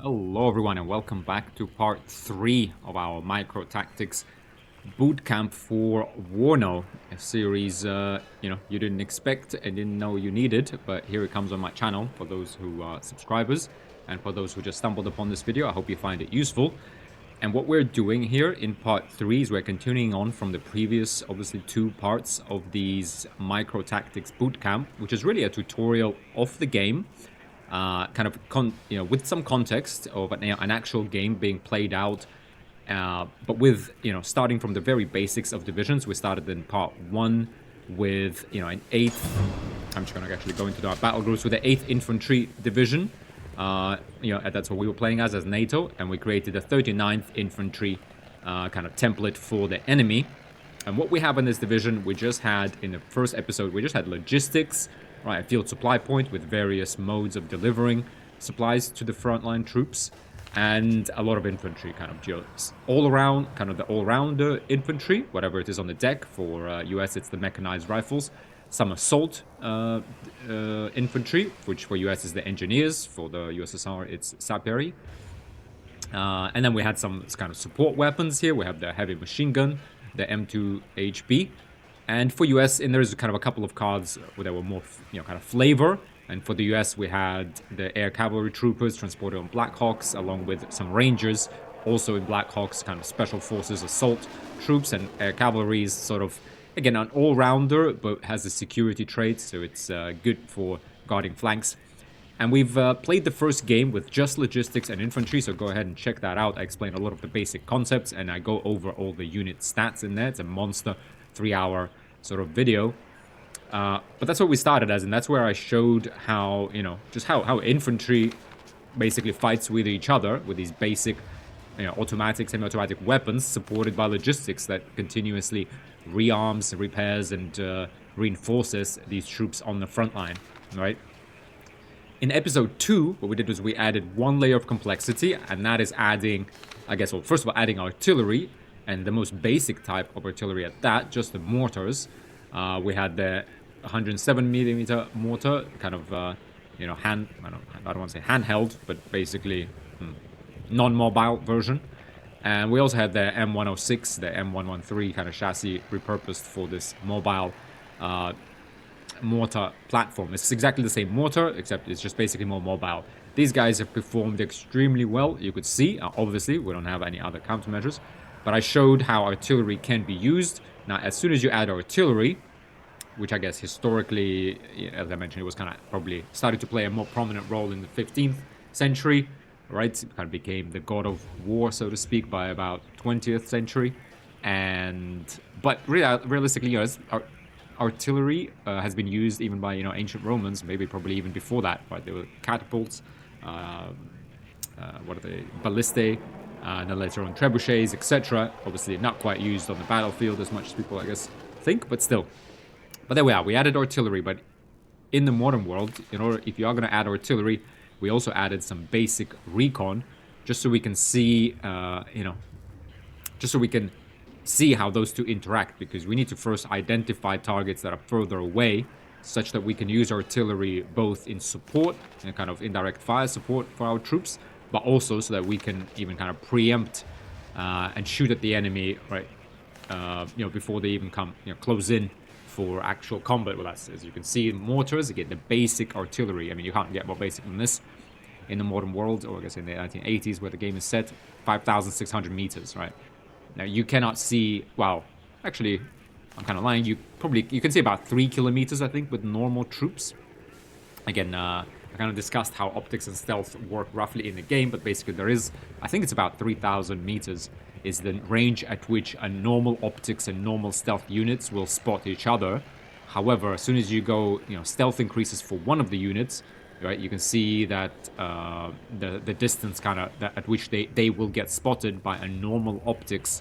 Hello everyone and welcome back to part 3 of our micro tactics bootcamp for WARNO, a series you didn't expect and didn't know you needed, but here it comes on my channel for those who are subscribers, and for those who just stumbled upon this video, I hope you find it useful. And what we're doing here in part 3 is we're continuing on from the previous, obviously, 2 parts of these micro tactics bootcamp, which is really a tutorial of the game. With some context of an actual game being played out, but with starting from the very basics of divisions. We started in part 1 with an 8th. I'm just gonna actually go into our battle groups with the 8th Infantry Division. That's what we were playing as NATO, and we created a 39th Infantry kind of template for the enemy. And what we have in this division, we just had in the first episode, we just had logistics. Right, a field supply point with various modes of delivering supplies to the frontline troops, and a lot of infantry, kind of just all around, kind of the all-rounder infantry, whatever it is on the deck. For US, it's the mechanized rifles. Some assault infantry, which for US is the engineers. For the USSR, it's saperi. And then we had some kind of support weapons here. We have the heavy machine gun, the M2HB. And for US, and there's kind of a couple of cards where there were more, kind of flavor. And for the US, we had the air cavalry troopers transported on Black Hawks, along with some rangers, also in Black Hawks, kind of special forces assault troops. And air cavalry is sort of, again, an all-rounder, but has a security trait, so it's good for guarding flanks. And we've played the first game with just logistics and infantry, so go ahead and check that out. I explain a lot of the basic concepts, and I go over all the unit stats in there. It's a monster 3-hour sort of video, but that's what we started as, and that's where I showed how just how infantry basically fights with each other with these basic automatic, semi-automatic weapons supported by logistics that continuously rearms, repairs, and reinforces these troops on the front line. Right, in episode 2, what we did was we added one layer of complexity, and that is adding, first of all, adding artillery. And the most basic type of artillery at that, just the mortars. We had the 107mm mortar, kind of, I don't want to say handheld, but basically non-mobile version. And we also had the M106, the M113 kind of chassis repurposed for this mobile mortar platform. It's exactly the same mortar, except it's just basically more mobile. These guys have performed extremely well. You could see, obviously, we don't have any other countermeasures. But I showed how artillery can be used. Now, as soon as you add artillery, which I guess historically, as I mentioned, it was kind of probably started to play a more prominent role in the 15th century, right? It kind of became the god of war, so to speak, by about 20th century. But realistically, artillery has been used even by ancient Romans, maybe probably even before that, right? There were catapults, ballistae. And then later on trebuchets, etc. Obviously not quite used on the battlefield as much as people, I guess, think, but still. But there we are. We added artillery, but in the modern world, if you are going to add artillery, we also added some basic recon, just so we can see, just so we can see how those two interact, because we need to first identify targets that are further away, such that we can use artillery both in support and kind of indirect fire support for our troops, but also so that we can even kind of preempt and shoot at the enemy, right? Before they even come, close in for actual combat with us. As you can see, mortars, you get the basic artillery. I mean, you can't get more basic than this in the modern world, or I guess in the 1980s, where the game is set. 5,600 meters, right? Now you cannot see. Well, actually, I'm kind of lying. You can see about 3 kilometers, I think, with normal troops. Again, I kind of discussed how optics and stealth work roughly in the game, but basically there is, I think it's about 3,000 meters is the range at which a normal optics and normal stealth units will spot each other. However, as soon as you go, stealth increases for one of the units, right, you can see that the distance kind of at which they will get spotted by a normal optics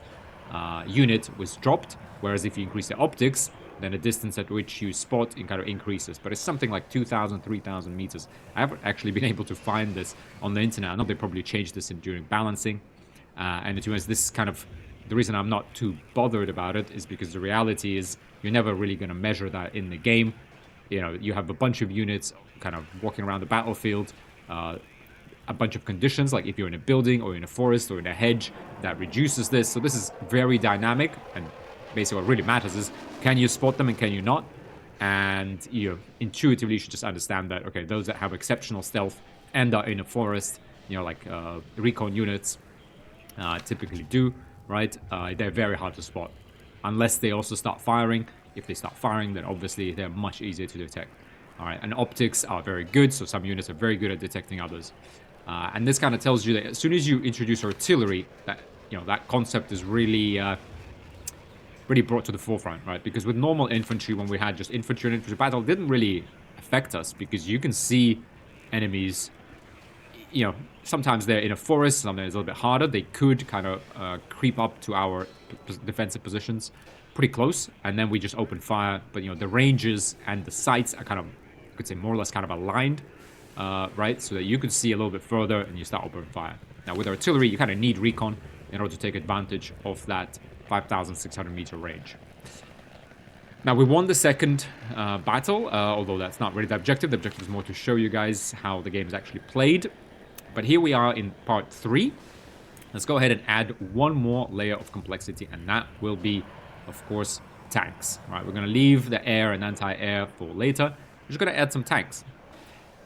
unit was dropped, whereas if you increase the optics, then the distance at which you spot kind of increases. But it's something like 2,000, 3,000 meters. I haven't actually been able to find this on the internet. I know they probably changed this during balancing. And to be honest, this is kind of the reason I'm not too bothered about it, is because the reality is you're never really going to measure that in the game. You have a bunch of units kind of walking around the battlefield. a bunch of conditions, like if you're in a building or in a forest or in a hedge, that reduces this. So this is very dynamic, and basically what really matters is, can you spot them and can you not? And you intuitively should just understand that, okay, those that have exceptional stealth and are in a forest, like recon units typically do, right? They're very hard to spot unless they also start firing. If they start firing, then obviously they're much easier to detect. All right, and optics are very good, so some units are very good at detecting others. And this kind of tells you that as soon as you introduce artillery, that that concept is really really brought to the forefront, right? Because with normal infantry, when we had just infantry and infantry battle, it didn't really affect us because you can see enemies. Sometimes they're in a forest, sometimes it's a little bit harder. They could kind of creep up to our defensive positions pretty close, and then we just open fire. But the ranges and the sights are kind of, you could say, more or less kind of aligned, right? So that you can see a little bit further and you start opening fire. Now with artillery, you kind of need recon in order to take advantage of that 5,600 meter range. Now we won the second battle, although that's not really the objective. The objective is more to show you guys how the game is actually played. But here we are in part 3. Let's go ahead and add one more layer of complexity, and that will be, of course, tanks. All right, we're going to leave the air and anti-air for later. We're just going to add some tanks.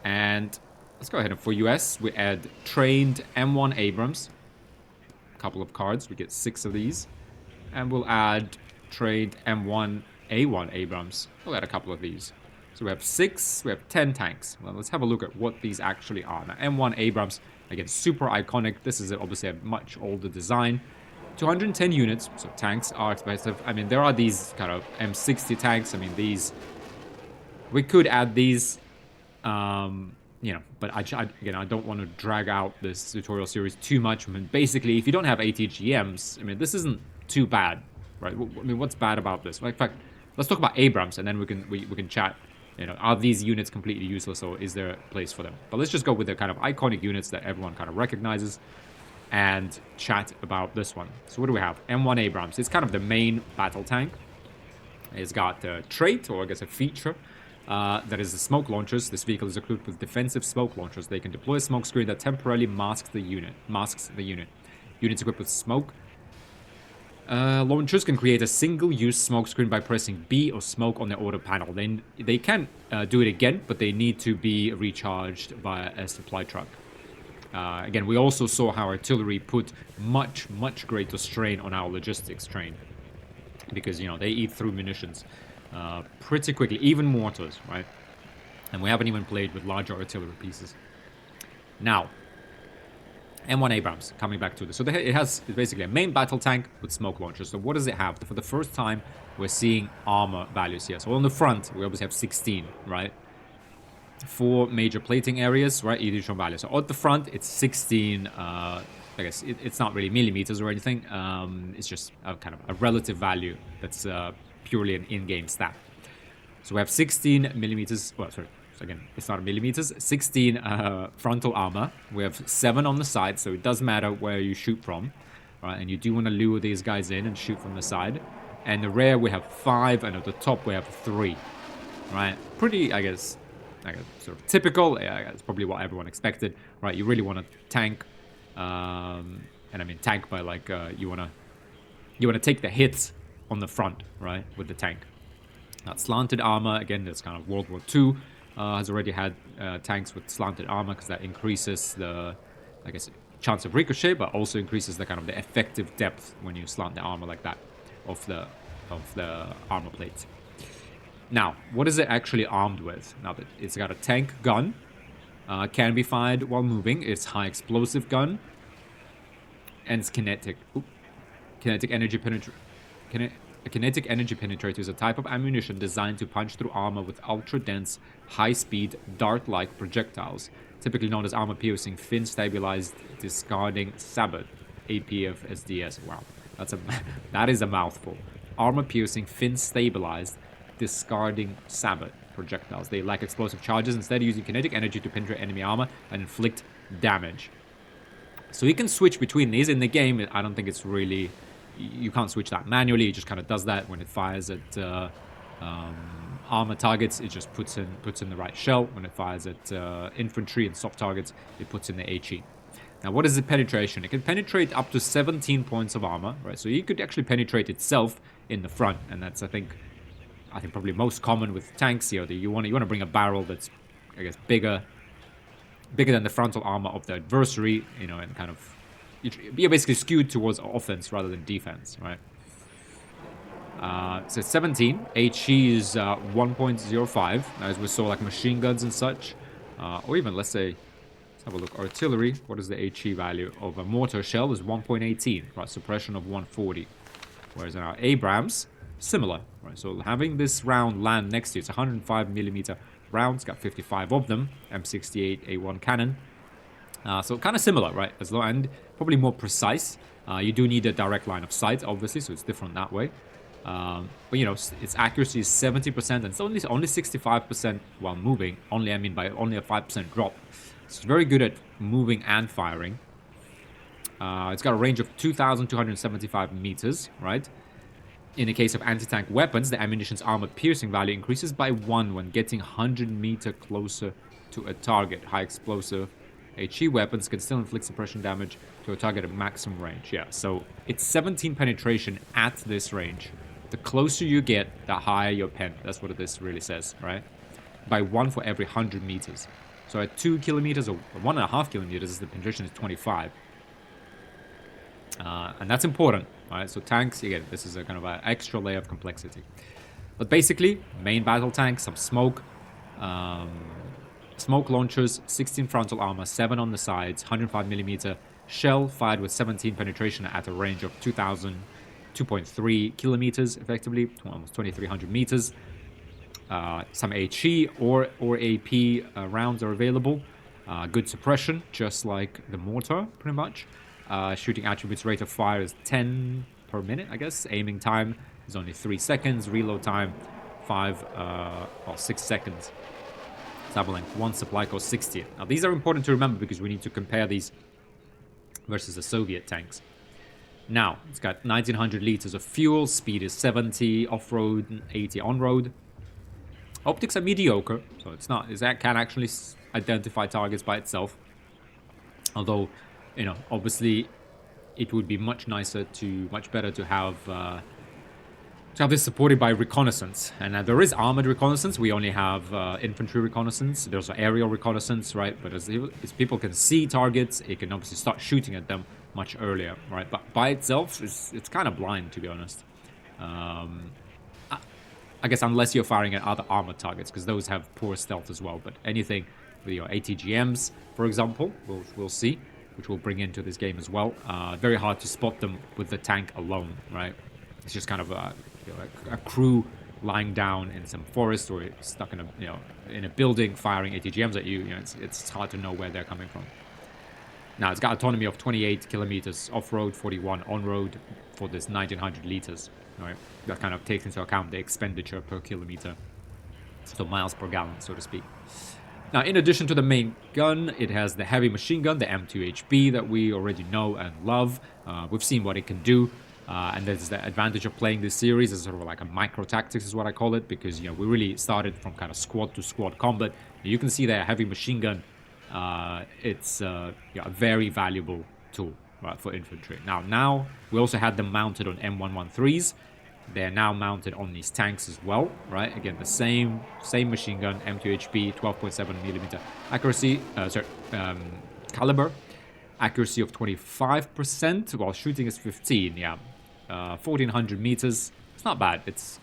And let's go ahead and for US, we add trained M1 Abrams. A couple of cards, we get 6 of these. And we'll add trained M1 A1 Abrams. We'll add a couple of these. So we have 6, we have 10 tanks. Well, let's have a look at what these actually are. Now, M1 Abrams, again, super iconic. This is obviously a much older design. 210 units, so tanks are expensive. I mean, there are these kind of M60 tanks. I mean, these... We could add these, but again, I don't want to drag out this tutorial series too much. I mean, basically, if you don't have ATGMs, I mean, this isn't too bad, right? I mean, what's bad about this? Well, in fact, let's talk about Abrams, and then we can chat. Are these units completely useless, or is there a place for them? But let's just go with the kind of iconic units that everyone kind of recognizes and chat about this one. So what do we have? M1 Abrams. It's kind of the main battle tank. It's got a trait, or I guess a feature, that is the smoke launchers. This vehicle is equipped with defensive smoke launchers. They can deploy a smoke screen that temporarily masks the unit. Units equipped with smoke launchers can create a single-use smoke screen by pressing B or smoke on the auto panel. They can do it again, but they need to be recharged via a supply truck. Again, we also saw how artillery put much, much greater strain on our logistics train. Because, they eat through munitions pretty quickly, even mortars, right? And we haven't even played with larger artillery pieces. Now, M1 Abrams, coming back to this. So it's basically a main battle tank with smoke launchers. So what does it have? For the first time, we're seeing armor values here. So on the front, we obviously have 16, right? 4 major plating areas, right? Each one value. So at the front, it's 16. I guess it's not really millimeters or anything. It's just a kind of a relative value that's purely an in-game stat. So we have 16 millimeters. Well, sorry. So again, it's not millimeters. 16 frontal armor. We have 7 on the side, so it does matter where you shoot from, right? And you do want to lure these guys in and shoot from the side. And the rear we have 5, and at the top we have 3, right? Pretty, I guess sort of typical. Yeah, that's probably what everyone expected, right? You really want to tank, and I mean tank by like you want to take the hits on the front, right, with the tank. That slanted armor, again, that's kind of World War II. Has already had tanks with slanted armor because that increases the, I guess, chance of ricochet, but also increases the kind of the effective depth when you slant the armor like that of the armor plates. Now, what is it actually armed with? Now that it's got a tank gun, can be fired while moving. It's high explosive gun, and it's kinetic. Kinetic energy penetrator. A kinetic energy penetrator is a type of ammunition designed to punch through armor with ultra-dense, high-speed, dart-like projectiles, typically known as armor-piercing, fin-stabilized, discarding sabot, APF-SDS. Wow, that is a mouthful. Armor-piercing, fin-stabilized, discarding sabot projectiles. They lack explosive charges, instead using kinetic energy to penetrate enemy armor and inflict damage. So you can switch between these in the game. I don't think it's really... You can't switch that manually. It just kind of does that when it fires at armor targets, it just puts in the right shell. When it fires at infantry and soft targets, it puts in the HE. Now, what is the penetration? It can penetrate up to 17 points of armor, right? So you could actually penetrate itself in the front, and that's I think probably most common with tanks here. That you want to bring a barrel that's, I guess, bigger than the frontal armor of the adversary, you know, and kind of you're basically skewed towards offense rather than defense, right? So 17. HE is 1.05, as we saw, like machine guns and such, or even let's say. Have a look. Artillery, what is the HE value of a mortar shell? Is 1.18, right? Suppression of 140. Whereas in our Abrams, similar, right? So having this round land next to you, it's 105 millimeter rounds, got 55 of them, M68 A1 cannon. So kind of similar, right? As low and probably more precise. You do need a direct line of sight, obviously, so it's different that way. But you know, its accuracy is 70%, and it's only 65% while moving. Only by only a 5% drop. It's very good at moving and firing. It's got a range of 2,275 meters, right? In the case of anti-tank weapons, the ammunition's armor piercing value increases by 1 when getting 100 meters closer to a target. High explosive HE weapons can still inflict suppression damage to a target at maximum range. Yeah, so it's 17 penetration at this range. The closer you get, the higher your pen. That's what this really says, right? By 1 for every 100 meters. So at 2 kilometers or 1.5 kilometers, the penetration is 25. And that's important, right? So tanks, again, this is a kind of an extra layer of complexity. But basically, main battle tank, some smoke, smoke launchers, 16 frontal armor, 7 on the sides, 105 millimeter shell fired with 17 penetration at a range of 2.3 kilometers, effectively, almost 2,300 meters. Some HE or AP rounds are available. Good suppression, just like the mortar, pretty much. Shooting attributes rate of fire is 10 per minute, I guess. Aiming time is only 3 seconds. Reload time, 6 seconds. Tab length, 1 supply cost 60. Now, these are important to remember because we need to compare these versus the Soviet tanks. Now, it's got 1,900 liters of fuel. Speed is 70 off-road and 80 on-road. Optics are mediocre, so it can actually identify targets by itself. Although, you know, obviously, it would be much better to have this supported by reconnaissance. And there is armored reconnaissance. We only have infantry reconnaissance. There's aerial reconnaissance, right? But as people can see targets, it can obviously start shooting at them much earlier, right? But by itself, it's kind of blind, to be honest. I guess unless you're firing at other armored targets, because those have poor stealth as well. But anything with your ATGMs, for example, we'll see, which we'll bring into this game as well. Very hard to spot them with the tank alone, right? It's just kind of a crew lying down in some forest or stuck in a building firing ATGMs at you. It's hard to know where they're coming from. Now, it's got autonomy of 28 kilometers off-road, 41 on-road for this 1,900 liters. Right? That kind of takes into account the expenditure per kilometer, so miles per gallon, so to speak. Now, in addition to the main gun, it has the heavy machine gun, the M2HB, that we already know and love. We've seen what it can do, and there's the advantage of playing this series as sort of like a micro-tactics is what I call it, because we really started from kind of squad-to-squad combat. You can see that heavy machine gun, it's a very valuable tool. Right, for infantry. Now we also had them mounted on M113s. They're now mounted on these tanks as well, right? Again, the same machine gun, M2HB, 12.7 millimeter accuracy, caliber, accuracy of 25%, while shooting is 15. Yeah, 1,400 meters. It's not bad. It's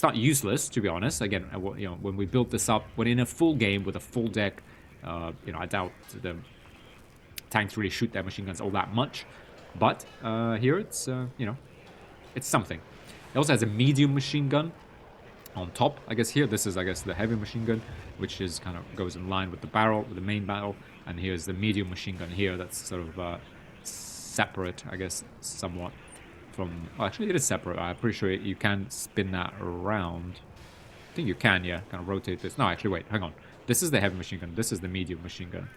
not useless, to be honest. Again, when we built this up, when in a full game with a full deck, I doubt the tanks really shoot their machine guns all that much, but here it's it's something. It also has a medium machine gun on top. I guess here this is the heavy machine gun, which is kind of goes in line with the barrel, with the main barrel, and here's the medium machine gun here. That's sort of separate, I guess, somewhat from. Well, actually, it is separate. I'm pretty sure you can spin that around. I think you can, yeah, kind of rotate this. No, actually, wait, hang on. This is the heavy machine gun. This is the medium machine gun.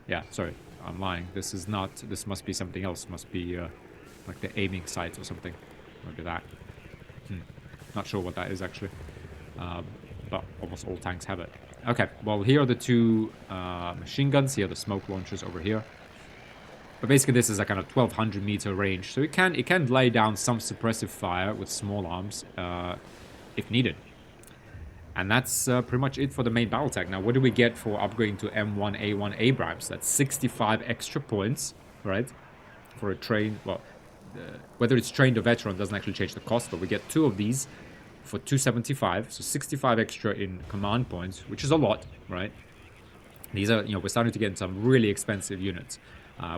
Yeah, sorry. I'm lying. This is not. This must be something else. Must be like the aiming sight or something. Maybe that. Not sure what that is actually. but almost all tanks have it. Okay, well, here are the two machine guns. Here are the smoke launchers over here. But basically, this is a kind of 1200 meter range, so it can lay down some suppressive fire with small arms if needed. And that's pretty much it for the main battle tank. Now, what do we get for upgrading to M1A1 Abrams? That's 65 extra points, right? For a trained, well, whether it's trained or veteran doesn't actually change the cost, but we get 2 of these for 275, so 65 extra in command points, which is a lot, right? These are, we're starting to get some really expensive units.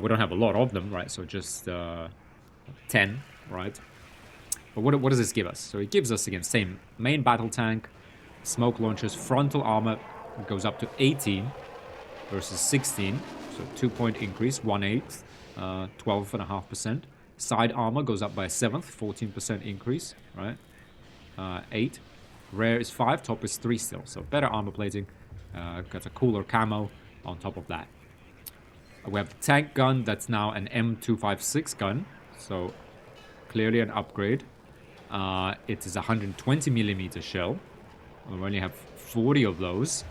We don't have a lot of them, right? So just 10, right? But what does this give us? So it gives us, again, same main battle tank, smoke launchers, frontal armor goes up to 18 versus 16, so 2-point increase, 1/8, 12.5%. Side armor goes up by a 1/7, 14% increase, right? 8. Rare is 5, top is 3 still, so better armor plating. Got a cooler camo on top of that. We have the tank gun, that's now an M256 gun, so clearly an upgrade. It is a 120mm shell. We only have 40 of those,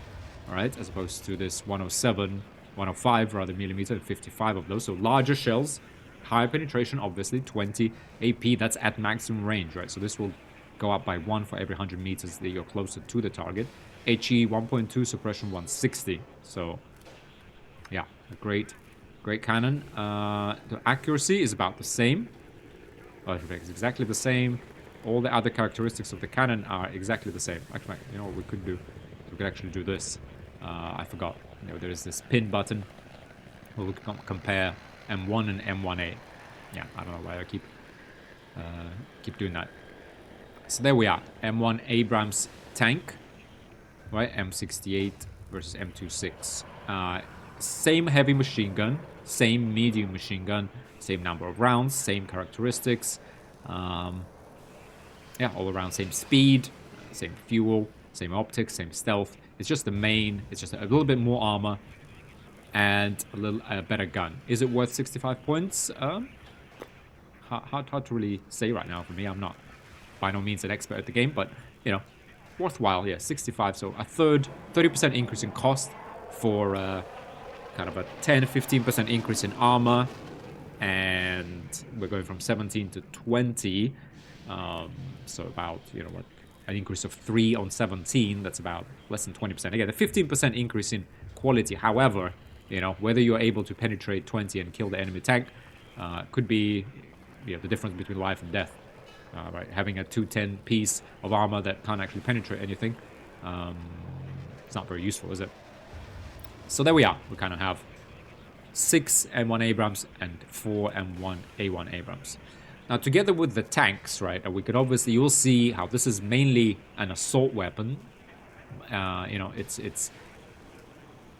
alright, as opposed to this 105 rather millimeter, and 55 of those. So larger shells, higher penetration, obviously, 20 AP, that's at maximum range, right? So this will go up by 1 for every 100 meters that you're closer to the target. HE 1.2, suppression 160. So, yeah, a great cannon. The accuracy is about the same. It's exactly the same. All the other characteristics of the cannon are exactly the same. Actually, you know what we could do? We could actually do this. I forgot. There is this pin button where we can compare M1 and M1A. Yeah, I don't know why I keep doing that. So there we are. M1 Abrams tank, right? M68 versus M26. Same heavy machine gun, same medium machine gun, same number of rounds, same characteristics. Yeah, all around same speed, same fuel, same optics, same stealth. It's just it's just a little bit more armor and a little better gun. Is it worth 65 points? Hard to really say right now for me. I'm not by no means an expert at the game, but, worthwhile. Yeah, 65, so a 30% increase in cost for kind of a 10-15% increase in armor, and we're going from 17 to 20. So about, an increase of 3 on 17, that's about less than 20%. Again, a 15% increase in quality. However, whether you're able to penetrate 20 and kill the enemy tank could be the difference between life and death. Right, having a 210 piece of armor that can't actually penetrate anything, it's not very useful, is it? So there we are. We kind of have 6 M1 Abrams and 4 M1A1 Abrams. Now, together with the tanks, right, we could obviously, you'll see how this is mainly an assault weapon.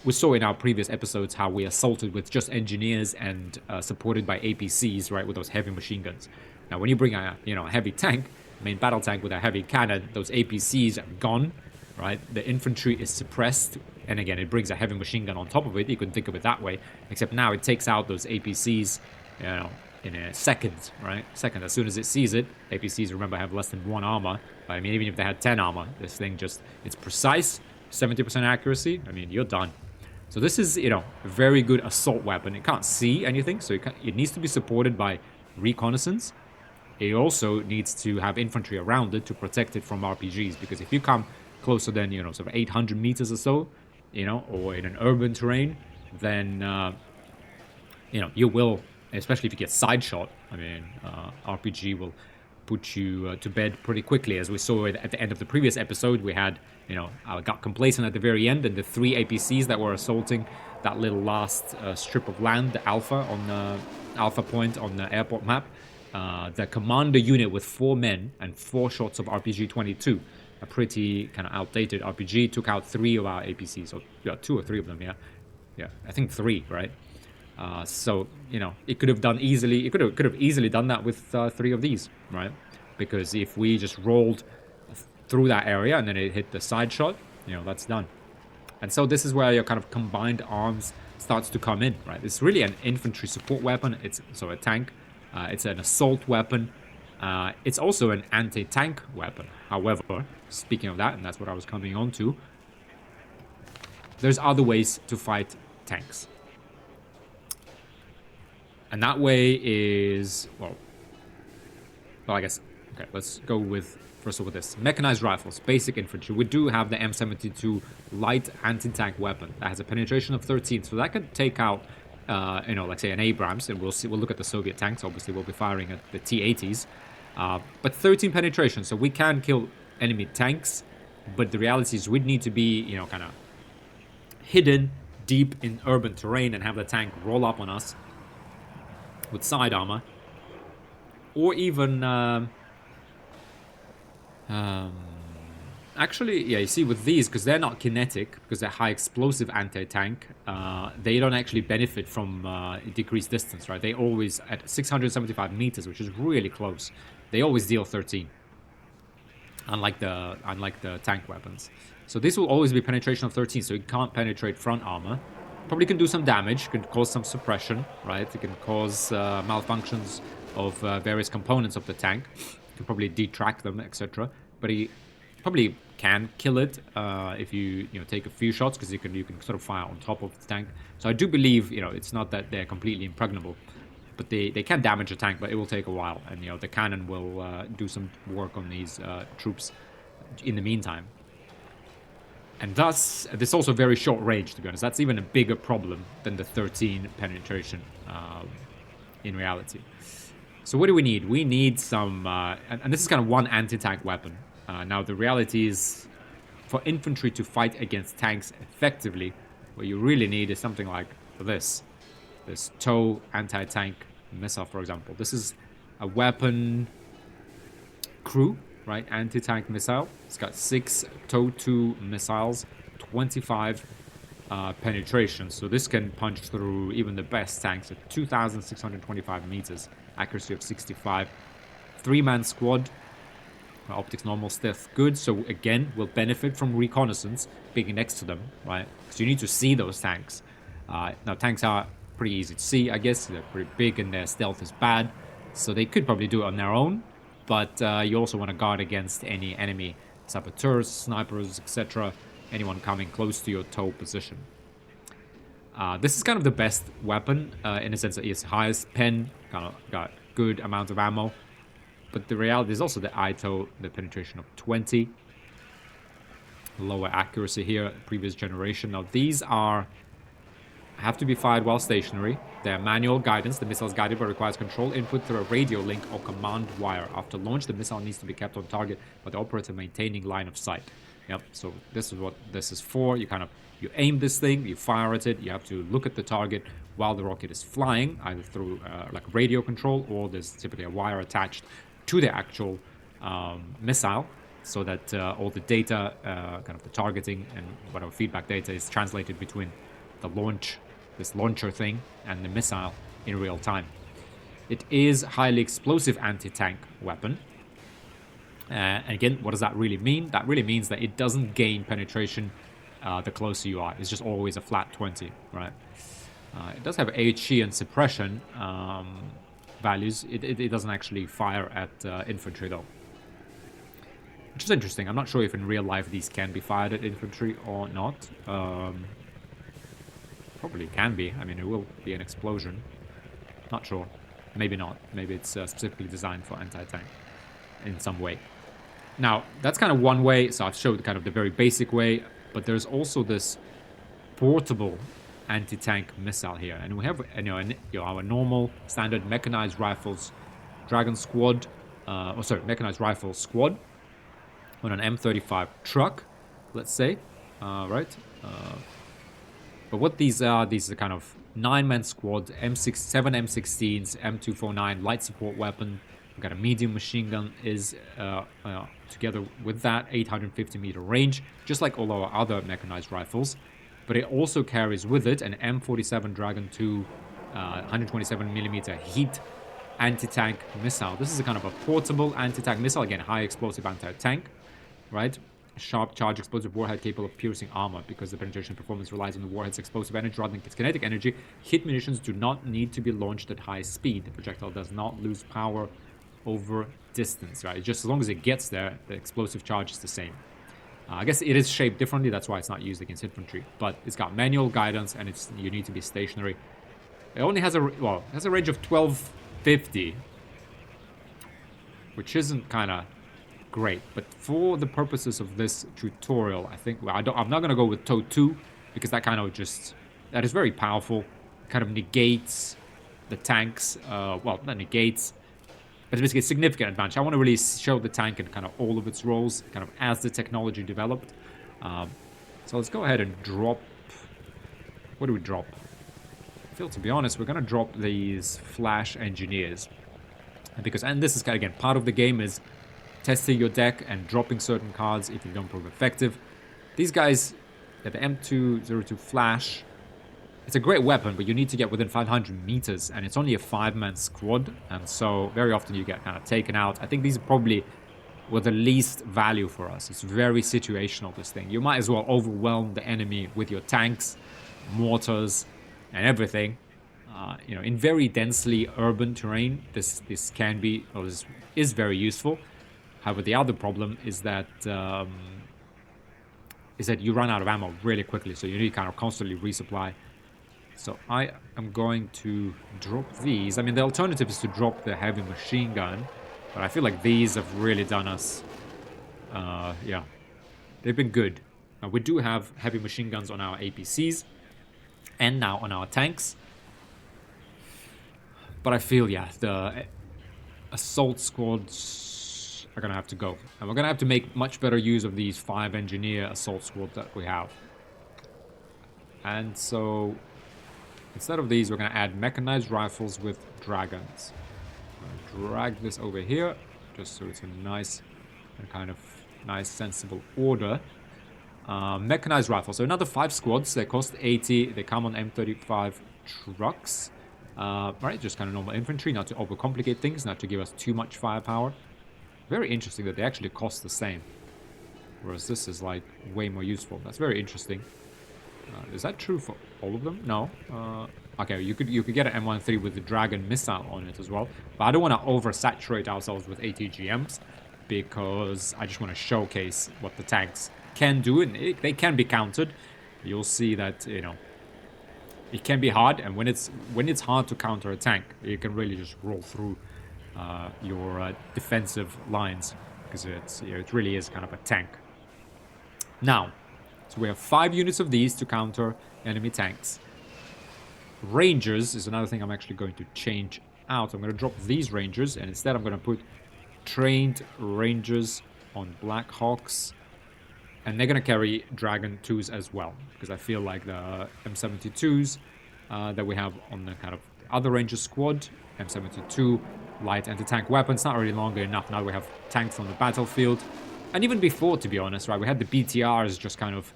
We saw in our previous episodes how we assaulted with just engineers and supported by APCs, right, with those heavy machine guns. Now, when you bring a heavy tank, main battle tank with a heavy cannon, those APCs are gone, right? The infantry is suppressed, and again, it brings a heavy machine gun on top of it. You can think of it that way, except now it takes out those APCs, in a second, right? Second, as soon as it sees it. APCs, remember, have less than 1 armor. But I mean, even if they had 10 armor, this thing it's precise, 70% accuracy. I mean, you're done. So this is, a very good assault weapon. It can't see anything, so it needs to be supported by reconnaissance. It also needs to have infantry around it to protect it from RPGs, because if you come closer than, sort of 800 meters or so, or in an urban terrain, then, you will, especially if you get side shot, I mean, RPG will put you to bed pretty quickly. As we saw at the end of the previous episode, we had, I got complacent at the very end, and the 3 APCs that were assaulting that little last strip of land, the Alpha on the Alpha Point on the airport map, the commander unit with 4 men and 4 shots of RPG-22, a pretty kind of outdated RPG, took out 3 of our APCs, or 2 or 3 of them, yeah, I think 3, right? So, it could have done easily. It could have easily done that with 3 of these, right? Because if we just rolled through that area and then it hit the side shot, that's done. And so this is where your kind of combined arms starts to come in, right? It's really an infantry support weapon. It's a tank. It's an assault weapon. It's also an anti-tank weapon. However, speaking of that, and that's what I was coming on to, there's other ways to fight tanks. And that way is, well, I guess, okay, let's go with, first of all, this. Mechanized rifles, basic infantry. We do have the M72 light anti-tank weapon that has a penetration of 13, so that could take out, you know, like say an Abrams, and we'll see, we'll look at the Soviet tanks, obviously we'll be firing at the T-80s. But 13 penetration, so we can kill enemy tanks, but the reality is we'd need to be, you know, kind of hidden deep in urban terrain and have the tank roll up on us with side armor. Or even, actually, yeah, you see with these, because they're not kinetic, because they're high explosive anti-tank, they don't actually benefit from decreased distance, right? They always, at 675 meters, which is really close, they always deal 13. Unlike the tank weapons. So this will always be penetration of 13, so it can't penetrate front armor. Probably can do some damage, can cause some suppression, right? It can cause malfunctions of various components of the tank. Can probably detract them, etc. But he probably can kill it if you take a few shots, because you can sort of fire on top of the tank. So I do believe it's not that they're completely impregnable, but they can damage a tank, but it will take a while, and the cannon will do some work on these troops in the meantime. And thus, this is also very short range, to be honest. That's even a bigger problem than the 13 penetration in reality. So what do we need? We need some, and this is kind of one anti-tank weapon. Now the reality is, for infantry to fight against tanks effectively, what you really need is something like this TOW anti-tank missile, for example. This is a weapon crew, right? Anti-tank missile. It's got 6 TOW 2 missiles, 25 penetration. So this can punch through even the best tanks at 2,625 meters, accuracy of 65. 3-man squad, optics normal, stealth good. So again, we'll benefit from reconnaissance being next to them, right? So you need to see those tanks. Now tanks are pretty easy to see, I guess. They're pretty big and their stealth is bad, so they could probably do it on their own. But you also want to guard against any enemy saboteurs, snipers, etc. Anyone coming close to your TOW position. This is kind of the best weapon in the sense that it's highest pen, kind of got good amount of ammo. But the reality is also the ITO, the penetration of 20. Lower accuracy here, previous generation. Now these have to be fired while stationary. They're manual guidance. The missile is guided but requires control input through a radio link or command wire. After launch, the missile needs to be kept on target by the operator maintaining line of sight. Yep, so this is what this is for. You aim this thing, you fire at it, you have to look at the target while the rocket is flying, either through like radio control, or there's typically a wire attached to the actual missile, so that all the data, kind of the targeting and whatever feedback data is translated between the this launcher thing, and the missile in real time. It is highly explosive anti-tank weapon. And again, what does that really mean? That really means that it doesn't gain penetration the closer you are. It's just always a flat 20, right? It does have HE and suppression values. It doesn't actually fire at infantry though, which is interesting. I'm not sure if in real life these can be fired at infantry or not. Probably can be. I mean, it will be an explosion. Not sure. Maybe not. Maybe it's specifically designed for anti-tank in some way. Now, that's kind of one way. So I've showed kind of the very basic way, but there's also this portable anti-tank missile here. And we have our normal standard mechanized rifles Dragon squad, mechanized rifle squad on an M35 truck, let's say, right? But what these are kind of 9-man squad, 7 M16s, M249 light support weapon. We've got a medium machine gun is together with that 850-meter range, just like all our other mechanized rifles. But it also carries with it an M47 Dragon 2 127mm heat anti-tank missile. This is a kind of a portable anti-tank missile. Again, high explosive anti-tank, right? Sharp charge explosive warhead capable of piercing armor. Because the penetration performance relies on the warhead's explosive energy rather than its kinetic energy, hit munitions do not need to be launched at high speed. The projectile does not lose power over distance, right? Just as long as it gets there, the explosive charge is the same. I guess it is shaped differently, that's why it's not used against infantry. But it's got manual guidance, and you need to be stationary. It only has a range of 1250, which isn't kind of great. But for the purposes of this tutorial, I think I'm not gonna go with Toad 2 because that kind of that is very powerful. Kind of negates the tanks. Well, not negates. But it's basically a significant advantage. I want to really show the tank in kind of all of its roles, kind of as the technology developed. So let's go ahead and drop... What do we drop? I feel, to be honest, we're going to drop these Flash Engineers. And this is, again, part of the game is testing your deck and dropping certain cards if you don't prove effective. These guys, the M202 Flash... It's a great weapon, but you need to get within 500 meters, and it's only a 5-man squad, and so very often you get kind of taken out. I think these probably were the least value for us. It's very situational, this thing. You might as well overwhelm the enemy with your tanks, mortars, and everything. You know, in very densely urban terrain, this can be, or this is very useful. However, the other problem is that you run out of ammo really quickly, so you need to kind of constantly resupply. So I am going to drop these. I mean, the alternative is to drop the heavy machine gun, but I feel like these have really done us, yeah, they've been good. Now, we do have heavy machine guns on our APCs and now on our tanks, but I feel, yeah, the assault squads are going to have to go. And we're going to have to make much better use of these 5-engineer assault squads that we have. And so... instead of these, we're going to add mechanized rifles with dragons. I'm going to drag this over here, just so it's a nice and kind of nice, sensible order. Mechanized rifles. So another 5 squads. They cost 80. They come on M35 trucks. Right, just kind of normal infantry, not to overcomplicate things, not to give us too much firepower. Very interesting that they actually cost the same. Whereas this is, like, way more useful. That's very interesting. Is that true for all of them? No. Okay, you could get an M13 with the Dragon missile on it as well. But I don't want to oversaturate ourselves with ATGMs because I just want to showcase what the tanks can do, and they can be countered. You'll see that, you know, it can be hard, and when it's hard to counter a tank, you can really just roll through your defensive lines because it really is kind of a tank. Now. So we have 5 units of these to counter enemy tanks. Rangers is another thing I'm actually going to change out. I'm going to drop these Rangers, and instead I'm going to put trained Rangers on Black Hawks. And they're going to carry Dragon 2s as well, because I feel like the M72s that we have on the kind of other Ranger squad, M72 light anti-tank weapons, not really longer enough. Now we have tanks on the battlefield. And even before, to be honest, right, we had the BTRs just kind of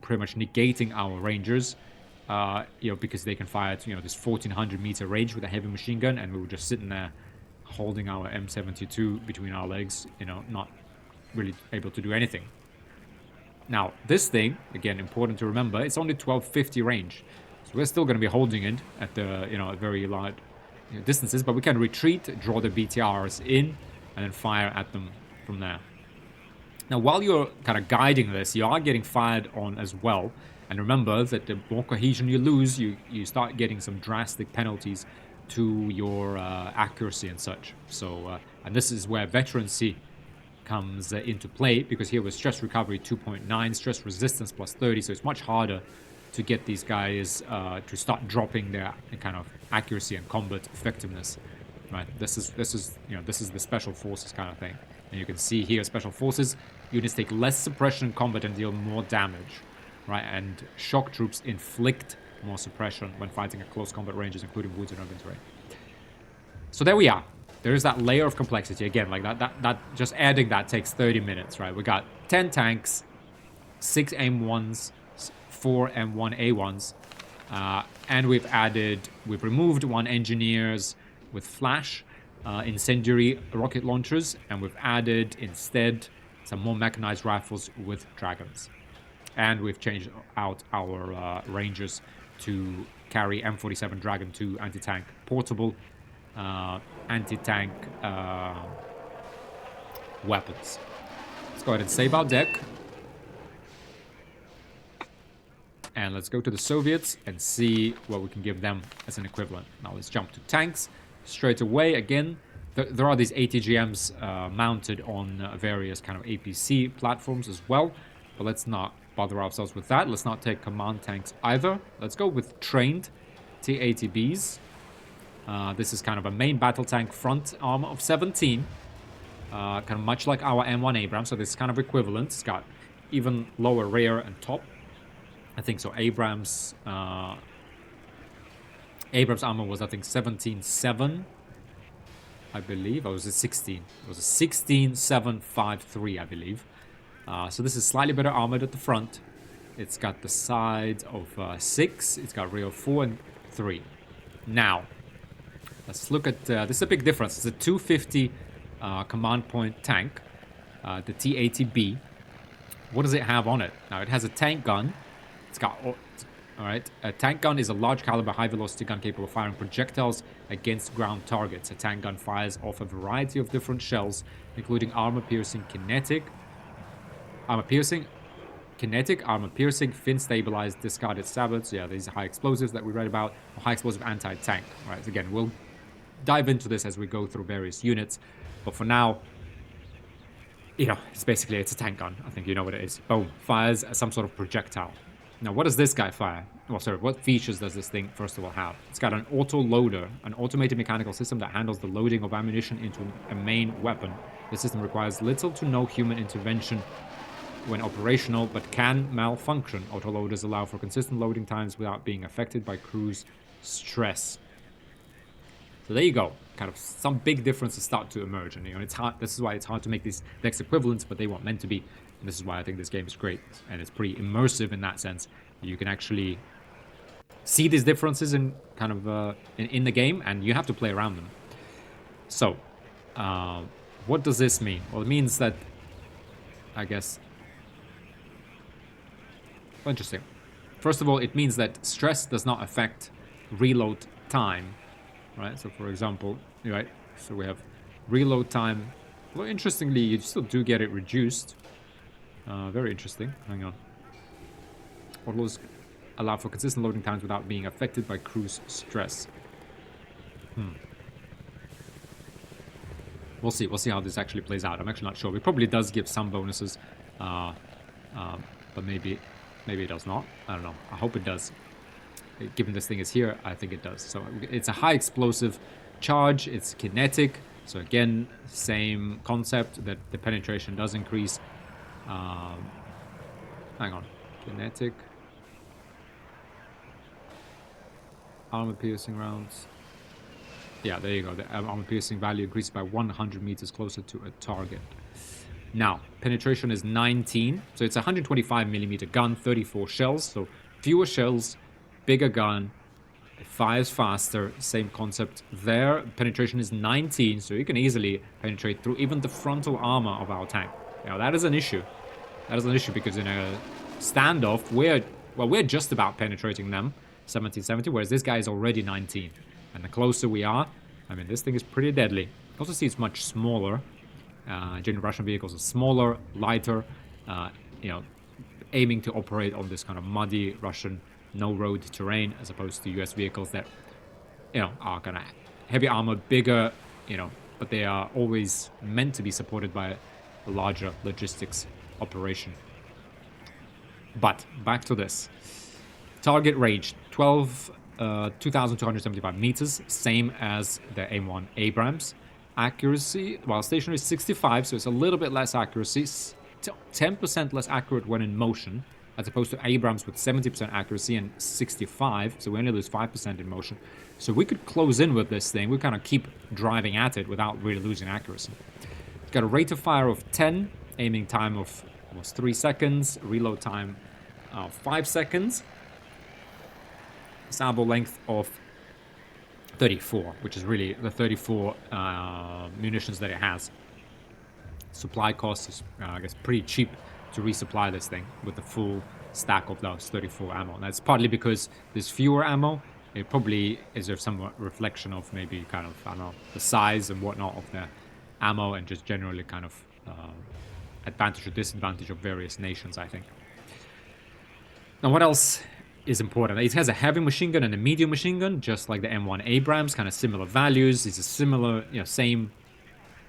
pretty much negating our Rangers, you know, because they can fire at, you know, this 1400 meter range with a heavy machine gun, and we were just sitting there holding our M72 between our legs, you know, not really able to do anything. Now, this thing, again, important to remember, it's only 1250 range. So we're still going to be holding it at the, you know, at very large distances, but we can retreat, draw the BTRs in, and then fire at them from there. Now, while you're kind of guiding this, you are getting fired on as well. And remember that the more cohesion you lose, you start getting some drastic penalties to your accuracy and such. So, and this is where veterancy comes into play, because here with stress recovery 2.9, stress resistance plus 30, so it's much harder to get these guys to start dropping their kind of accuracy and combat effectiveness. Right? This is the special forces kind of thing. And you can see here, special forces units take less suppression in combat and deal more damage, right? And shock troops inflict more suppression when fighting at close combat ranges, including woods and urban terrain. So there we are. There is that layer of complexity again. Like that just adding that takes 30 minutes, right? We got 10 tanks, 6 M1s, 4 M1A1s, and we've removed 1 engineers with flash. Incendiary rocket launchers, and we've added instead some more mechanized rifles with dragons. And we've changed out our Rangers to carry M47 Dragon 2 anti-tank portable anti-tank weapons. Let's go ahead and save our deck. And let's go to the Soviets and see what we can give them as an equivalent. Now let's jump to tanks straight away. Again, there are these ATGMs mounted on various kind of APC platforms as well. But let's not bother ourselves with that. Let's not take command tanks either. Let's go with trained TATBs. This is kind of a main battle tank front armor of 17. Kind of much like our M1 Abrams, so this is kind of equivalent. It's got even lower rear and top. I think so. Abrams armor was, I think, 17.7, I believe. Or was it 16? It was a 16.753, I believe. So this is slightly better armored at the front. It's got the sides of 6. It's got rear 4 and 3. Now, let's look at... this is a big difference. It's a 250 command point tank, the TATB. What does it have on it? Now, it has a tank gun. It's got, alright, a tank gun is a large caliber, high velocity gun capable of firing projectiles against ground targets. A tank gun fires off a variety of different shells, including armor-piercing, armor-piercing, fin-stabilized, discarded sabots. Yeah, these are high explosives that we read about, or high explosive anti-tank. Right, again, we'll dive into this as we go through various units, but for now, you know, it's a tank gun. I think you know what it is. Boom, fires some sort of projectile. Now, what does this guy fire? Well, sorry, what features does this thing, first of all, have? It's got an auto-loader, an automated mechanical system that handles the loading of ammunition into a main weapon. The system requires little to no human intervention when operational, but can malfunction. Autoloaders allow for consistent loading times without being affected by cruise stress. So there you go. Kind of some big differences start to emerge, and you know it's hard. This is why it's hard to make these decks equivalents, but they weren't meant to be. And this is why I think this game is great, and it's pretty immersive in that sense. You can actually see these differences in kind of in the game, and you have to play around them. So, what does this mean? Well, it means that, I guess, well, interesting. First of all, it means that stress does not affect reload time, right? So, for example, right, so we have reload time. Well, interestingly, you still do get it reduced. Very interesting. Hang on. Autoloaders allow for consistent loading times without being affected by cruise stress. We'll see. We'll see how this actually plays out. I'm actually not sure. It probably does give some bonuses, but maybe it does not. I don't know. I hope it does. Given this thing is here, I think it does. So it's a high explosive charge. It's kinetic. So again, same concept that the penetration does increase. Hang on. Kinetic. Armor-piercing rounds. Yeah, there you go. The armor-piercing value increases by 100 meters closer to a target. Now, penetration is 19. So it's a 125 millimeter gun, 34 shells. So fewer shells, bigger gun. It fires faster. Same concept there. Penetration is 19. So you can easily penetrate through even the frontal armor of our tank. Now, that is an issue. That is an issue because in a standoff, we're just about penetrating them, 1770, whereas this guy is already 19. And the closer we are, I mean, this thing is pretty deadly. You also see it's much smaller. General Russian vehicles are smaller, lighter, you know, aiming to operate on this kind of muddy Russian no-road terrain, as opposed to US vehicles that, you know, are kind of heavy armor, bigger, you know, but they are always meant to be supported by a larger logistics operation. But back to this. Target range 2,275 meters, same as the M1 Abrams. Accuracy, while stationary is 65, so it's a little bit less accuracy. 10% less accurate when in motion, as opposed to Abrams with 70% accuracy and 65, so we only lose 5% in motion. So we could close in with this thing. We kind of keep driving at it without really losing accuracy. It's got a rate of fire of 10, aiming time of almost 3 seconds, reload time of 5 seconds, sample length of 34, which is really the 34 munitions that it has. Supply cost is, I guess, pretty cheap to resupply this thing with the full stack of those 34 ammo. And that's partly because there's fewer ammo, It probably is there some reflection of maybe kind of, I don't know, the size and whatnot of the ammo and just generally kind of advantage or disadvantage of various nations, I think. Now, what else is important? It has a heavy machine gun and a medium machine gun, just like the M1 Abrams, kind of similar values. It's a similar, same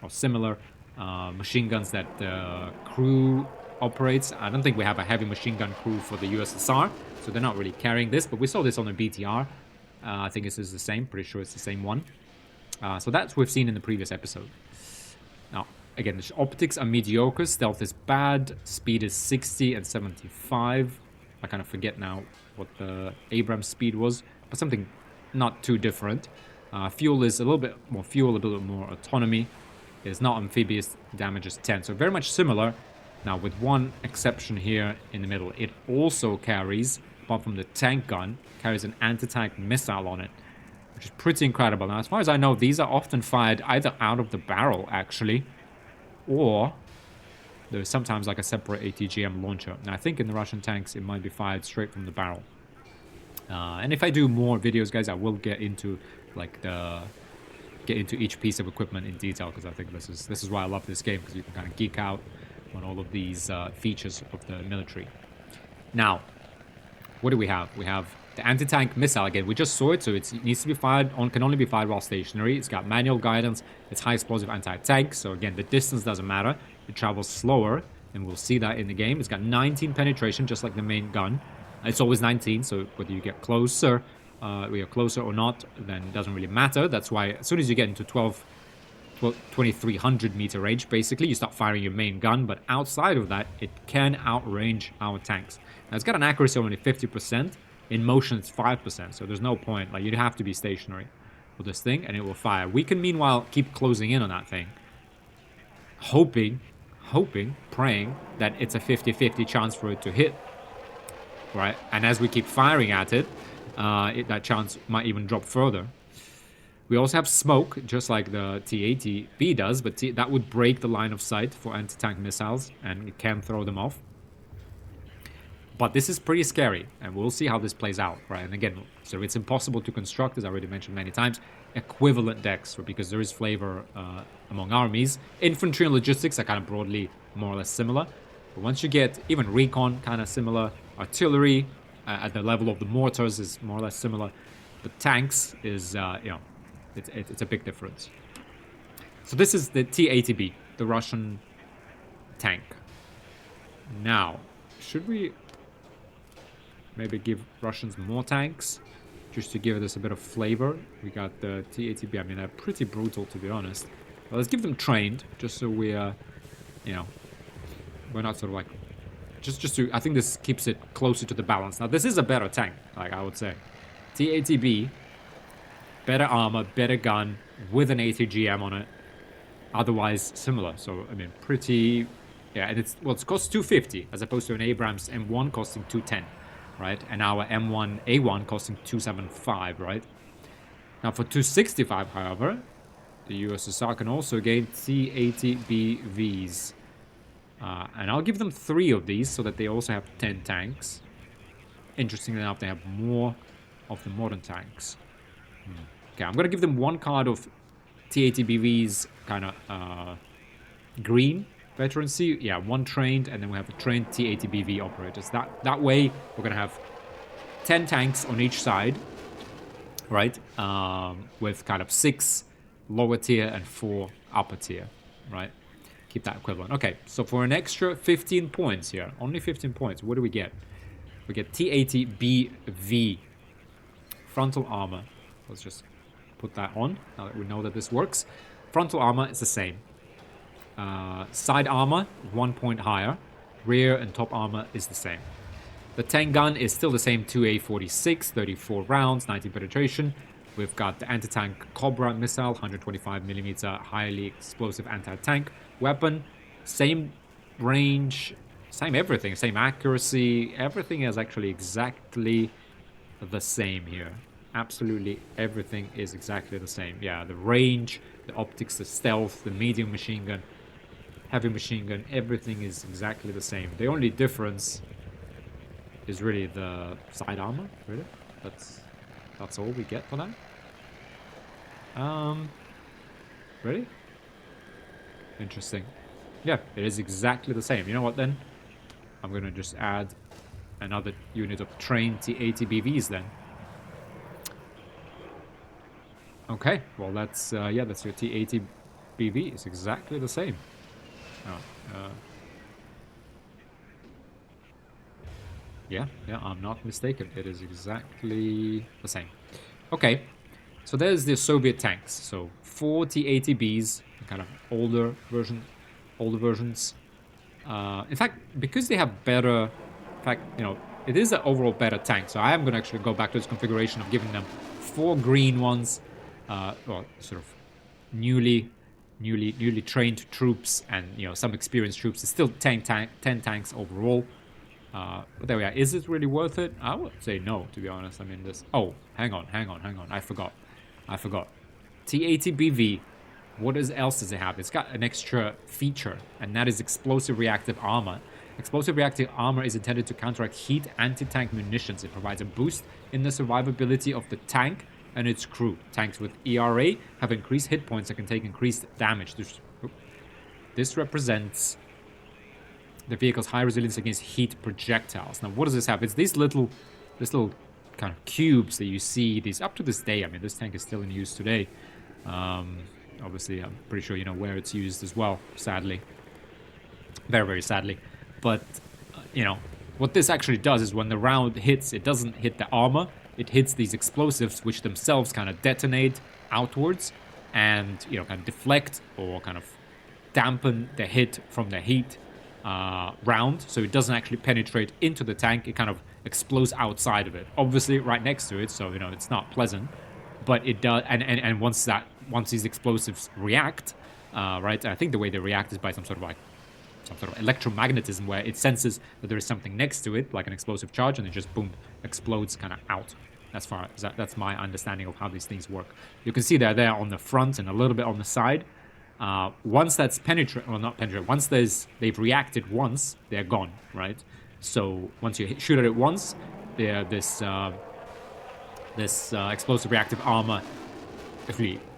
or similar machine guns that the crew operates. I don't think we have a heavy machine gun crew for the USSR, so they're not really carrying this, but we saw this on the BTR. I think this is the same, pretty sure it's the same one. So that's what we've seen in the previous episode. Now, again, the optics are mediocre, stealth is bad, speed is 60 and 75. I kind of forget now what the Abrams speed was, but something not too different. Fuel is a little bit more fuel, a little bit more autonomy. It's not amphibious, damage is 10, so very much similar. Now, with one exception here in the middle, it also carries, apart from the tank gun, carries an anti-tank missile on it, which is pretty incredible. Now, as far as I know, these are often fired either out of the barrel, actually, or there's sometimes like a separate ATGM launcher. Now, I think in the Russian tanks, it might be fired straight from the barrel. And if I do more videos, guys, I will get into like each piece of equipment in detail, because I think this is why I love this game, because you can kind of geek out on all of these features of the military. Now, what do we have? We have the anti-tank missile. Again, we just saw it, so it needs to be fired on, can only be fired while stationary. It's got manual guidance. It's high explosive anti-tank. So again, the distance doesn't matter. It travels slower, and we'll see that in the game. It's got 19 penetration, just like the main gun. It's always 19, so whether you get closer, we are closer or not, then it doesn't really matter. That's why as soon as you get into 2300 meter range, basically, you start firing your main gun. But outside of that, it can outrange our tanks. Now, it's got an accuracy of only 50%. In motion, it's 5%, so there's no point. Like, you'd have to be stationary for this thing, and it will fire. We can, meanwhile, keep closing in on that thing, hoping, praying that it's a 50-50 chance for it to hit, right? And as we keep firing at it, that chance might even drop further. We also have smoke, just like the T-80B does, but that would break the line of sight for anti-tank missiles, and it can throw them off. But this is pretty scary, and we'll see how this plays out, right? And again, so it's impossible to construct, as I already mentioned many times, equivalent decks, because there is flavor among armies. Infantry and logistics are kind of broadly more or less similar. But once you get even recon, kind of similar. Artillery at the level of the mortars is more or less similar. But tanks is, it's a big difference. So this is the T-80B, the Russian tank. Now, should we maybe give Russians more tanks, just to give this a bit of flavor? We got the T-80B. I mean, they're pretty brutal, to be honest. But let's give them trained, just so we, we're not sort of like, just to, I think this keeps it closer to the balance. Now, this is a better tank, like I would say. T-80B, better armor, better gun, with an ATGM on it. Otherwise, similar. So, I mean, pretty, yeah, and it costs 250, as opposed to an Abrams M1 costing 210. Right, and our M1A1 costing 275, right? Now for 265, however, the USSR can also gain T-80BVs. And I'll give them 3 of these so that they also have 10 tanks. Interestingly enough, they have more of the modern tanks. Okay, I'm going to give them 1 card of T-80BVs, kind of green. Veterancy, yeah, 1 trained, and then we have a trained T-80BV operators. That way, we're going to have 10 tanks on each side, right? With kind of 6 lower tier and 4 upper tier, right? Keep that equivalent. Okay, so for an extra 15 points here, only 15 points, what do we get? We get T-80BV frontal armor. Let's just put that on, now that we know that this works. Frontal armor is the same. Side armor, 1 point higher. Rear and top armor is the same. The tank gun is still the same, 2A46, 34 rounds, 19 penetration. We've got the anti-tank Cobra missile, 125mm highly explosive anti-tank weapon. Same range, same everything, same accuracy. Everything is actually exactly the same here. Absolutely everything is exactly the same. Yeah, the range, the optics, the stealth, the medium machine gun, heavy machine gun, everything is exactly the same. The only difference is really the side armor, really. That's That's all we get for that? Really? Interesting. Yeah, it is exactly the same. You know what then? I'm gonna just add another unit of trained T80BVs then. Okay, well that's yeah, that's your T80BV. It's exactly the same. Oh, yeah, I'm not mistaken. It is exactly the same. Okay, so there's the Soviet tanks. So 4 T80Bs, kind of older versions. In fact, because they have better, in fact, you know, it is an overall better tank. So I am going to actually go back to this configuration of giving them 4 green ones, well, sort of newly trained troops and, you know, some experienced troops. It's still 10 tanks overall. But there we are. Is it really worth it? I would say no, to be honest. I mean, this. Oh, hang on. I forgot. T80BV. What else does it have? It's got an extra feature, and that is explosive reactive armor. Explosive reactive armor is intended to counteract heat anti-tank munitions. It provides a boost in the survivability of the tank and its crew. Tanks with ERA have increased hit points and can take increased damage. This represents the vehicle's high resilience against heat projectiles. Now, what does this have? It's these little kind of cubes that you see. These up to this day. I mean, this tank is still in use today. Obviously, I'm pretty sure you know where it's used as well. Sadly, very, very sadly. But you know what this actually does is when the round hits, it doesn't hit the armor. It hits these explosives, which themselves kind of detonate outwards, and you know kind of deflect or kind of dampen the hit from the heat round, so it doesn't actually penetrate into the tank. It kind of explodes outside of it, obviously right next to it, so you know it's not pleasant, but it does. And once these explosives react, right, I think the way they react is by some sort of electromagnetism, where it senses that there is something next to it, like an explosive charge, and it just boom explodes kind of out. As far as that's my understanding of how these things work. You can see they're there on the front and a little bit on the side. Once that's once they've reacted once, they're gone, right? So once you shoot at it once, this explosive reactive armor,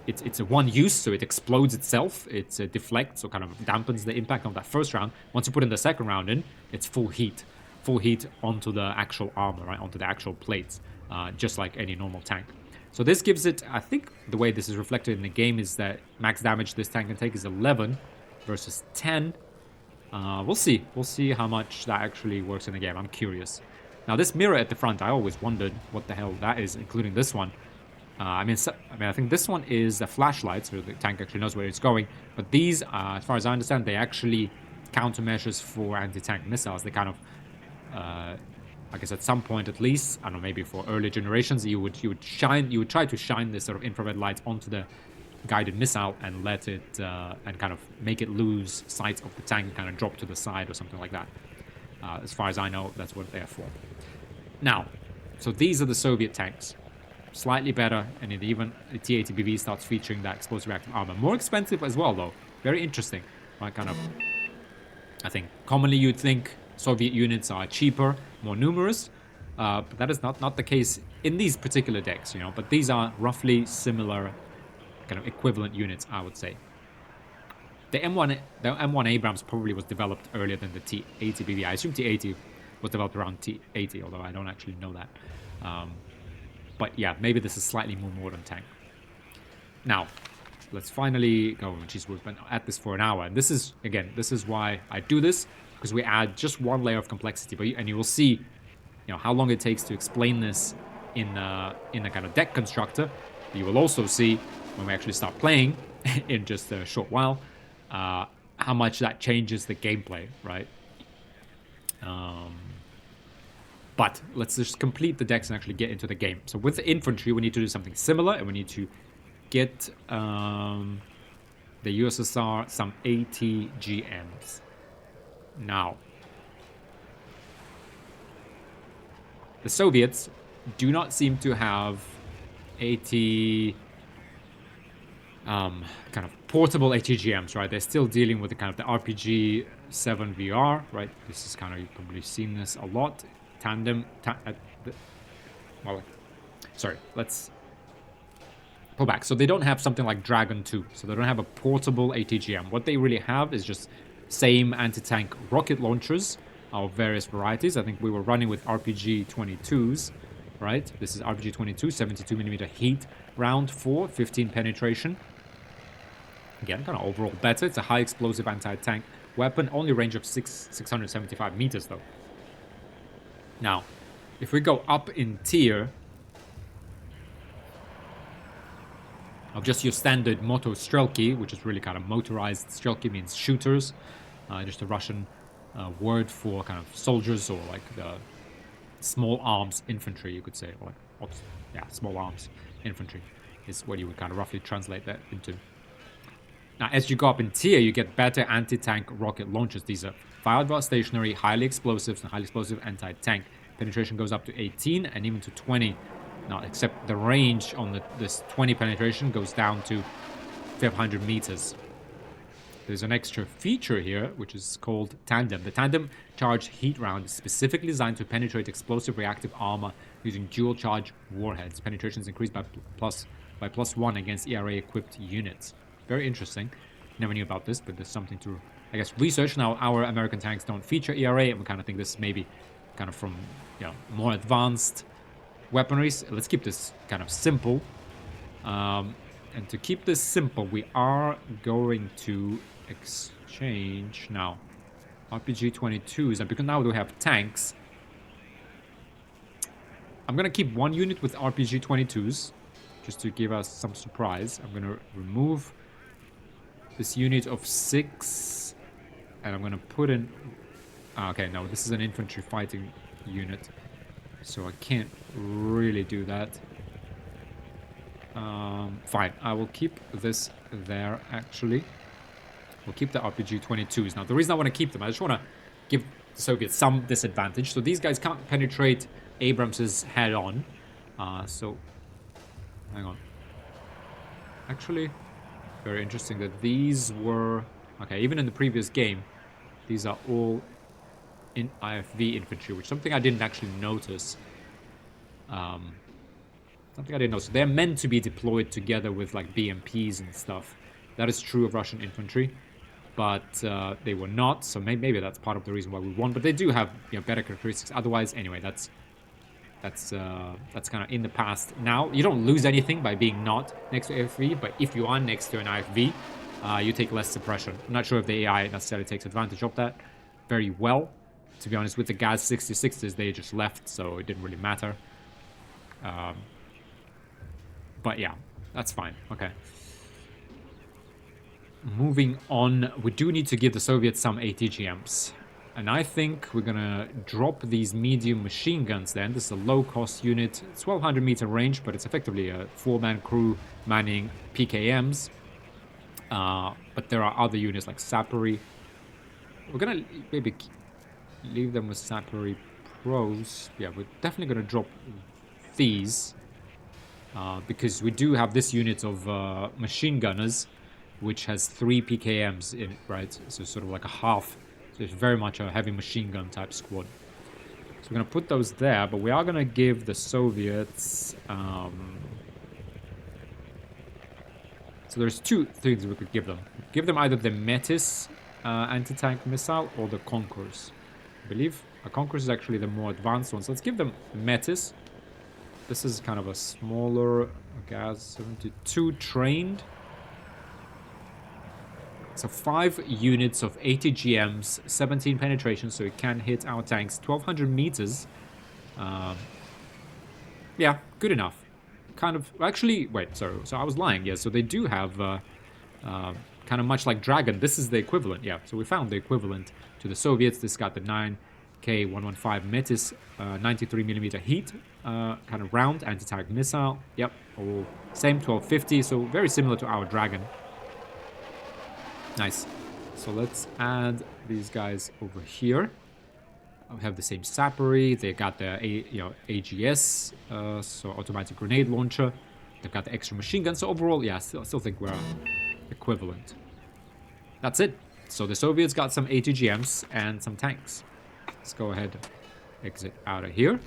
it's a one use, so it explodes itself. It deflects, so kind of dampens the impact of that first round. Once you put in the second round in, it's full heat onto the actual armor, right, onto the actual plates, just like any normal tank. So this gives it, I think the way this is reflected in the game is that max damage this tank can take is 11 versus 10. We'll see how much that actually works in the game. I'm curious. Now this mirror at the front, I always wondered what the hell that is, including this one. I think this one is a flashlight, so the tank actually knows where it's going. But these, as far as I understand, they actually countermeasures for anti-tank missiles. They kind of I guess at some point at least, I don't know, maybe for early generations, you would try to shine this sort of infrared light onto the guided missile and let it and kind of make it lose sight of the tank and kind of drop to the side or something like that. As far as I know, that's what they're for. Now, so these are the Soviet tanks. Slightly better, and even the T-80BV starts featuring that explosive reactive armor. More expensive as well, though. Very interesting. Right, kind of, I think commonly you'd think Soviet units are cheaper, more numerous, but that is not the case in these particular decks, you know. But these are roughly similar, kind of equivalent units, I would say. The M1 Abrams probably was developed earlier than the T-80BV. I assume T-80 was developed around T-80, although I don't actually know that. But yeah, maybe this is slightly more modern tank. Now, let's finally go. Jeez, we've been at this for an hour, and this is why I do this, because we add just one layer of complexity. And you will see, you know, how long it takes to explain this in a kind of deck constructor. You will also see when we actually start playing in just a short while how much that changes the gameplay, right? But let's just complete the decks and actually get into the game. So with the infantry, we need to do something similar, and we need to get the USSR some ATGMs. Now, the Soviets do not seem to have kind of portable ATGMs, right? They're still dealing with the kind of the RPG 7VR, right? This is kind of, you've probably seen this a lot. Sorry, let's pull back. So they don't have something like Dragon 2. So they don't have a portable ATGM. What they really have is just same anti-tank rocket launchers of various varieties. I think we were running with RPG-22s, right? This is RPG-22, 72mm heat, round 4, 15 penetration. Again, kind of overall better. It's a high explosive anti-tank weapon, only range of 675 meters though. Now, if we go up in tier of just your standard moto strelki, which is really kind of motorized. Strelki means shooters, just a Russian word for kind of soldiers, or like the small arms infantry, you could say, or like, yeah, small arms infantry is what you would kind of roughly translate that into. Now, as you go up in tier, you get better anti-tank rocket launchers. These are fired while stationary, highly explosive anti-tank. Penetration goes up to 18 and even to 20. Now, except the range on this 20 penetration goes down to 500 meters. There's an extra feature here, which is called Tandem. The Tandem Charge Heat Round is specifically designed to penetrate explosive reactive armor using dual charge warheads. Penetration is increased by +1 against ERA-equipped units. Very interesting. Never knew about this, but there's something to, I guess, research. Now, our American tanks don't feature ERA, and we kind of think this may be kind of from, more advanced weaponry. Let's keep this kind of simple. And to keep this simple, we are going to exchange now RPG-22s, and because now we have tanks, I'm going to keep one unit with RPG-22s, just to give us some surprise. I'm going to remove this unit of 6, and I'm going to put in... okay, no, this is an infantry fighting unit, so I can't really do that. Fine, I will keep this there, actually. We'll keep the RPG-22s. Now, the reason I want to keep them, I just want to give the Soviets some disadvantage. So these guys can't penetrate Abrams's head-on. So, hang on. Actually, very interesting that these were... Okay, even in the previous game, these are all in IFV infantry, which is something I didn't actually notice. Something I didn't know. So they're meant to be deployed together with like BMPs and stuff. That is true of Russian infantry, but they were not. So maybe that's part of the reason why we won. But they do have better characteristics. Otherwise, anyway, that's kind of in the past. Now you don't lose anything by being not next to IFV, but if you are next to an IFV, you take less suppression. I'm not sure if the AI necessarily takes advantage of that very well. To be honest, with the GAZ 66s, they just left, so it didn't really matter. But yeah, that's fine. Okay. Moving on, we do need to give the Soviets some ATGMs. And I think we're gonna drop these medium machine guns then. This is a low-cost unit. It's 1200 meter range, but it's effectively a 4-man crew manning PKMs. But there are other units like Sapori. We're gonna maybe leave them with Sapori Pros. Yeah, we're definitely gonna drop these. Because we do have this unit of machine gunners, which has 3 PKMs in it, right? So sort of like a half. So it's very much a heavy machine gun type squad. So we're going to put those there, but we are going to give the Soviets... So there's 2 things we could give them. Give them either the Metis anti-tank missile or the Konkurs. I believe a Konkurs is actually the more advanced one. So let's give them Metis. This is kind of a smaller GAZ 72 trained. So 5 units of ATGMs, 17 penetration, so it can hit our tanks, 1200 meters. Yeah, good enough. Kind of, actually, wait, sorry, so I was lying, yeah, so they do have kind of much like Dragon. This is the equivalent, yeah, so we found the equivalent to the Soviets. This got the 9K115 Metis 93mm heat, kind of round anti-tank missile. Yep, all same 1250, so very similar to our Dragon. Nice. So let's add these guys over here. We have the same Sapori. They got the AGS, so automatic grenade launcher. They've got the extra machine gun. So overall, yeah, I still think we're equivalent. That's it. So the Soviets got some ATGMs and some tanks. Let's go ahead and exit out of here.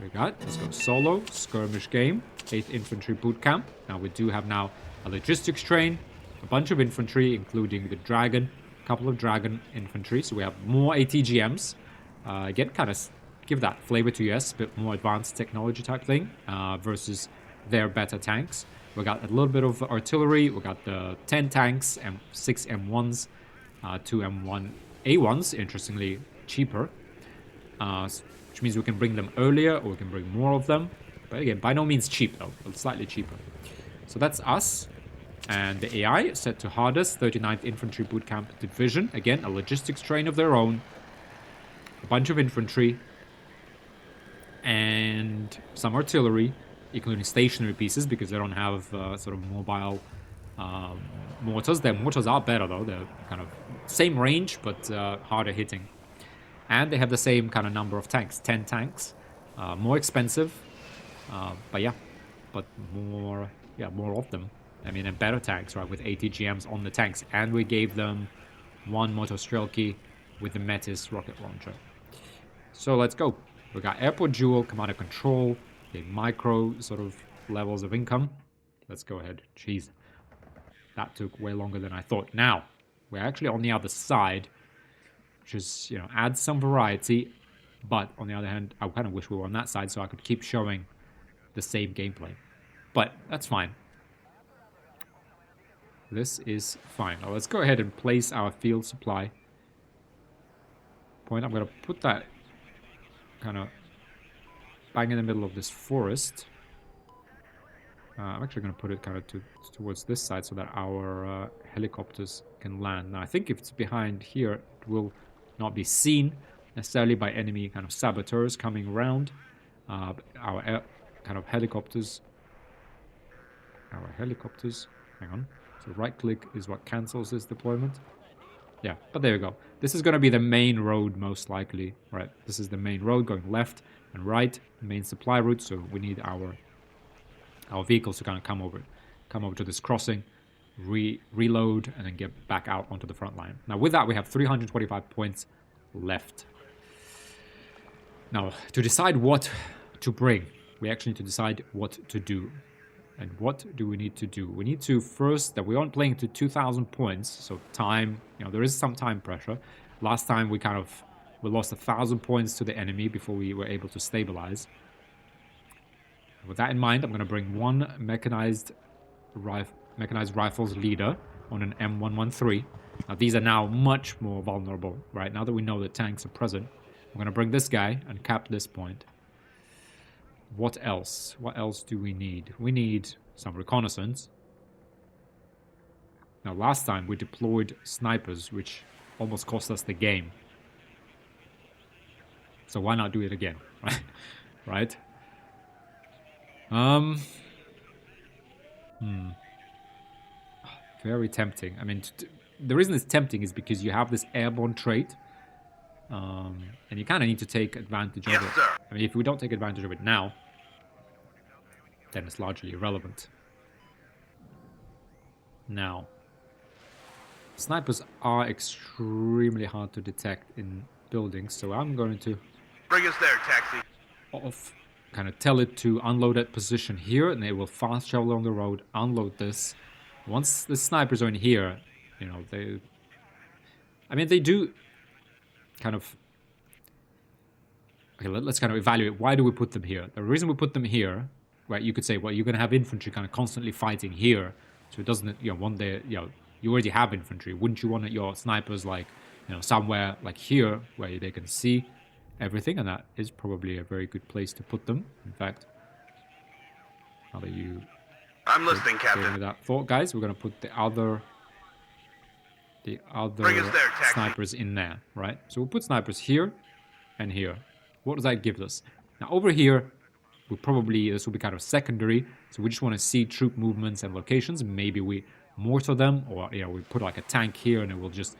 We got, let's go solo, skirmish game, 8th Infantry Bootcamp. Now we do have now a logistics train, a bunch of infantry, including the dragon, a couple of dragon infantry. So we have more ATGMs. Again, kind of give that flavor to US, a bit more advanced technology type thing versus their better tanks. We got a little bit of artillery. We got the 10 tanks and 6 M1s, 2 M1 A1s, interestingly cheaper. Which means we can bring them earlier or we can bring more of them. But again, by no means cheap though, but slightly cheaper. So that's us. And the AI set to hardest, 39th Infantry Bootcamp Division. Again, a logistics train of their own. A bunch of infantry. And some artillery, including stationary pieces, because they don't have sort of mobile mortars. Their mortars are better though. They're kind of same range, but harder hitting. And they have the same kind of number of tanks, 10 tanks. More expensive, but yeah, but more of them. I mean, and better tanks, right, with ATGMs on the tanks. And we gave them 1 Motostrelki with the Metis rocket launcher. So let's go. We got airport jewel, command and control, the micro sort of levels of income. Let's go ahead. Jeez, that took way longer than I thought. Now, we're actually on the other side. Just, you know, add some variety, but on the other hand, I kind of wish we were on that side so I could keep showing the same gameplay. But that's fine. This is fine. Now let's go ahead and place our field supply point. I'm going to put that kind of bang in the middle of this forest. I'm actually going to put it kind of towards this side so that our helicopters can land. Now I think if it's behind here, it will not be seen necessarily by enemy kind of saboteurs coming around. Our kind of helicopters. Hang on. So right click is what cancels this deployment. Yeah, but there we go. This is going to be the main road most likely. Right, this is the main road going left and right, main supply route. So we need our vehicles to kind of come over to this crossing, reload, and then get back out onto the front line. Now with that, we have 325 points left. Now, to decide what to bring, we actually need to decide what to do. And what do we need to do? We need to first, that we aren't playing to 2,000 points, so time, you know, there is some time pressure. Last time we lost 1,000 points to the enemy before we were able to stabilize. With that in mind, I'm going to bring 1 mechanized rifles leader on an M113. Now these are now much more vulnerable, right? Now that we know that tanks are present, I'm going to bring this guy and cap this point. What else? What else do we need? We need some reconnaissance. Now last time we deployed snipers, which almost cost us the game. So why not do it again, right? Right? Very tempting. I mean, the reason it's tempting is because you have this airborne trait, and you kind of need to take advantage of it. I mean, if we don't take advantage of it now, then it's largely irrelevant. Now, snipers are extremely hard to detect in buildings, so I'm going to bring us there, taxi. Kind of tell it to unload at position here, and they will fast travel along the road, unload this. Once the snipers are in here, you know, they do kind of... Okay, let's kind of evaluate, why do we put them here? The reason we put them here, right, you could say, well, you're going to have infantry kind of constantly fighting here, so it doesn't, you know, one day, you know, you already have infantry. Wouldn't you want your snipers, like, you know, somewhere like here, where they can see everything? And that is probably a very good place to put them. In fact, now that you... I'm listening, Captain. With that thought, guys, we're going to put the other snipers in there, right? So we'll put snipers here and here. What does that give us? Now over here, this will be kind of secondary, so we just want to see troop movements and locations. Maybe we mortar them, or, you know, we put like a tank here and it will just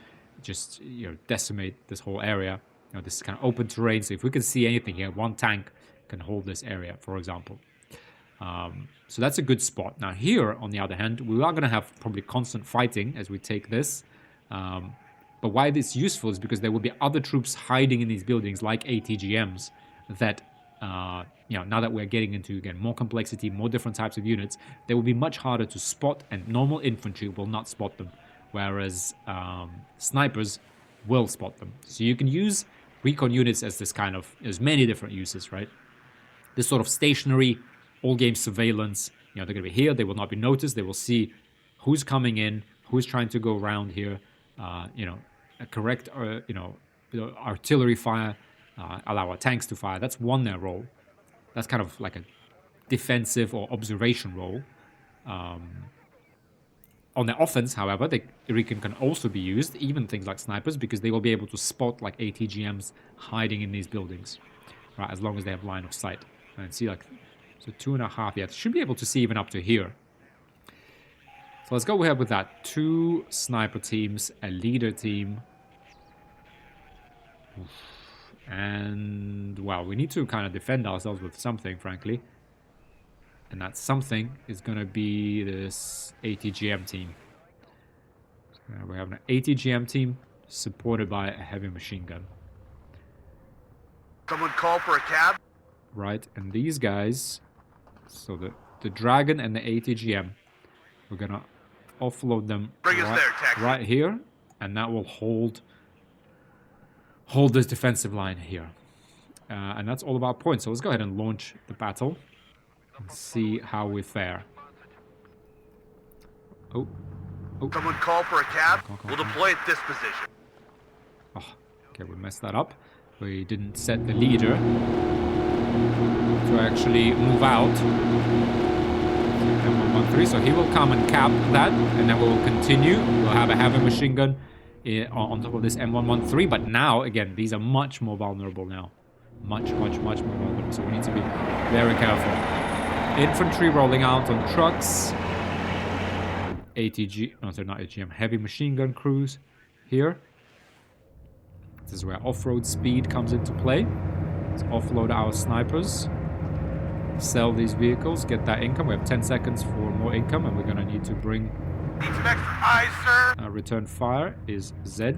you know, decimate this whole area. You know, this is kind of open terrain, so if we can see anything here, 1 tank can hold this area, for example. So that's a good spot. Now here, on the other hand, we are going to have probably constant fighting as we take this. But why this is useful is because there will be other troops hiding in these buildings, like ATGMs, that now that we're getting into, again, more complexity, more different types of units, they will be much harder to spot, and normal infantry will not spot them, whereas snipers will spot them. So you can use recon units as this kind of, there's many different uses, right? This sort of stationary, all-game surveillance, they're going to be here, they will not be noticed, they will see who's coming in, who's trying to go around here, a correct, artillery fire, allow our tanks to fire. That's one their role. That's kind of like a defensive or observation role. On the offense, however, recon can also be used, even things like snipers, because they will be able to spot like ATGMs hiding in these buildings, right? As long as they have line of sight. And see, like, so 2.5. Yeah, should be able to see even up to here. So let's go ahead with that. 2 sniper teams, a leader team. Oof. And, well, we need to kind of defend ourselves with something, frankly. And that something is going to be this ATGM team. So we have an ATGM team supported by a heavy machine gun. Someone call for a cab? Right, and these guys, so the Dragon and the ATGM, we're going to offload them right here, and that will hold this defensive line here. And that's all about points. So let's go ahead and launch the battle and see how we fare. Oh. Someone call for a cab? We'll deploy at this position. Oh, okay, we messed that up. We didn't set the leader to actually move out. M113, so he will come and cap that, and then we'll continue. We'll have a heavy machine gun on top of this M113, but now, again, these are much more vulnerable now. Much more vulnerable, so we need to be very careful. Infantry rolling out on trucks. Not ATGM, heavy machine gun crews here. This is where off-road speed comes into play. Let's offload our snipers. Sell these vehicles, get that income. We have 10 seconds for more income, and we're going to need to bring... Need some extra eyes, sir. Return fire is Z.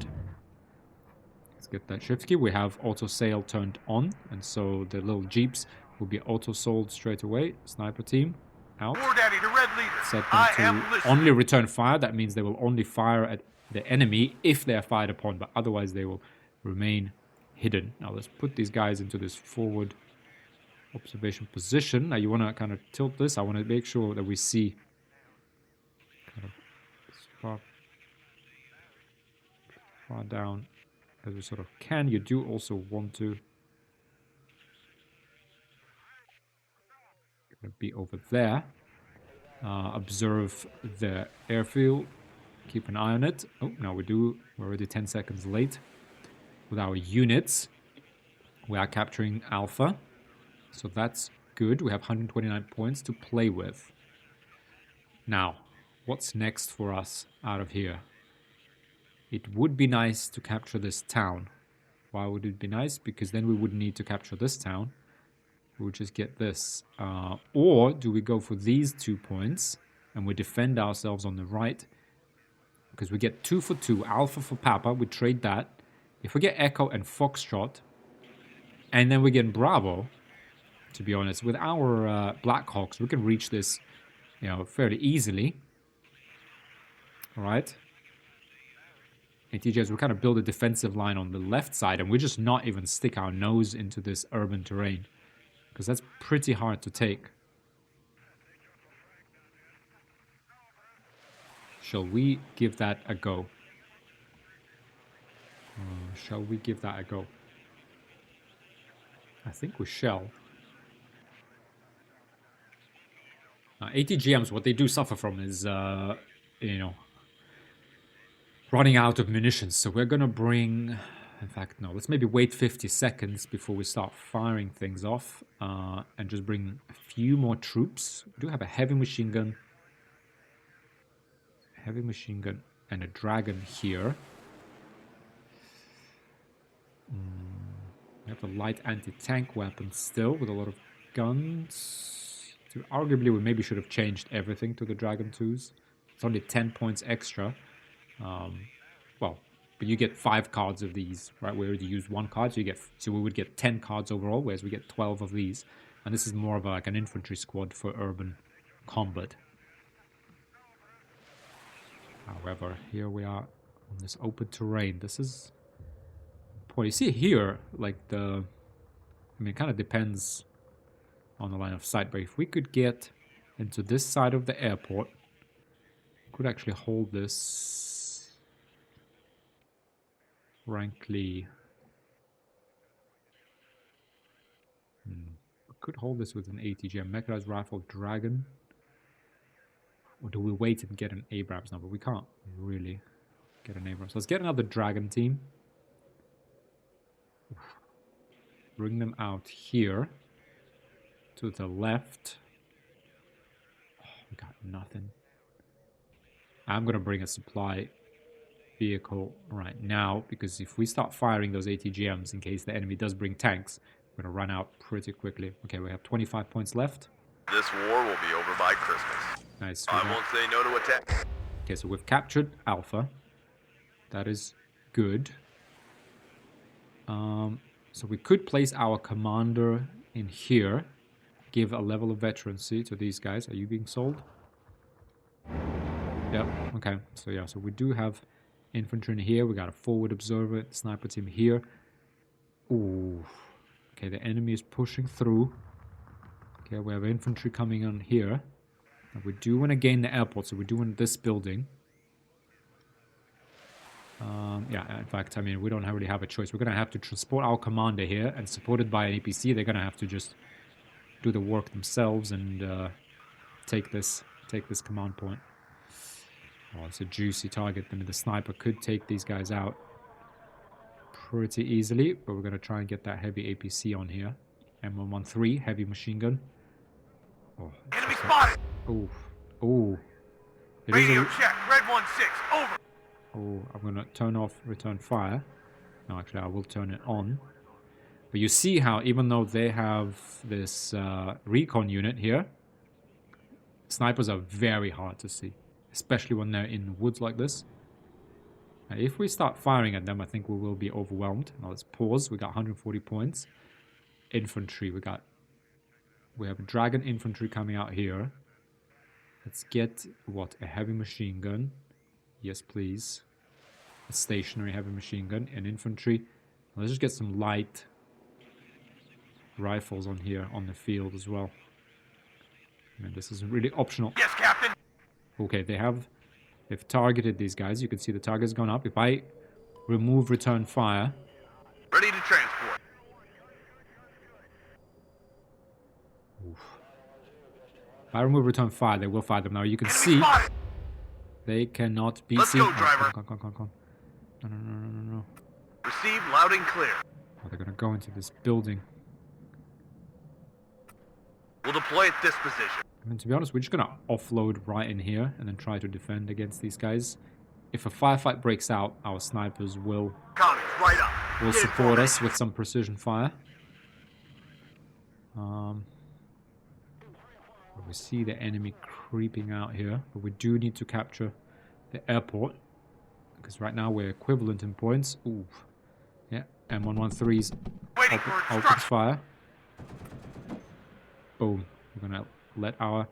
Let's get that shift key. We have auto sale turned on, and so the little jeeps will be auto sold straight away. Sniper team out. War Daddy, the red leader. Set them to only return fire. That means they will only fire at the enemy if they are fired upon, but otherwise they will remain hidden. Now let's put these guys into this forward observation position. Now you want to kind of tilt this. I want to make sure that we see kind of as far down as we sort of can. You do also want to be over there. Observe the airfield. Keep an eye on it. Oh, now we're already 10 seconds late with our units. We are capturing Alpha. So that's good. We have 129 points to play with. Now, what's next for us out of here? It would be nice to capture this town. Why would it be nice? Because then we wouldn't need to capture this town. We'll just get this. Or do we go for these 2 points and we defend ourselves on the right? Because we get 2 for 2. Alpha for Papa. We trade that. If we get Echo and Foxtrot, and then we get Bravo, to be honest, with our Blackhawks, we can reach this, fairly easily. All right. ATGMs, we kind of build a defensive line on the left side, and we just not even stick our nose into this urban terrain, because that's pretty hard to take. Shall we give that a go? Shall we give that a go? I think we shall. ATGMs, what they do suffer from is, running out of munitions. So we're going to bring... In fact, no, let's maybe wait 50 seconds before we start firing things off. And just bring a few more troops. We do have a heavy machine gun. Heavy machine gun and a dragon here. We have a light anti-tank weapon still with a lot of guns. So arguably, we maybe should have changed everything to the Dragon 2s. It's only 10 points extra. Well, but you get 5 cards of these, right? We already used 1 card, so we would get 10 cards overall, whereas we get 12 of these. And this is more of like an infantry squad for urban combat. However, here we are on this open terrain. This is... Boy, you see here, like the... I mean, it kind of depends on the line of sight, but if we could get into this side of the airport, we could actually hold this... Frankly... We could hold this with an ATGM, mechanized rifle, dragon. Or do we wait and get an Abrams now? But we can't really get an Abrams. Let's get another dragon team. Bring them out here. To the left. Oh, we got nothing. I'm going to bring a supply vehicle right now. Because if we start firing those ATGMs in case the enemy does bring tanks, we're going to run out pretty quickly. Okay, we have 25 points left. This war will be over by Christmas. Nice. I won't say no to attack. Okay, so we've captured Alpha. That is good. So we could place our commander in here. Give a level of veterancy to these guys. Are you being sold? Yep, okay. So yeah, so we do have infantry in here. We got a forward observer, sniper team here. Ooh. Okay, the enemy is pushing through. Okay, we have infantry coming on here. And we do want to gain the airport, so we're doing this building. Yeah, in fact, I mean, we don't really have a choice. We're going to have to transport our commander here, and supported by an APC, they're going to have to just do the work themselves and take this command point. Oh, it's a juicy target. I mean, the sniper could take these guys out pretty easily, but we're going to try and get that heavy APC on here. M113, heavy machine gun. Oh, Enemy spotted! Ooh. Ooh. Radio check, Red 1-6, over! Oh, I'm going to turn off return fire. No, actually, I will turn it on. But you see how, even though they have this recon unit here, snipers are very hard to see. Especially when they're in woods like this. Now, if we start firing at them, I think we will be overwhelmed. Now, let's pause. We got 140 points. Infantry, we have a dragon infantry coming out here. Let's get, what, a heavy machine gun. Yes, please. A stationary heavy machine gun and infantry. Let's just get some light rifles on here on the field as well. I mean, this is really optional. Yes, Captain. Okay, they've targeted these guys. You can see the target's gone up. If I remove return fire, Ready to transport. if I remove return fire, they will fire them. Now you can Enemy see spotted. they cannot be Let's seen. go, driver. Come. No. Received loud and clear. Oh, they're gonna go into this building. We'll deploy at this position. I mean, to be honest, we're just gonna offload right in here and then try to defend against these guys. If a firefight breaks out, our snipers will Commies, right up. Get in support formation. us with some precision fire. We see the enemy creeping out here, but we do need to capture the airport because right now we're equivalent in points. Ooh, yeah, M113's Waiting for opens instruction. fire. Boom. We're gonna let our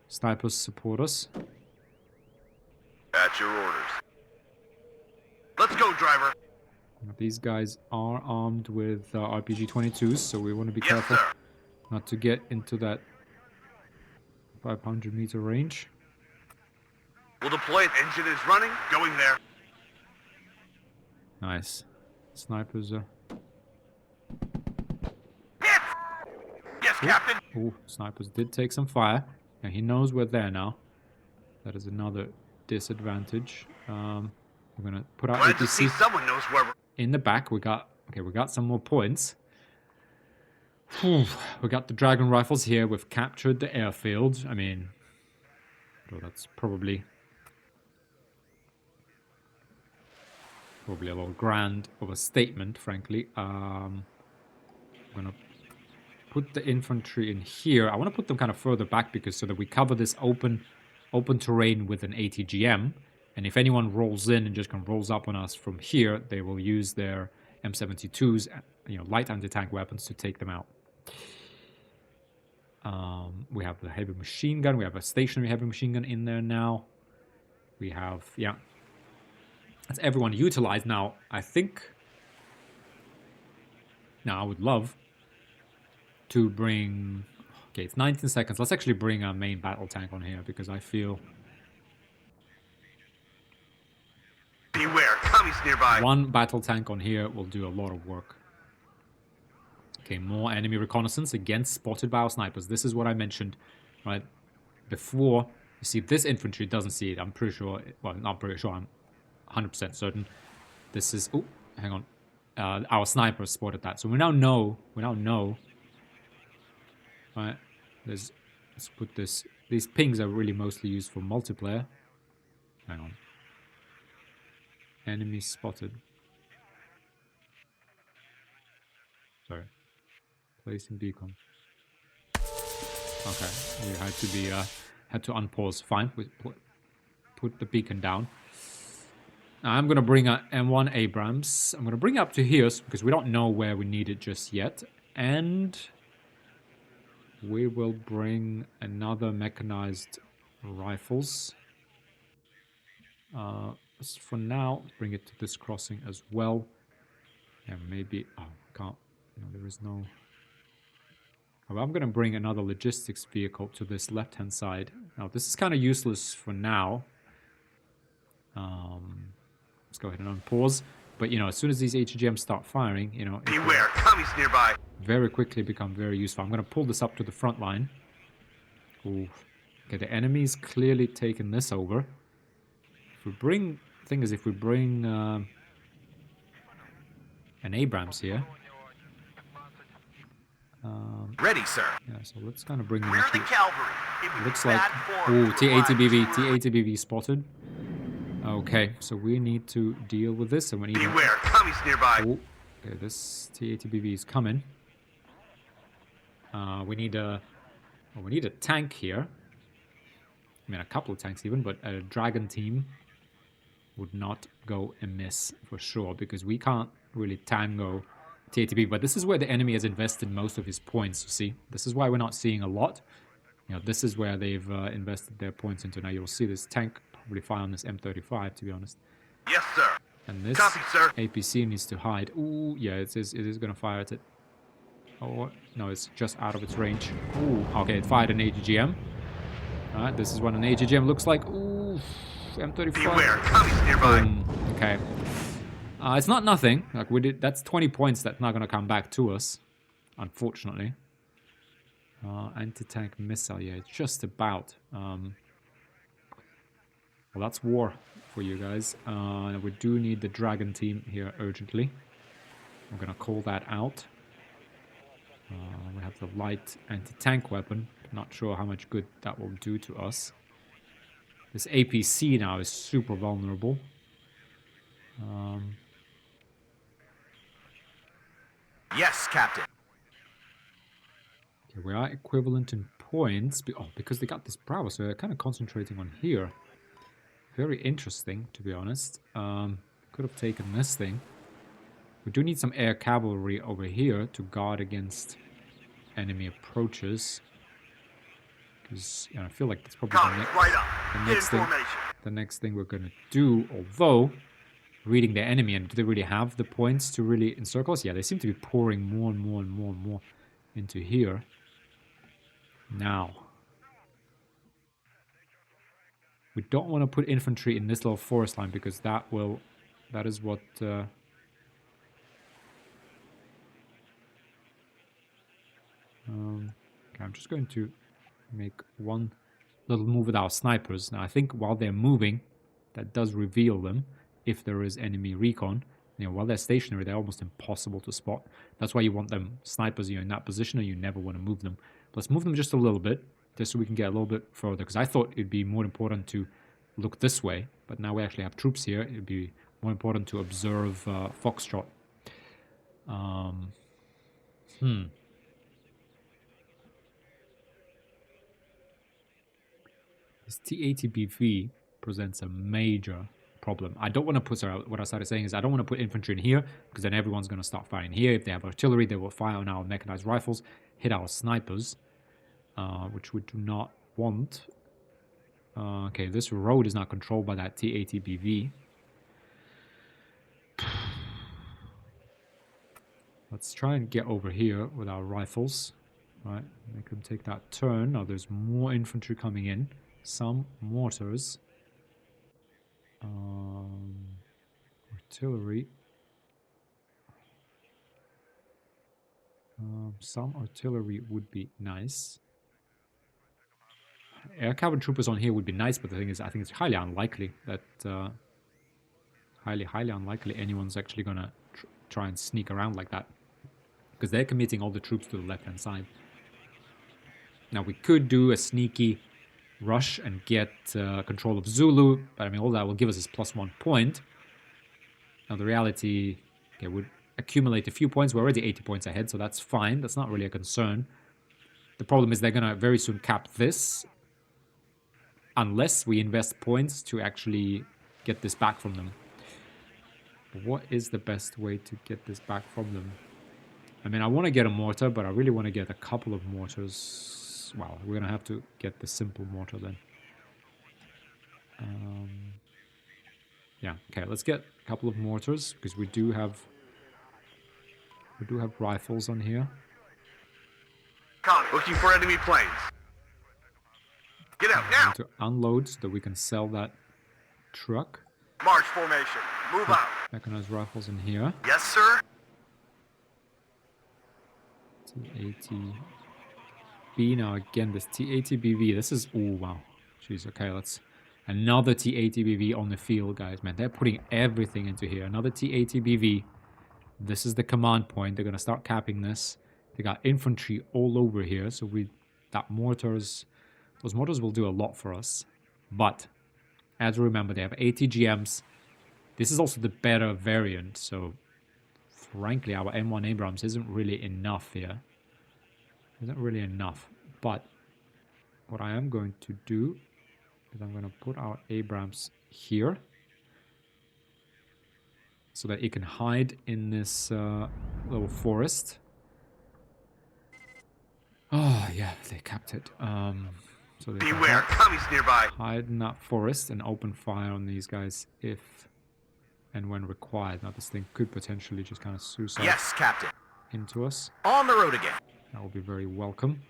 snipers support us. At your orders. Let's go, driver. These guys are armed with RPG-22s, so we want to be Yes, careful sir. not to get into that 500-meter range. We'll deploy it. Engine is running. Going there. Nice. Snipers are... Hit! Yes, Captain. Oh, snipers did take some fire. Yeah, he knows we're there now. That is another disadvantage. We're gonna put our Glad to see APC someone knows where we're... in the back. We got some more points. Whew. We got the dragon rifles here. We've captured the airfield. I mean, well, that's probably a little grand of a statement, frankly. I'm gonna put the infantry in here. I want to put them kind of further back because so that we cover this open terrain with an ATGM. And if anyone rolls in and just rolls up on us from here, they will use their M72s, light anti-tank weapons to take them out. We have the heavy machine gun. We have a stationary heavy machine gun in there now. We have, yeah. That's everyone utilized now. I think... Now, I would love to bring... Okay, it's 19 seconds. Let's actually bring our main battle tank on here because I feel... Beware, commies nearby. One battle tank on here will do a lot of work. Okay, more enemy reconnaissance. Again, spotted by our snipers. This is what I mentioned, right, before. You see, this infantry doesn't see it. I'm pretty sure... Well, not pretty sure. I'm 100% certain. This is... Oh, hang on. Our sniper spotted that. So we now know... Right, let's put this... These pings are really mostly used for multiplayer. Hang on. Enemy spotted. Sorry. Placing beacon. Okay, you had to be had to unpause. Fine. Put the beacon down. Now I'm gonna bring a M1 Abrams. I'm gonna bring it up to here because we don't know where we need it just yet, and we will bring another mechanized rifles. For now, bring it to this crossing as well. And maybe... Oh, can't... No, there is no... Oh, I'm going to bring another logistics vehicle to this left-hand side. Now, this is kind of useless for now. Let's go ahead and unpause. But, you know, as soon as these ATGMs start firing, you know... Beware, commies nearby. Very quickly become very useful. I'm going to pull this up to the front line. Ooh. Okay, the enemy's clearly taken this over. If we bring... Thing is, if we bring an Abrams here, Ready, sir. yeah, so let's kind of bring them Rear up the here. cavalry. It Looks was like, bad form oh, to rely T80BV, forward. T80BV spotted. Okay, so we need to deal with this, and we need. Beware, commies nearby. Oh, okay, this T80BV is coming. We need a tank here. I mean, a couple of tanks even, but a dragon team would not go amiss for sure, because we can't really tango T80B. But this is where the enemy has invested most of his points, you see. This is why we're not seeing a lot. You know, this is where they've invested their points into. Now you'll see this tank probably fire on this M35, to be honest. Yes, sir. And this Copy, sir. APC needs to hide. Ooh, yeah, it is going to fire at it. Oh, no, it's just out of its range. Ooh, okay, it fired an ATGM. Alright, this is what an ATGM looks like. Ooh, M35. Beware, commies nearby. Okay. It's not nothing. Like we did, that's 20 points that's not going to come back to us, unfortunately. Anti-tank missile, yeah, it's just about. Well, that's war for you guys. We do need the dragon team here urgently. I'm going to call that out. We have the light anti-tank weapon. Not sure how much good that will do to us. This APC now is super vulnerable. Yes, Captain. Okay, we are equivalent in points. Oh, because they got this Bravo, so they're kind of concentrating on here. Very interesting, to be honest. Could have taken this thing. We do need some air cavalry over here to guard against enemy approaches. Because I feel like that's probably the next thing we're going to do. Although, reading the enemy, and do they really have the points to really encircle us? Yeah, they seem to be pouring more and more and more and more into here. Now, we don't want to put infantry in this little forest line because that is what... okay, I'm just going to make one little move with our snipers. Now, I think while they're moving, that does reveal them if there is enemy recon. You know, while they're stationary, they're almost impossible to spot. That's why you want them snipers, you know, in that position, or you never want to move them. Let's move them just a little bit, just so we can get a little bit further. Because I thought it'd be more important to look this way, but now we actually have troops here. It'd be more important to observe Foxtrot. This T80BV presents a major problem. I don't want to put, sorry, what I started saying is I don't want to put infantry in here, because then everyone's going to start firing here. If they have artillery, they will fire on our mechanized rifles, hit our snipers. which we do not want. Okay, this road is not controlled by that TATBV. Let's try and get over here with our rifles. Right, make them take that turn. Now there's more infantry coming in. Some mortars. Artillery. Some artillery would be nice. Air cavalry troopers on here would be nice, but the thing is, I think it's highly unlikely that... highly unlikely anyone's actually gonna try and sneak around like that. Because they're committing all the troops to the left-hand side. Now, we could do a sneaky rush and get control of Zulu, but I mean, all that will give us is +1 point. Now, the reality, okay, would accumulate a few points. We're already 80 points ahead, so that's fine. That's not really a concern. The problem is they're going to very soon cap this, unless we invest points to actually get this back from them. But what is the best way to get this back from them? I mean, I want to get a mortar, but I really want to get a couple of mortars. Well, we're going to have to get the simple mortar then. Yeah, okay, let's get a couple of mortars, because we do have rifles on here. Looking for enemy planes. Get out now! To unload so that we can sell that truck. March formation. Move out. Mechanized rifles in here. Yes, sir. TATB. Now again, this TATBV. This is... Oh, wow. Jeez, okay, let's... Another TATBV on the field, guys. Man, they're putting everything into here. Another TATBV. This is the command point. They're going to start capping this. They got infantry all over here. So that mortars... Those mortars will do a lot for us. But, as you remember, they have ATGMs. This is also the better variant. So, frankly, our M1 Abrams isn't really enough here. Isn't really enough. But, what I am going to do is I'm going to put our Abrams here. So that it can hide in this little forest. Oh, yeah, they capped it. So they beware, commies nearby. Hide in that forest and open fire on these guys if and when required. Now, this thing could potentially just kind of suicide yes, Captain. Into us. On the road again. That will be very welcome.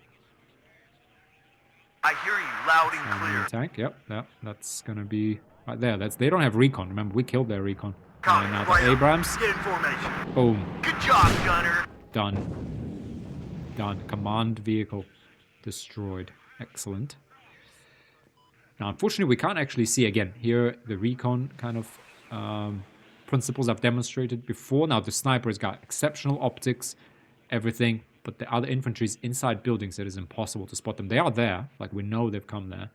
I hear you loud and clear. Tank, yep, that's gonna be right there. They don't have recon. Remember, we killed their recon. And now right the Abrams. Get in formation. Boom. Good job, gunner. Done. Command vehicle destroyed. Excellent. Now, unfortunately, we can't actually see again here the recon kind of principles I've demonstrated before. Now, the sniper's got exceptional optics, everything, but the other infantry is inside buildings. It is impossible to spot them. They are there, like we know they've come there.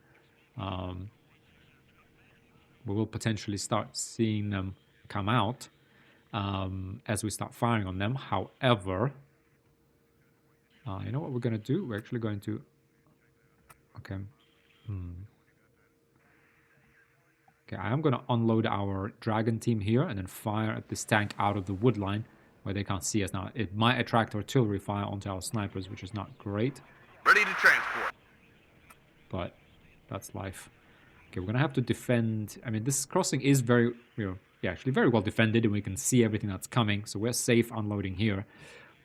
We will potentially start seeing them come out as we start firing on them. However, you know what we're going to do? We're actually going to... Okay. Okay, I am going to unload our dragon team here and then fire at this tank out of the wood line where they can't see us. Now, it might attract artillery fire onto our snipers, which is not great. Ready to transport. But that's life. Okay, we're going to have to defend... I mean, this crossing is very, actually very well defended, and we can see everything that's coming, so we're safe unloading here.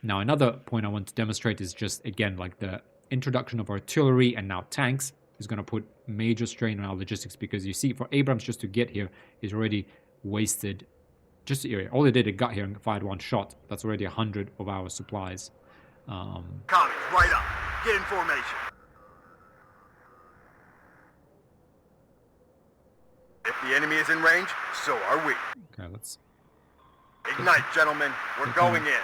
Now, another point I want to demonstrate is just, again, like the introduction of artillery and now tanks is going to put major strain on our logistics, because you see, for Abrams just to get here is already wasted. Just all they did, it got here and fired one shot. That's already 100 of our supplies. Commies, right up. Get in formation. If the enemy is in range, so are we. Okay, let's... Ignite, gentlemen. We're going in.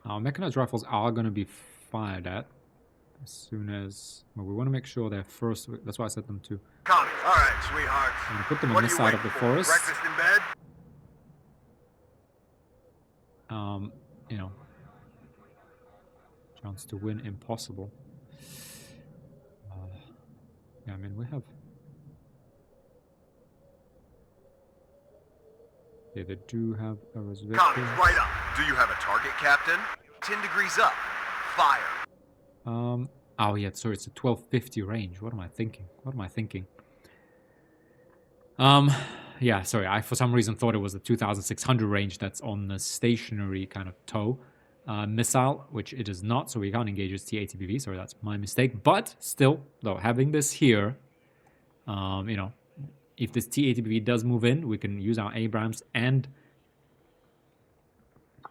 Our mechanized rifles are going to be fired at as soon as... Well, we want to make sure they're first... That's why I set them to... Commies. All right, sweethearts. I'm going to put them on this side of the forest. Breakfast in bed? Chance to win impossible. Yeah, I mean, we have... Yeah, they do have a reservation. Commies, right up. Do you have a target, Captain? 10 degrees up. Fire. Oh yeah, sorry, it's a 1250 range. What am I thinking? What am I thinking? Yeah, sorry, I for some reason thought it was the 2600 range that's on the stationary kind of tow missile, which it is not, so we can't engage its T-ATBV, sorry, that's my mistake. But still, though, having this here, you know, if this T-ATBV does move in, we can use our Abrams and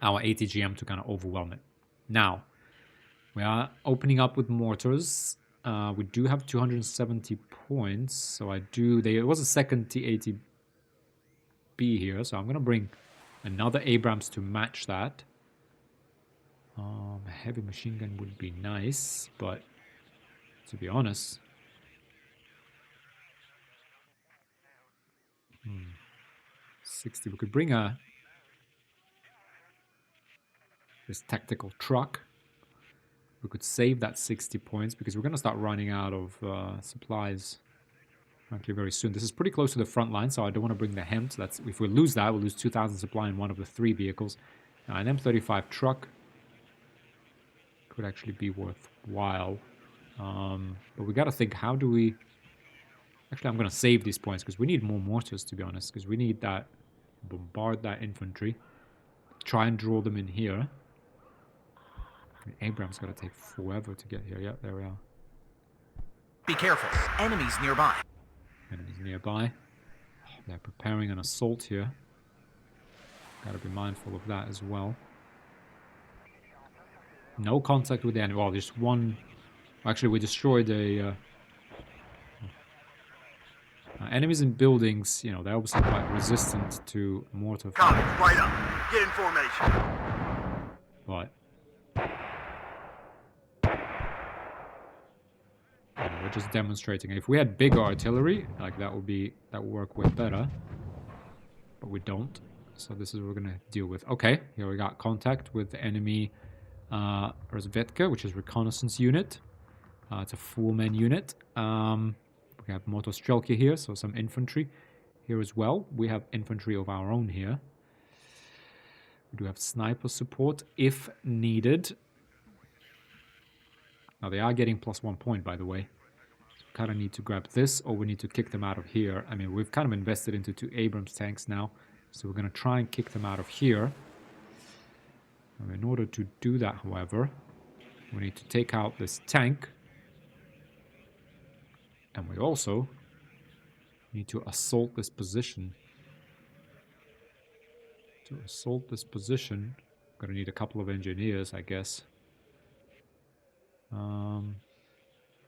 our ATGM to kind of overwhelm it. Now, we are opening up with mortars. We do have 270 points, so I do... It was a second T-ATB here, so I'm going to bring another Abrams to match that. A heavy machine gun would be nice, but to be honest... 60, we could bring this tactical truck. We could save that 60 points because we're going to start running out of supplies frankly very soon. This is pretty close to the front line, so I don't want to bring the HEMT. That's, if we lose that, we'll lose 2,000 supply in one of the 3 vehicles. Now, an M35 truck could actually be worthwhile. But we got to think, how do we... Actually, I'm going to save these points because we need more mortars, to be honest, because we need that... Bombard that infantry. Try and draw them in here. Abrams got to take forever to get here. Yep, there we are. Be careful. Enemies nearby. Enemies nearby. Oh, they're preparing an assault here. Got to be mindful of that as well. No contact with the enemy. Well, just one... Actually, we destroyed a... enemies in buildings, you know, they're obviously quite resistant to mortar fire. Comments, right up. Get in formation. But... we're just demonstrating. If we had bigger artillery, like that would work way better. But we don't. So this is what we're gonna deal with. Okay, here we got contact with the enemy Rozvedka, which is reconnaissance unit. It's a 4-man unit. We have motostrelki here, so some infantry here as well. We have infantry of our own here. We do have sniper support if needed. Now they are getting +1 point, by the way. So we kind of need to grab this, or we need to kick them out of here. I mean, we've kind of invested into 2 Abrams tanks now, so we're going to try and kick them out of here. Now, in order to do that, however, we need to take out this tank. And we also need to assault this position. To assault this position, we're going to need a couple of engineers, I guess.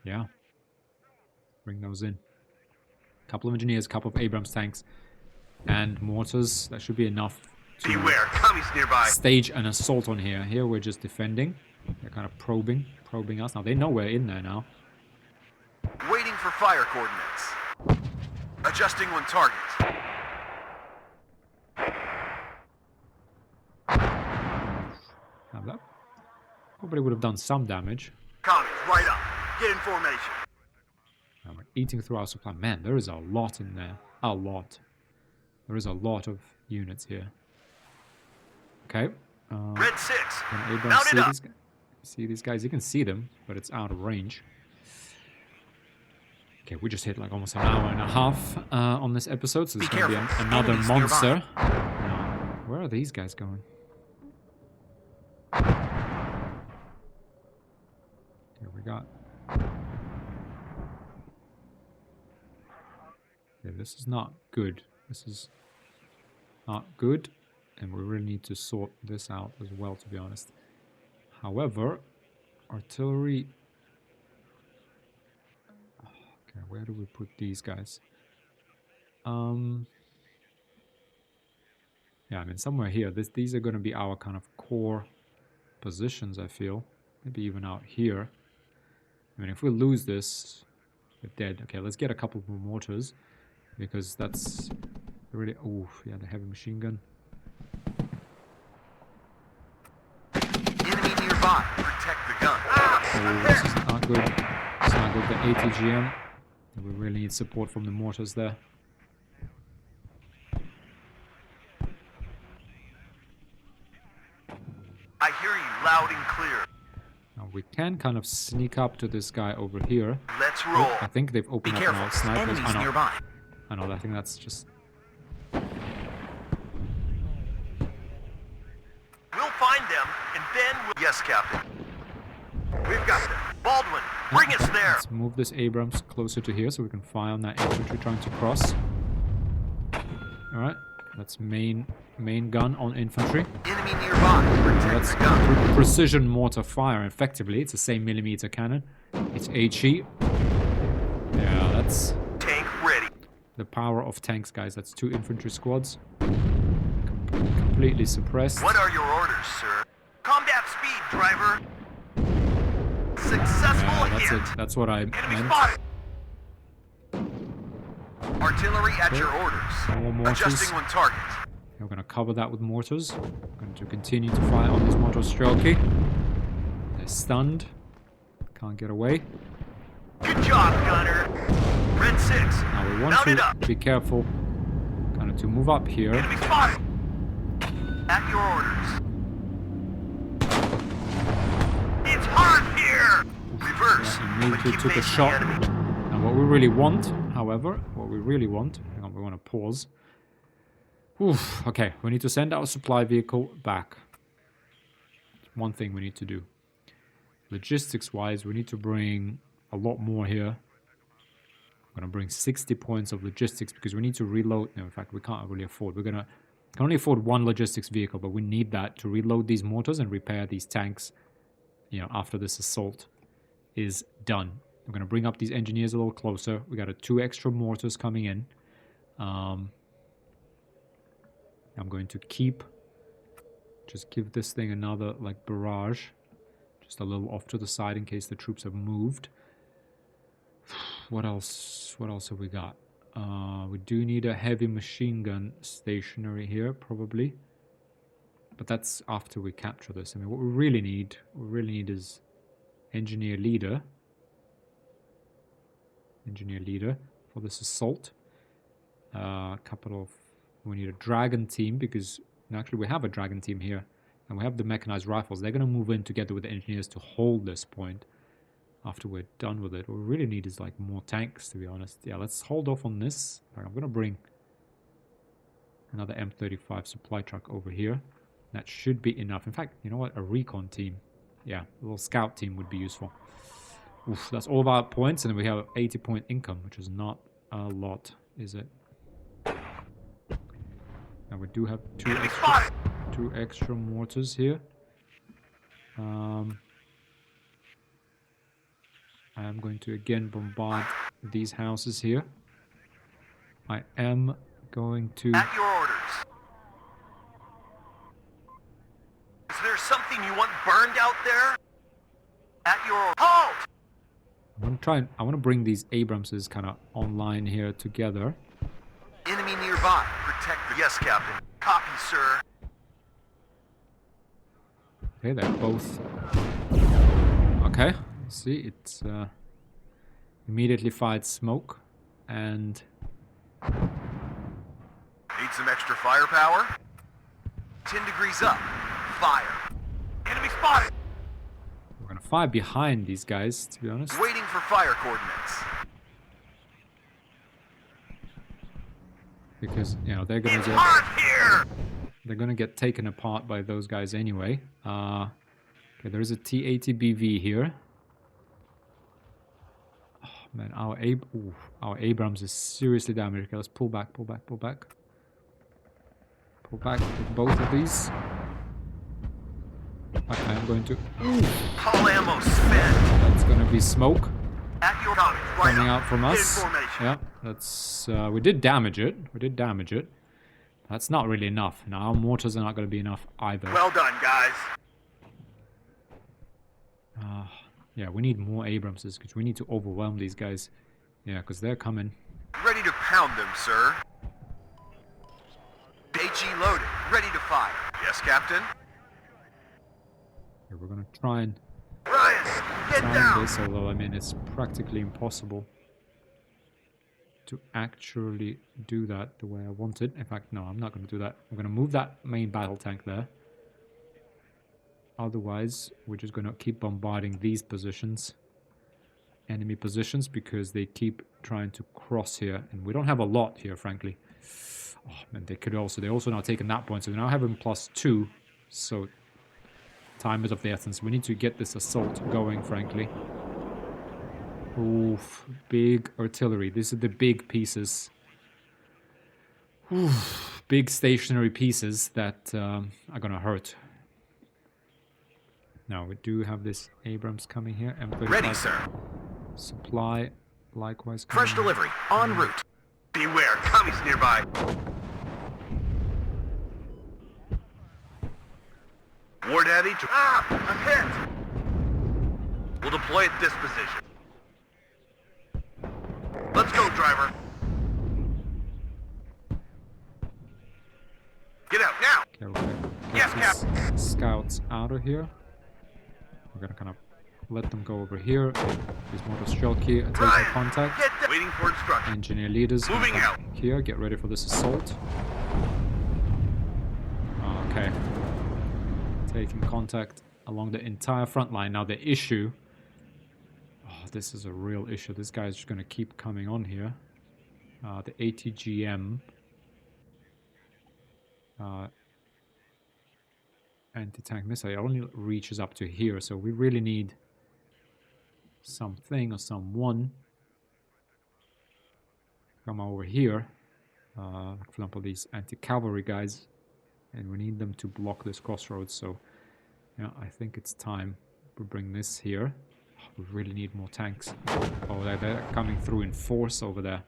Yeah. Bring those in. A couple of engineers, a couple of Abrams tanks, and mortars. That should be enough to Beware, commies nearby. stage an assault on here. Here we're just defending. They're kind of probing us. Now they know we're in there now. Waiting for fire coordinates. Adjusting on target. Have that. Probably would have done some damage. Commies, right up. Get in formation. Now we're eating through our supply. Man, there is a lot in there. A lot. There is a lot of units here. Okay. Red 6. Can Abrams Mount it up. see these guys? You can see them, but it's out of range. Okay, we just hit like almost an hour and a half on this episode, so this is going to be another Enemies monster. Where are these guys going? Okay, we got... Okay, this is not good. This is not good, and we really need to sort this out as well, to be honest. However, artillery... Okay, where do we put these guys? Yeah, I mean, somewhere here. These are going to be our kind of core positions, I feel. Maybe even out here. I mean, if we lose this, we're dead. Okay, let's get a couple more mortars, because that's really... Oh, yeah, the heavy machine gun. Enemy nearby. Protect the gun. Oh, this is not good. It's not good. The ATGM. We really need support from the mortars there. I hear you loud and clear. Now We can kind of sneak up to this guy over here. Let's roll. I think they've Be opened up careful. now snipers. Enemies nearby. I know, I think that's just... We'll find them, and then we'll... Yes, Captain. We've got them. Baldwin, bring us there. Let's move this Abrams closer to here so we can fire on that infantry trying to cross. Alright, that's main gun on infantry. Enemy nearby. Protect That's the gun. precision mortar fire, effectively. It's the same millimeter cannon. It's HE. Yeah, that's Tank ready. the power of tanks, guys. That's 2 infantry squads. Completely suppressed. What are your orders, sir? Combat speed, driver. Successful Yeah, that's hit. it. That's what I Enemy meant. spotted. Artillery at your orders. More mortars. Adjusting on target. We're going to cover that with mortars. We're going to continue to fire on these mortar strelky. They're stunned. Can't get away. Good job, gunner. Red 6. Now we want Mount it up. to be careful kind of to move up here. Enemy spotted. At your orders. It's hard here. Reverse. Yeah, but immediately keep took a facing shot. the enemy. Now what we really want, however, hang on, we want to pause. Oof, okay, we need to send our supply vehicle back. One thing we need to do. Logistics-wise, we need to bring a lot more here. I'm going to bring 60 points of logistics because we need to reload. No, in fact, we can't really afford. We can only afford 1 logistics vehicle, but we need that to reload these mortars and repair these tanks, you know, after this assault is done. We're going to bring up these engineers a little closer. We got 2 extra mortars coming in. I'm going to just give this thing another, like, barrage. Just a little off to the side in case the troops have moved. What else? What else have we got? We do need a heavy machine gun stationary here, probably. But that's after we capture this. I mean, what we really need is engineer leader. Engineer leader for this assault. We need a dragon team because actually we have a dragon team here. And we have the mechanized rifles. They're going to move in together with the engineers to hold this point after we're done with it. What we really need is like more tanks, to be honest. Yeah, let's hold off on this. Right, I'm going to bring another M35 supply truck over here. That should be enough. In fact, you know what? A recon team. Yeah, a little scout team would be useful. Oof, that's all of our points. And then we have 80 point income, which is not a lot, is it? Now we do have 2 extra mortars here. I am going to again bombard these houses here. I am going to... At your orders. Is there something you want burned out there? At your... Halt! I want to bring these Abramses kind of online here together. Enemy nearby. Protect the... Yes, Captain. Copy, sir. Okay, they're both... Okay, see, it's immediately fired smoke, and... Need some extra firepower? 10 degrees up. Fire. Enemy spotted. We're gonna fire behind these guys, to be honest. Waiting for fire coordinates. Because, you know, they're gonna It's get... hot here! They're gonna get taken apart by those guys anyway. Okay, there is a T-80BV here. Oh man, our Abrams is seriously damaged. Okay, let's pull back, pull back, pull back. Pull back with both of these. Okay, I'm going to... All ammo spent. That's gonna be smoke At your comments, right coming up. out from us. Information. Yeah, that's... we did damage it. We did damage it. That's not really enough. Now, our mortars are not going to be enough either. Well done, guys. Yeah, we need more Abramses because we need to overwhelm these guys. Yeah, because they're coming. Ready to pound them, sir. HE loaded. Ready to fire. Yes, Captain. Yeah, we're going to try and Ryan, get time down. this, although, I mean, it's practically impossible to actually do that the way I want it. In fact, no, I'm not going to do that. I'm going to move that main battle tank there. otherwise we're just gonna keep bombarding these positions, enemy positions, because they keep trying to cross here, and we don't have a lot here, frankly. Oh man, they also now taken that point, so they now have him +2, so time is of the essence. We need to get this assault going, frankly. Oof, big artillery. These are the big pieces. Oof, big stationary pieces that are gonna hurt. Now we do have this Abrams coming here. M35 Ready, sir. supply, likewise. Fresh coming. delivery. En route. Beware, commies nearby. War Daddy to... Ah! I'm hit! We'll deploy at this position. Let's go, driver. Get out, now! Okay, we're gonna Yes, get these scouts out of here. We're gonna kind of let them go over here. These mortar shell key are taking Ryan, contact. Get down. Waiting for instructions. Engineer leaders gonna Moving come out. here. Get ready for this assault. Okay. Taking contact along the entire front line. Now the issue... Oh, this is a real issue. This guy's just going to keep coming on here. The ATGM. Anti-tank missile only reaches up to here, so we really need something or someone come over here. For example, these anti-cavalry guys, and we need them to block this crossroads. So yeah, I think it's time we bring this here. We really need more tanks. Oh, they're coming through in force over there.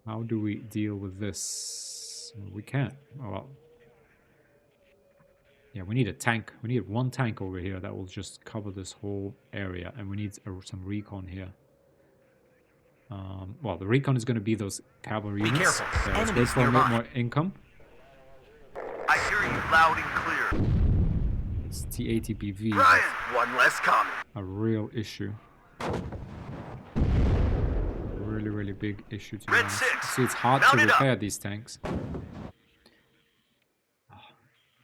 How do we deal with this? We can't. Oh, well. Yeah, we need a tank. We need one tank over here that will just cover this whole area. And we need some recon here. Well, the recon is going to be those cavalry Be units. careful. So let's wait Enemies for a bit nearby. more income. I hear you loud and clear. It's T80BV. Ryan, one less commie. A real issue. Really, really big issue to be Red honest. 6, See, it's hard mount to it up. repair these tanks.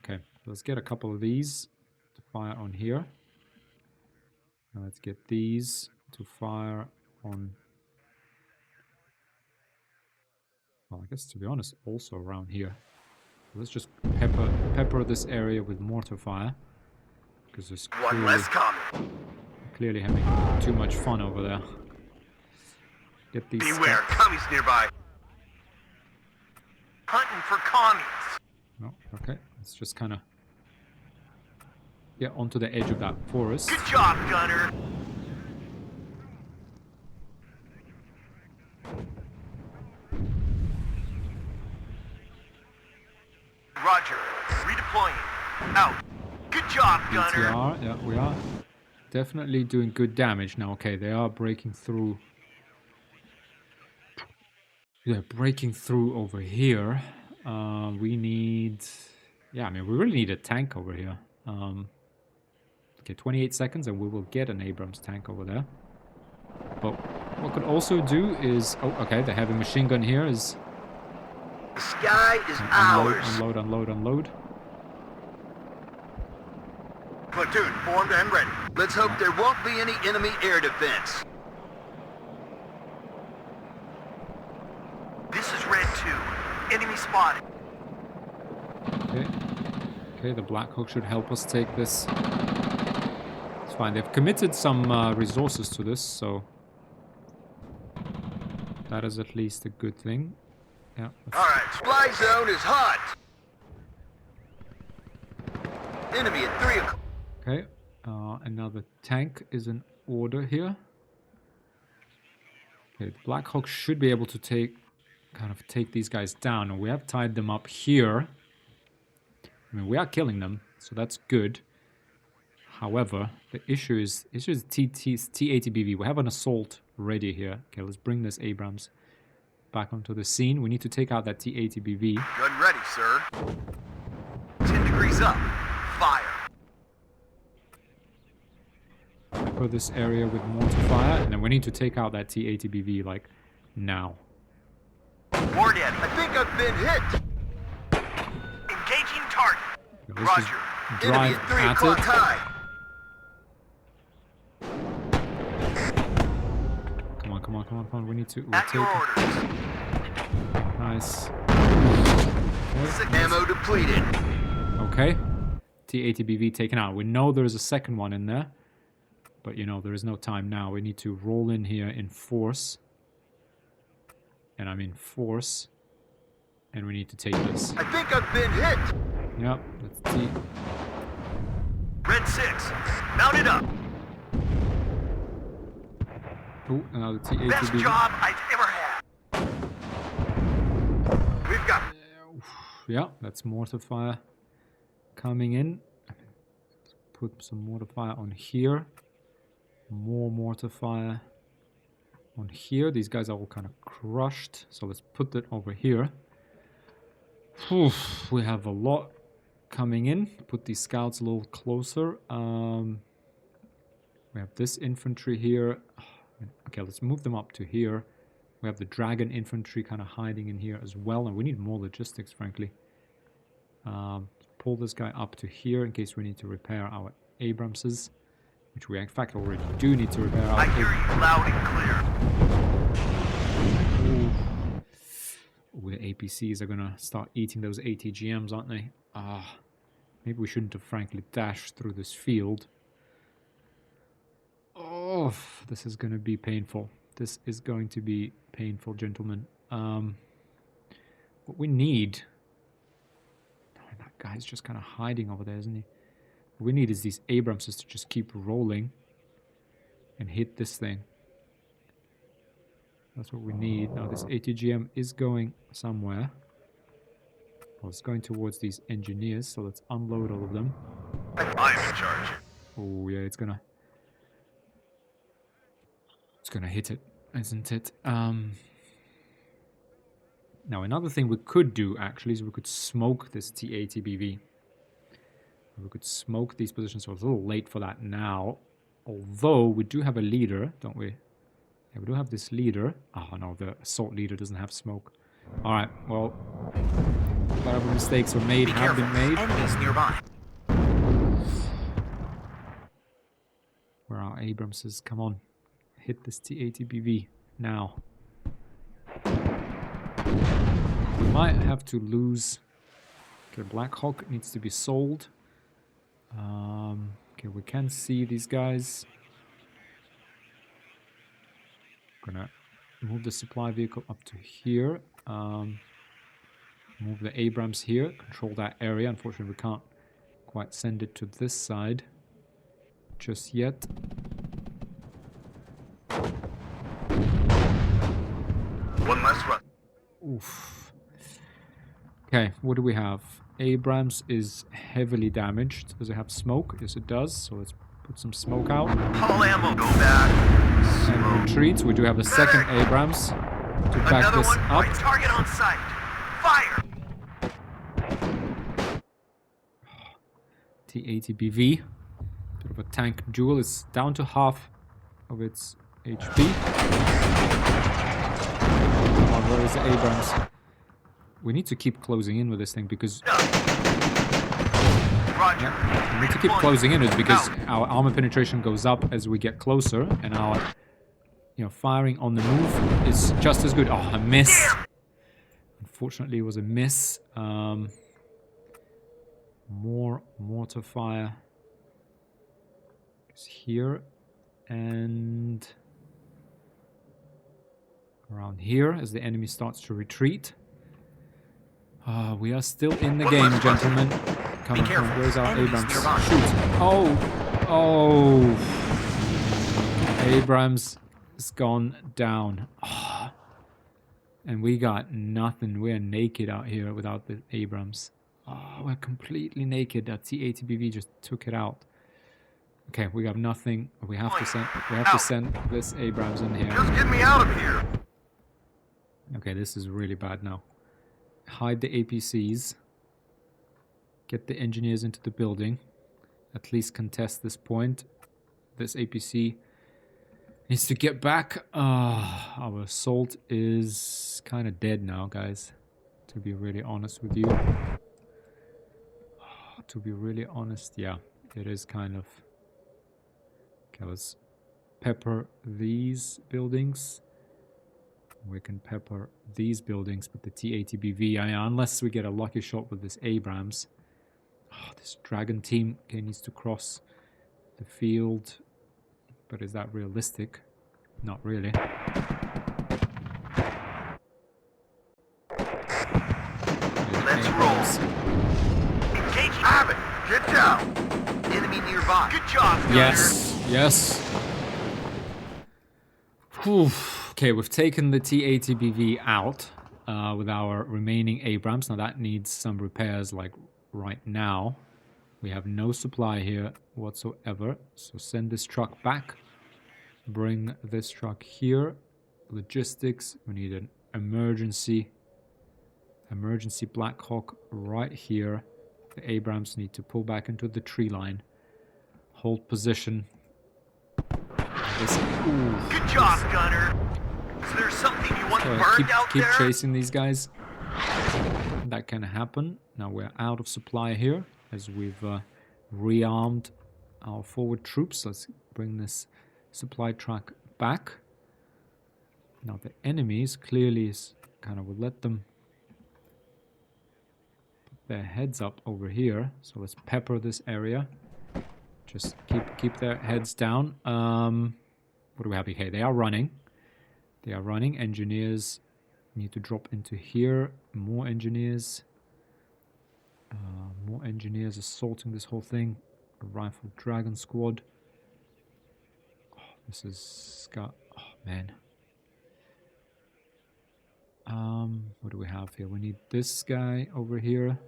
Okay, let's get a couple of these to fire on here. Now let's get these to fire on... Well, I guess to be honest, also around here. Let's just pepper this area with mortar fire. Because there's One less commie. clearly having too much fun over there. Get these... Beware, commies nearby. Hunting for commies. No, okay. Let's just kind of get onto the edge of that forest. Good job, gunner. Roger. Redeploying. Out. Good job, gunner. BTR, yeah, we are definitely doing good damage now. Okay, they are breaking through. Yeah, breaking through over here. We need... Yeah, I mean, we really need a tank over here. Okay, 28 seconds and we will get an Abrams tank over there. But what could also do is... Oh, okay, the heavy machine gun here is... The sky is Unload, ours. unload, unload, unload. Platoon formed and ready. Let's hope there won't be any enemy air defense. This is Red 2. Enemy spotted. Okay. Okay, the Black Hawk should help us take this. It's fine. They've committed some resources to this, so that is at least a good thing. Yeah. Alright, supply zone is hot. Enemy at 3 o'clock. Okay. Another tank is in order here. Okay, the Black Hawk should be able to take these guys down, and we have tied them up here. I mean, we are killing them, so that's good. However, the issue is T80BV. We have an assault ready here. Okay, let's bring this Abrams back onto the scene. We need to take out that T80BV. Gun ready, sir. 10 degrees up. Fire. Pepper this area with mortar fire, and then we need to take out that T80BV, like, now. War Daddy. I think I've been hit. Engaging target. Let's just Roger. drive Enemy at 3 at o'clock it. high. Come on, come on, come on, come on. We need to At your rotate. orders. Nice. Ammo depleted. Okay. T-80BV taken out. We know there's a second one in there. But, you know, there is no time now. We need to roll in here in force. And I mean force. And we need to take this. I think I've been hit. Yep, that's T. Red 6. Mount it up. Oh, another Best T-80BV. job I've ever had. We've got... Yeah, that's mortar fire coming in. Let's put some mortar fire on here. More mortar fire on here. These guys are all kind of crushed. So let's put that over here. Whew, we have a lot coming in. Put these scouts a little closer. We have this infantry here. Okay, let's move them up to here. We have the dragon infantry kind of hiding in here as well. And we need more logistics, frankly. Pull this guy up to here in case we need to repair our Abramses. Which we in fact already do need to repair our I hear you loud and clear. Ooh, the APCs are gonna start eating those ATGMs, aren't they? Maybe we shouldn't have frankly dashed through this field. Oh, this is gonna be painful. This is going to be painful, gentlemen. What we need... Oh, that guy's just kind of hiding over there, isn't he? What we need is these Abramses to just keep rolling and hit this thing. That's what we need. Now this ATGM is going somewhere. Well, it's going towards these engineers, so let's unload all of them. I'm in charge. Oh yeah, it's gonna hit it, isn't it? Now another thing we could do actually is we could smoke this T-80BV. We could smoke these positions, so it's a little late for that now. Although we do have a leader, don't we? Yeah, we do have this leader. Oh no, the assault leader doesn't have smoke. Alright, well, whatever mistakes were made have been made. Enemies nearby. Where are Abramses? Come on. Hit this T-80BV now. We might have to lose... Okay, Black Hawk needs to be sold. Okay, we can see these guys. Gonna move the supply vehicle up to here. Move the Abrams here. Control that area. Unfortunately, we can't quite send it to this side just yet. One last run. Oof. Okay, what do we have? Abrams is heavily damaged. Does it have smoke? Yes, it does. So let's put some smoke out. All ammo go back. And retreats. We do have a second Abrams to back Another this one. up. Right target on sight. Fire. T-80BV. Bit of a tank duel. It's down to half of its HP. Come on, where is the Abrams? We need to keep closing in with this thing because... Roger. We need to keep closing in because our armor penetration goes up as we get closer, and our, firing on the move is just as good. Oh, a miss. Unfortunately, it was a miss. More mortar fire is here, and around here as the enemy starts to retreat. We are still in the game, gentlemen. Come on, come on. Where's our Abrams? Shoot. Oh. Abrams has gone down. Oh. And we got nothing. We're naked out here without the Abrams. Oh, we're completely naked. That T-80BV just took it out. Okay, we got nothing. We have to send this Abrams in here. Just get me out of here. Okay, this is really bad now. Hide the APCs. Get the engineers into the building. At least contest this point. This APC needs to get back. Our assault is kind of dead now, guys. To be really honest with you. To be really honest, yeah, it is kind of... Okay, let's pepper these buildings. We can pepper these buildings with the T-80BV, unless we get a lucky shot with this Abrams. Oh, this Dragon team, okay, needs to cross the field. But is that realistic? Not really. Let's roll. Engage. Have it. Get down. Enemy nearby. Good job, Gunner. Yes, yes. Whew. Okay, we've taken the T-80BV out with our remaining Abrams. Now that needs some repairs like right now. We have no supply here whatsoever. So send this truck back. Bring this truck here. Logistics. We need an emergency Black Hawk right here. The Abrams need to pull back into the tree line. Hold position. Good job, Gunner. Is there something you want burned out keep there? chasing these guys. That can happen. Now we're out of supply here as we've rearmed our forward troops. Let's bring this supply truck back. Now the enemies clearly is kind of, we'll let them put their heads up over here. So let's pepper this area. Just keep their heads down. What do we have? Okay, they are running. They are running. Engineers need to drop into here. More engineers. More engineers assaulting this whole thing. A rifled dragon squad. Oh, this is got... Oh, man. What do we have here? We need this guy over here.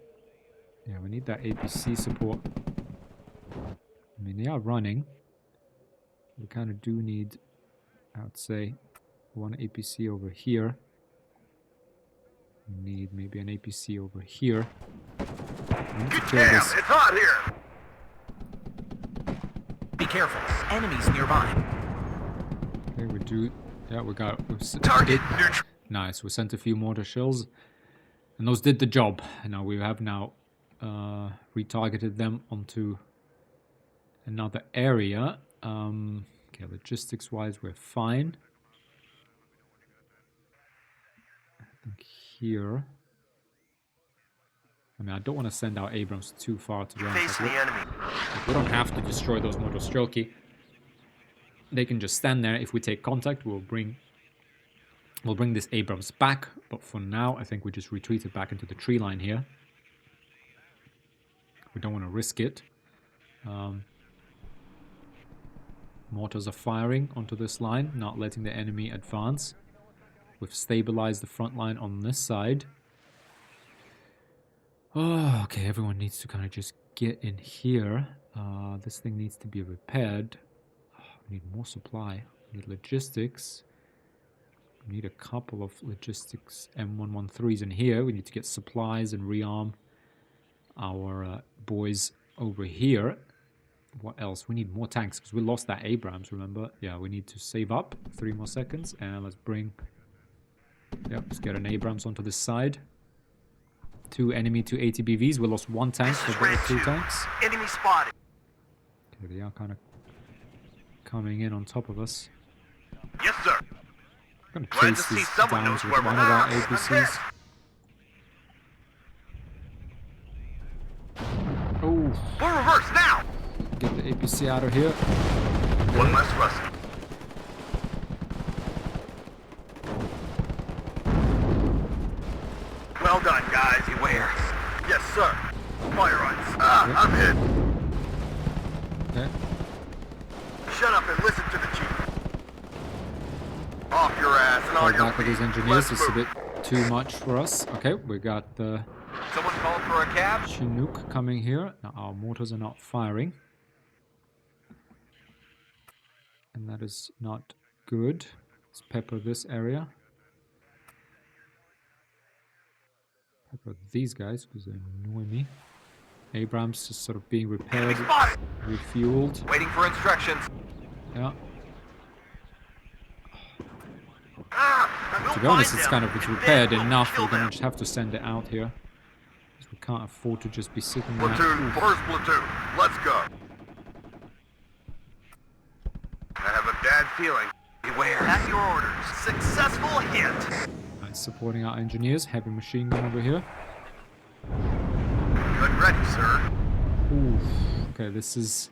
Yeah, we need that APC support. I mean, they are running. We kind of do need, I would say, one APC over here. We need maybe an APC over here. We need to kill Damn, this. it's hot here. Be careful. Enemies nearby. Okay, we do. Yeah, Target neutral. Nice. We sent a few mortar shells, and those did the job. And now we have retargeted them onto another area. Okay, logistics-wise, we're fine. I think here... I mean, I don't want to send our Abrams too far, to be honest. Face the enemy. We don't have to destroy those mortar strelki. They can just stand there. If we take contact, we'll bring this Abrams back. But for now, I think we just retreat it back into the tree line here. We don't want to risk it. Mortars are firing onto this line, not letting the enemy advance. We've stabilized the front line on this side. Oh, okay, everyone needs to kind of just get in here. This thing needs to be repaired. Oh, we need more supply. We need logistics. We need a couple of logistics M113s in here. We need to get supplies and rearm our boys over here. What else? We need more tanks because we lost that Abrams, remember? Yeah, we need to save up 3 more seconds and let's bring... Yep, let's get an Abrams onto this side. 2 enemy, 2 ATBVs. We lost 1 tank, so Red 2 2. tanks. Enemy spotted. Okay, they are kind of coming in on top of us. Yes, sir. I'm going to Glad chase to see these someone down knows with where one we're of our at. APCs. Oh, Full reverse now. get the APC out of here. One less Russell. Well done, guys. Beware. Yes, sir. Fire runs. I'm hit. Okay. Shut up and listen to the chief. Off your ass and Fall on your back with these feet. engineers. Let's It's a move. bit too much for us. Okay, we got the Someone called for a cab? Chinook coming here. Now our mortars are not firing. And that is not good. Let's pepper this area. Pepper these guys because they annoy me. Abrams is sort of being repaired, Enemy spotted. refueled. Waiting for instructions. Yeah. I will To be honest, find it's them, kind of and then repaired we'll enough. kill We're gonna them. just have to send it out here. We can't afford to just be sitting there. Platoon, first platoon, let's go. I have a bad feeling. Beware. At your orders. Successful hit. Right, supporting our engineers. Heavy machine gun over here. Good ready, sir. Oof. Okay, this is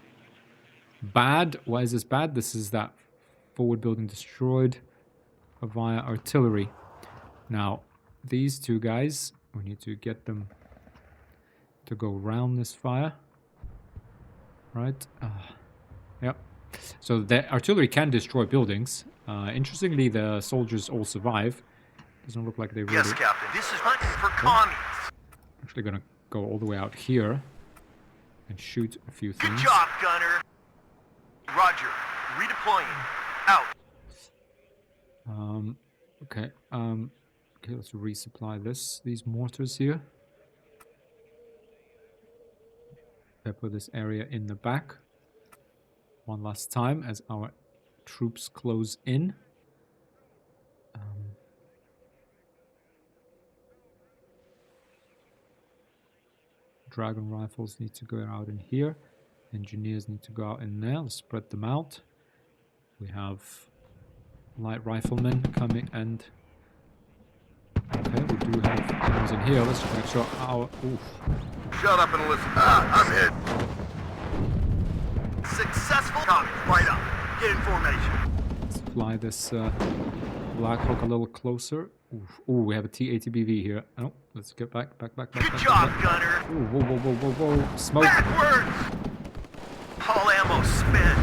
bad. Why is this bad? This is that forward building destroyed via artillery. Now, these two guys, we need to get them to go around this fire. Right? Yep. So the artillery can destroy buildings. Interestingly, the soldiers all survive. Doesn't look like they really... Yes, Captain. This is hunting for commies. Actually gonna go all the way out here and shoot a few things. Good job, gunner. Roger. Redeploying. Out. Okay. Okay, let's resupply these mortars here. Pepper this area in the back. One last time as our troops close in. Dragon rifles need to go out in here. Engineers need to go out in there. Let's spread them out. We have light riflemen coming and... Okay, we do have guns in here. Let's just make sure our... Oof. Shut up and listen. I'm hit. Successful. Commies, right up. Get in formation. Let's fly this Black Hawk a little closer. Oof. Ooh, we have a T-ATBV here. Oh, let's get back. Good job, gunner. Ooh, whoa. Smoke. Backwards. All ammo spent.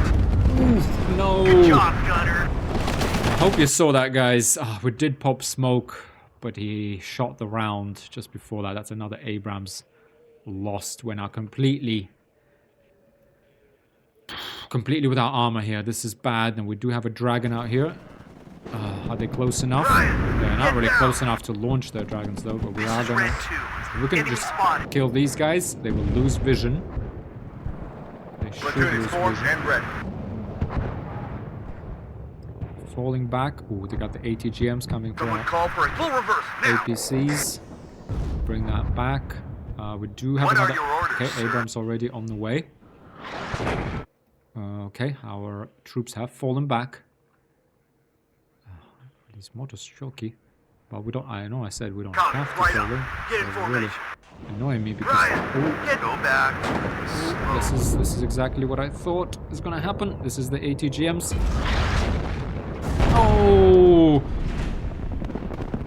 Oof, no. Good job, gunner. I hope you saw that, guys. We did pop smoke, but he shot the round just before that. That's another Abrams lost. We're now completely without armor here. This is bad, and we do have a dragon out here. Are they close enough? They're not really close enough to launch their dragons, though, but we are gonna... If we can just kill these guys, they will lose vision. They should lose vision. And ready. Falling back. Ooh, they got the ATGMs coming from Someone call for a full reverse now. APCs. Bring that back. We do have What are another... your orders, Okay, sir? Abrams already on the way. Okay, our troops have fallen back. These motors shocky. But we don't... I know I said we don't Commies, have to right kill up. them. Get in They're really formation. annoying me because... Ryan, go back. This is exactly what I thought is gonna happen. This is the ATGMs. Oh!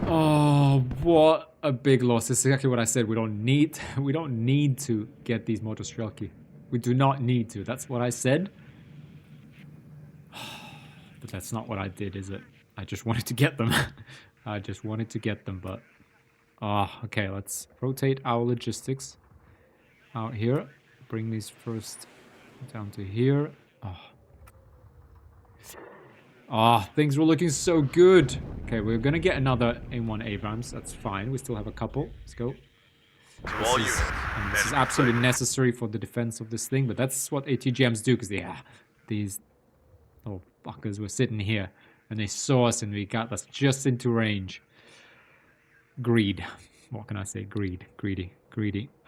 Oh, what a big loss. This is exactly what I said. We don't need to get these motor strelki. We do not need to. That's what I said. But that's not what I did, is it? I just wanted to get them. I just wanted to get them, but... okay, let's rotate our logistics out here. Bring these first down to here. Things were looking so good. Okay, we're gonna get another A1 Abrams. That's fine. We still have a couple. Let's go. This is absolutely necessary for the defense of this thing, but that's what ATGMs do, because these little fuckers were sitting here and they saw us and we got us just into range. Greed. What can I say? Greedy.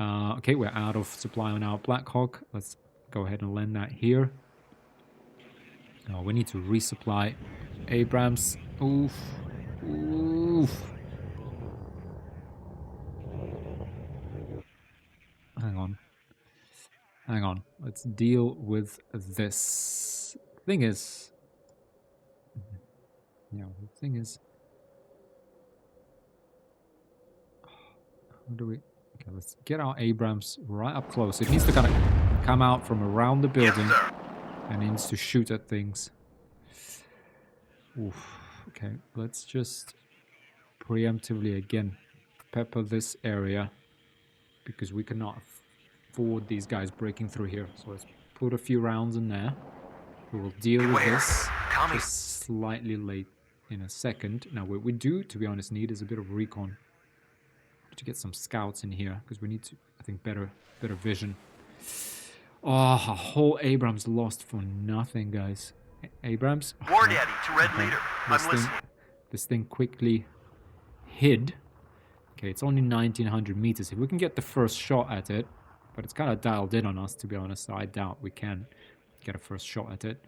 Okay, we're out of supply on our Black Hawk. Let's go ahead and land that here. We need to resupply Abrams. Oof. Hang on. Let's deal with this. Thing is... How do we... Okay, let's get our Abrams right up close. It needs to kind of come out from around the building. Yes, sir. And it needs to shoot at things. Oof. Okay, let's just preemptively again pepper this area, because we cannot afford these guys breaking through here. So let's put a few rounds in there. We will deal with this just slightly late in a second. Now, what we do, to be honest, need is a bit of recon to get some scouts in here, because we need to, I think, better vision. Oh, a whole Abrams lost for nothing, guys. Abrams? War Daddy to Red Leader. I'm listening. This thing quickly hid Okay, it's only 1900 meters. If we can get the first shot at it, but it's kind of dialed in on us, to be honest, so I doubt we can get a first shot at it.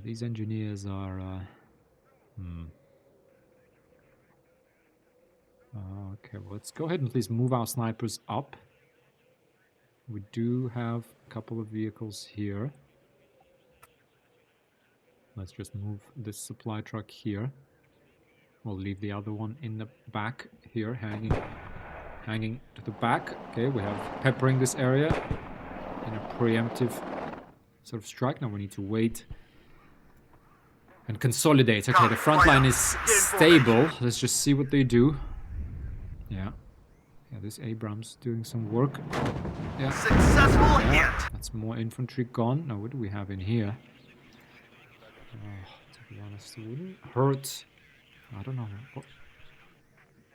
These engineers are... okay, well, let's go ahead and please move our snipers up. We do have a couple of vehicles here. Let's just move this supply truck here. We'll leave the other one in the back here, hanging to the back. Okay, we have peppering this area in a preemptive sort of strike. Now we need to wait and consolidate. Okay, the front line is stable. Let's just see what they do. Yeah, this Abrams doing some work. Yeah, Successful hit. that's more infantry gone. Now what do we have in here? To be honest, it wouldn't hurt. I don't know.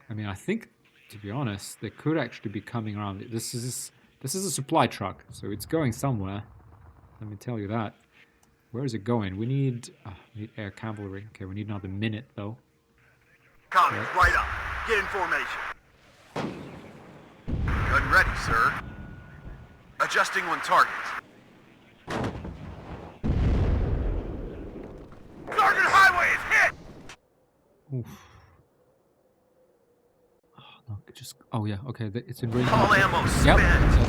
I mean, I think, to be honest, they could actually be coming around. This is a supply truck, so it's going somewhere. Let me tell you that. Where is it going? We need air cavalry. Okay, we need another minute though. Comms right up. Get in formation. Gun ready, sir. Adjusting on target. Sergeant Highway is hit! Oof. Oh, no, just... Oh, yeah, okay, it's in range. All ammo Yep, spent.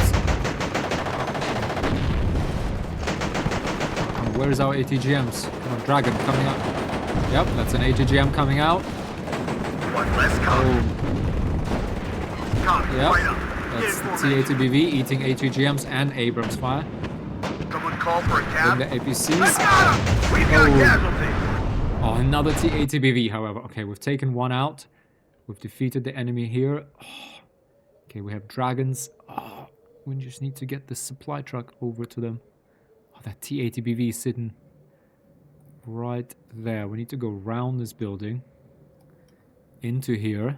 where is our ATGMs? Come on, Dragon, coming out. Yep, that's an ATGM coming out. One less comms. Comms Yep, right up. Get in that's the formation. TATBV eating ATGMs and Abrams fire. Someone call for a cab. Then the APCs. Let's got him! We've got a casualty. Oh, another TATBV, however. Okay, we've taken one out. We've defeated the enemy here. Oh, okay, we have dragons. Oh, we just need to get the supply truck over to them. Oh, that TATBV is sitting right there. We need to go around this building. Into here.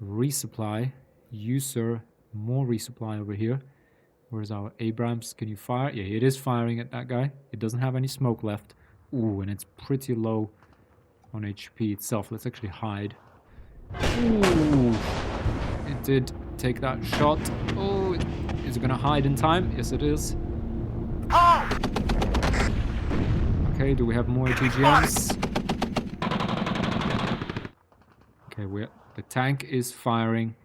Resupply. User. More resupply over here. Where's our Abrams? Can you fire? Yeah, it is firing at that guy. It doesn't have any smoke left. Ooh, and it's pretty low on HP itself. Let's actually hide. Ooh, it did take that shot. Oh, is it gonna hide in time? Yes, it is. Oh! Okay, do we have more ATGMs? Okay, the tank is firing.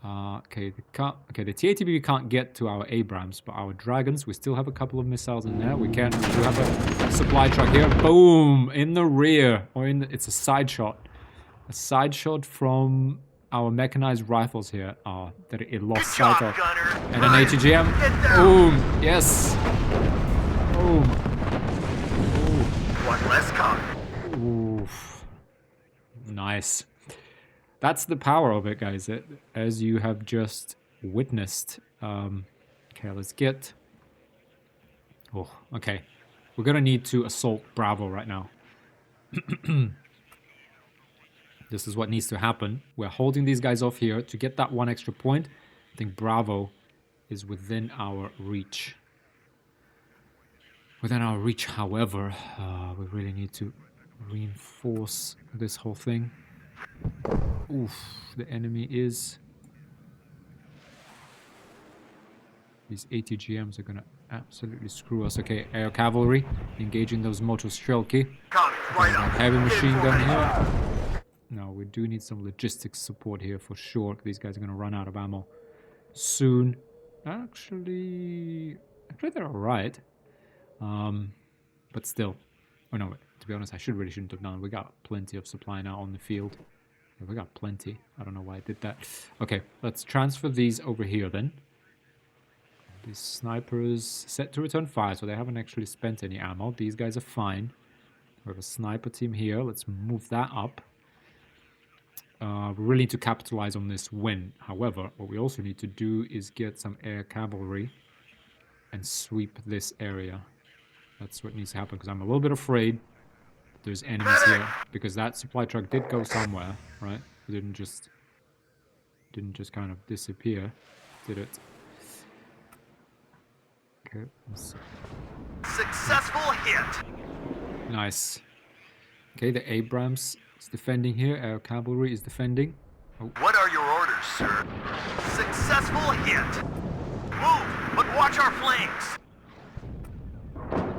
Okay, the TATBV can't get to our Abrams, but our dragons, we still have a couple of missiles in there. We do have a supply truck here. Boom! In the rear. Or it's a side shot. A side shot from our mechanized rifles here. Oh, that it lost sight of. And an ATGM. Boom! Yes! Boom! One less comms. Oof. Nice. That's the power of it, guys, as you have just witnessed. Okay, let's get... Oh, okay. We're gonna need to assault Bravo right now. This is what needs to happen. We're holding these guys off here to get that one extra point. I think Bravo is within our reach. Within our reach, however, we really need to reinforce this whole thing. Oof, the enemy is... These ATGMs are gonna absolutely screw us. Okay, air cavalry, engaging those motostrelki. Right up. Heavy machine gun here. No, we do need some logistics support here for sure. These guys are gonna run out of ammo soon. Actually they're alright. But still. Oh no, to be honest, I really shouldn't have done it. We got plenty of supply now on the field. Yeah, we got plenty. I don't know why I did that. Okay, let's transfer these over here then. These snipers set to return fire, so they haven't actually spent any ammo. These guys are fine. We have a sniper team here. Let's move that up. We really need to capitalize on this win. However, what we also need to do is get some air cavalry and sweep this area. That's what needs to happen, because I'm a little bit afraid there's enemies here, because that supply truck did go somewhere, right? It didn't just kind of disappear, did it? Okay, let's see. Successful hit. Nice. Okay, the Abrams It's defending here. Our cavalry is defending. Oh, What are your orders, sir? Successful hit. Move, but watch our flanks.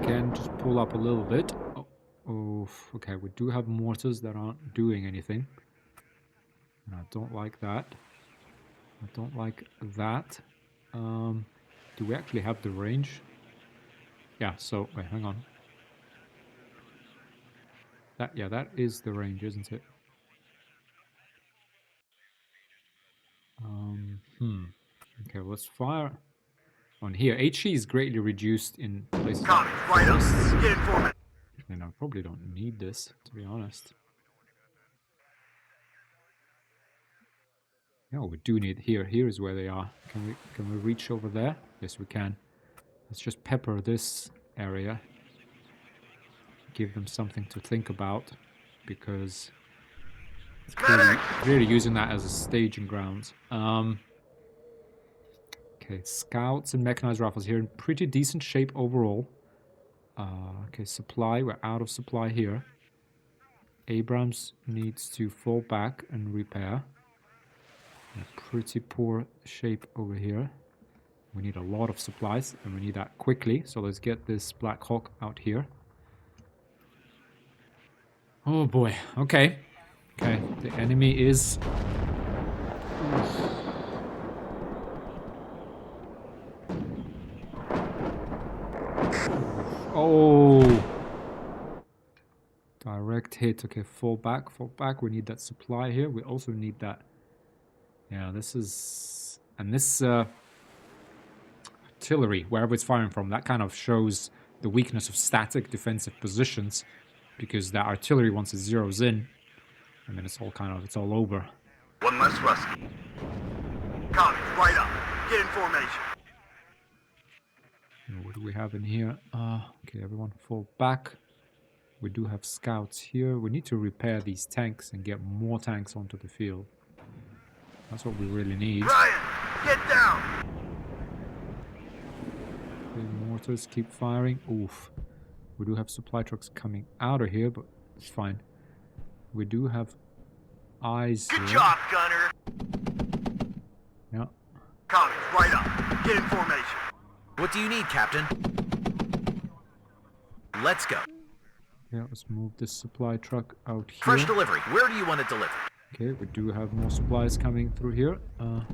again, just pull up a little bit. Oh, oof. Okay, we do have mortars that aren't doing anything. And I don't like that. I don't like that. Do we actually have the range? Yeah, so, wait, hang on. Yeah, that is the range, isn't it? Okay, let's fire on here. HE is greatly reduced in places like Copy, right up. forests. Get informant. And I probably don't need this, to be honest. No, we do need here. Here is where they are. Can we reach over there? Yes, we can. Let's just pepper this area. Give them something to think about, because it's clearly using that as a staging ground. Okay, scouts and mechanized rifles here in pretty decent shape overall. Okay, supply, we're out of supply here. Abrams needs to fall back and repair. In a pretty poor shape over here. We need a lot of supplies, and we need that quickly. So let's get this Black Hawk out here. Oh boy, okay. Okay, the enemy is... Oh! Direct hit. Okay, fall back, fall back. We need that supply here. We also need that... Yeah, this is... And this artillery, wherever it's firing from, that kind of shows the weakness of static defensive positions, because that artillery, once it zeroes in, and then it's all over. One less Rusky. Copy, right up. Get in formation. What do we have in here? Okay, everyone fall back. We do have scouts here. We need to repair these tanks and get more tanks onto the field. That's what we really need. Ryan, get down. Okay, mortars keep firing. Oof. We do have supply trucks coming out of here, but it's fine. We do have eyes Good here. job, gunner. Yeah. Copy, right up. Get in formation. What do you need, Captain? Let's go. Yeah, let's move this supply truck out here. Fresh delivery. Where do you want it delivered? Okay, we do have more supplies coming through here. Damn,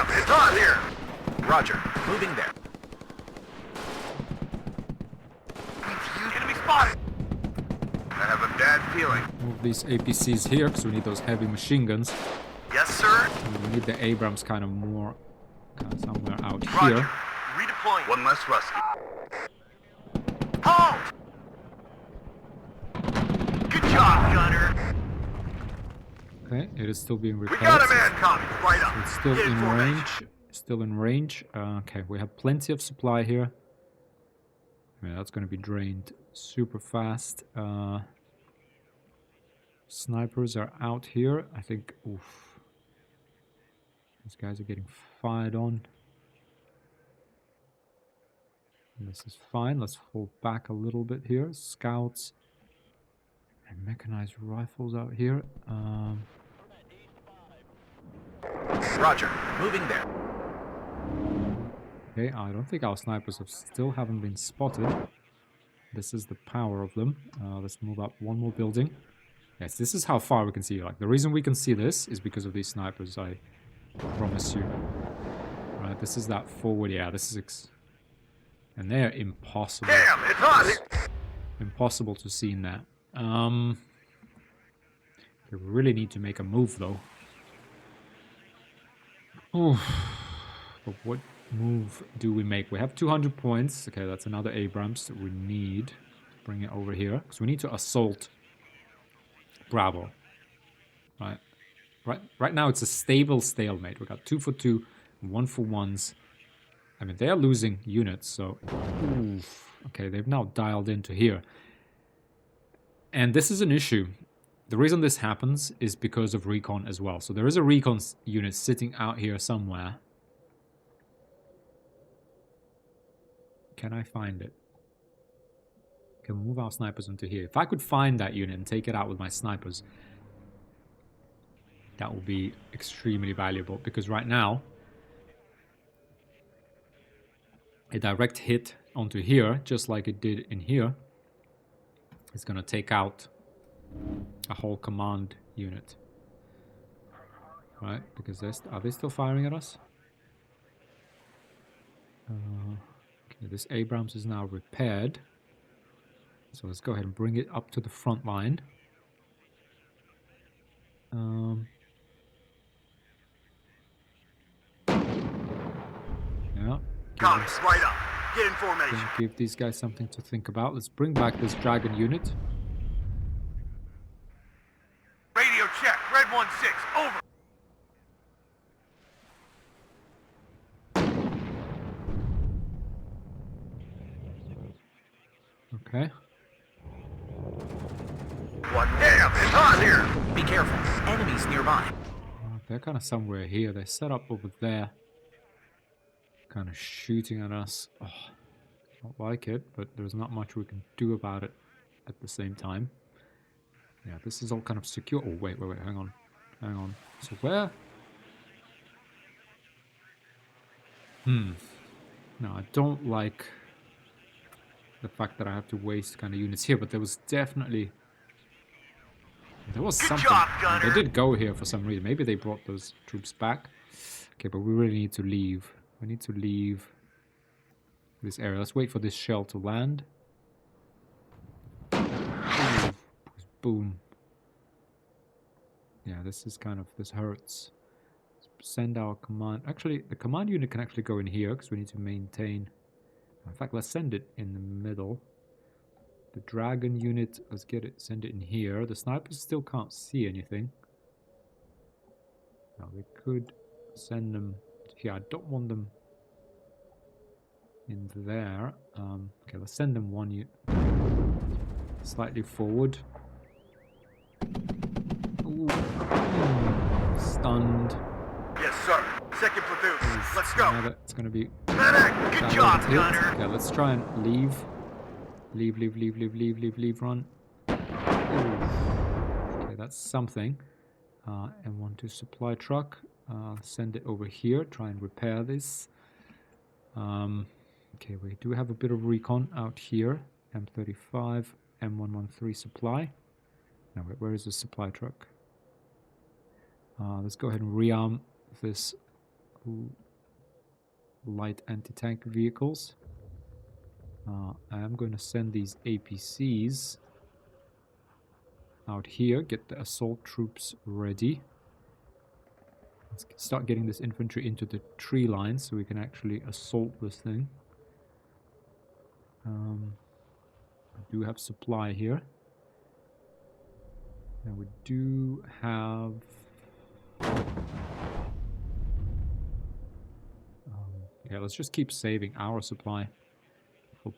it's on here. Roger. Moving there. Enemy spotted. I have a bad feeling. Move these APCs here, because we need those heavy machine guns. Yes, sir. And we need the Abrams kind of somewhere out Roger. here. Redeploying. One less Rusky. Halt! Good job, gunner. Okay, it is still being We repaired. got a man coming. Right up. It's still Get in formation. range. Still in range. Okay, we have plenty of supply here. Yeah, that's going to be drained super fast. Snipers are out here. I think... Oof. These guys are getting fired on. And this is fine. Let's fall back a little bit here. Scouts and mechanized rifles out here. Roger. Moving there. Okay, I don't think our snipers haven't been spotted. This is the power of them. Let's move up one more building. Yes, this is how far we can see. Like, the reason we can see this is because of these snipers, I promise you. Right, this is that forward. Yeah, this is... And they're impossible. Damn, it's on here. Impossible to see in that. Okay, we really need to make a move, though. Oof. But what move do we make? We have 200 points. Okay, that's another Abrams that we need. Bring it over here. Because we need to assault Bravo. Right. Right now it's a stable stalemate. We got 2 for 2, 1 for 1s. I mean, they're losing units, so... Oof. Okay, they've now dialed into here. And this is an issue. The reason this happens is because of recon as well. So there is a recon unit sitting out here somewhere. Can I find it? Can move our snipers onto here. If I could find that unit and take it out with my snipers, that would be extremely valuable, because right now a direct hit onto here, just like it did in here, is going to take out a whole command unit. Right? Because are they still firing at us? Okay, this Abrams is now repaired. So let's go ahead and bring it up to the front line. Yeah. Comms right up. Get in formation. Give these guys something to think about. Let's bring back this dragon unit. Radio check. Red 1-6. Over. Okay. What? Damn, it's hot here. Be careful. Enemies nearby. They're kind of somewhere here. They're set up over there. Kind of shooting at us. Oh, don't like it, but there's not much we can do about it at the same time. Yeah, this is all kind of secure. Oh, wait, hang on. Hang on. So where? No, I don't like the fact that I have to waste kind of units here, but there was definitely... There was Good something. job, Gunner. They did go here for some reason. Maybe they brought those troops back. Okay, but we really need to leave. We need to leave this area. Let's wait for this shell to land. Ooh, boom. Yeah, this is kind of... This hurts. Let's send our command... Actually, the command unit can actually go in here because we need to maintain... In fact, let's send it in the middle. The dragon unit, let's get it, send it in here. The snipers still can't see anything. Now we could send them here. I don't want them in there. Okay, let's send them one unit slightly forward. Ooh. Stunned. Yes, sir. Second platoon. Let's go. It's gonna be... Medic. Good job, Gunner. Okay, let's try and leave. Leave, run. Ooh. Okay, that's something. M12 supply truck. Send it over here. Try and repair this. Okay, we do have a bit of recon out here. M35, M113 supply. Now, where is the supply truck? Let's go ahead and rearm this light anti-tank vehicles. I am going to send these APCs out here, get the assault troops ready. Let's start getting this infantry into the tree line so we can actually assault this thing. I do have supply here. Now we do have... yeah, let's just keep saving our supply for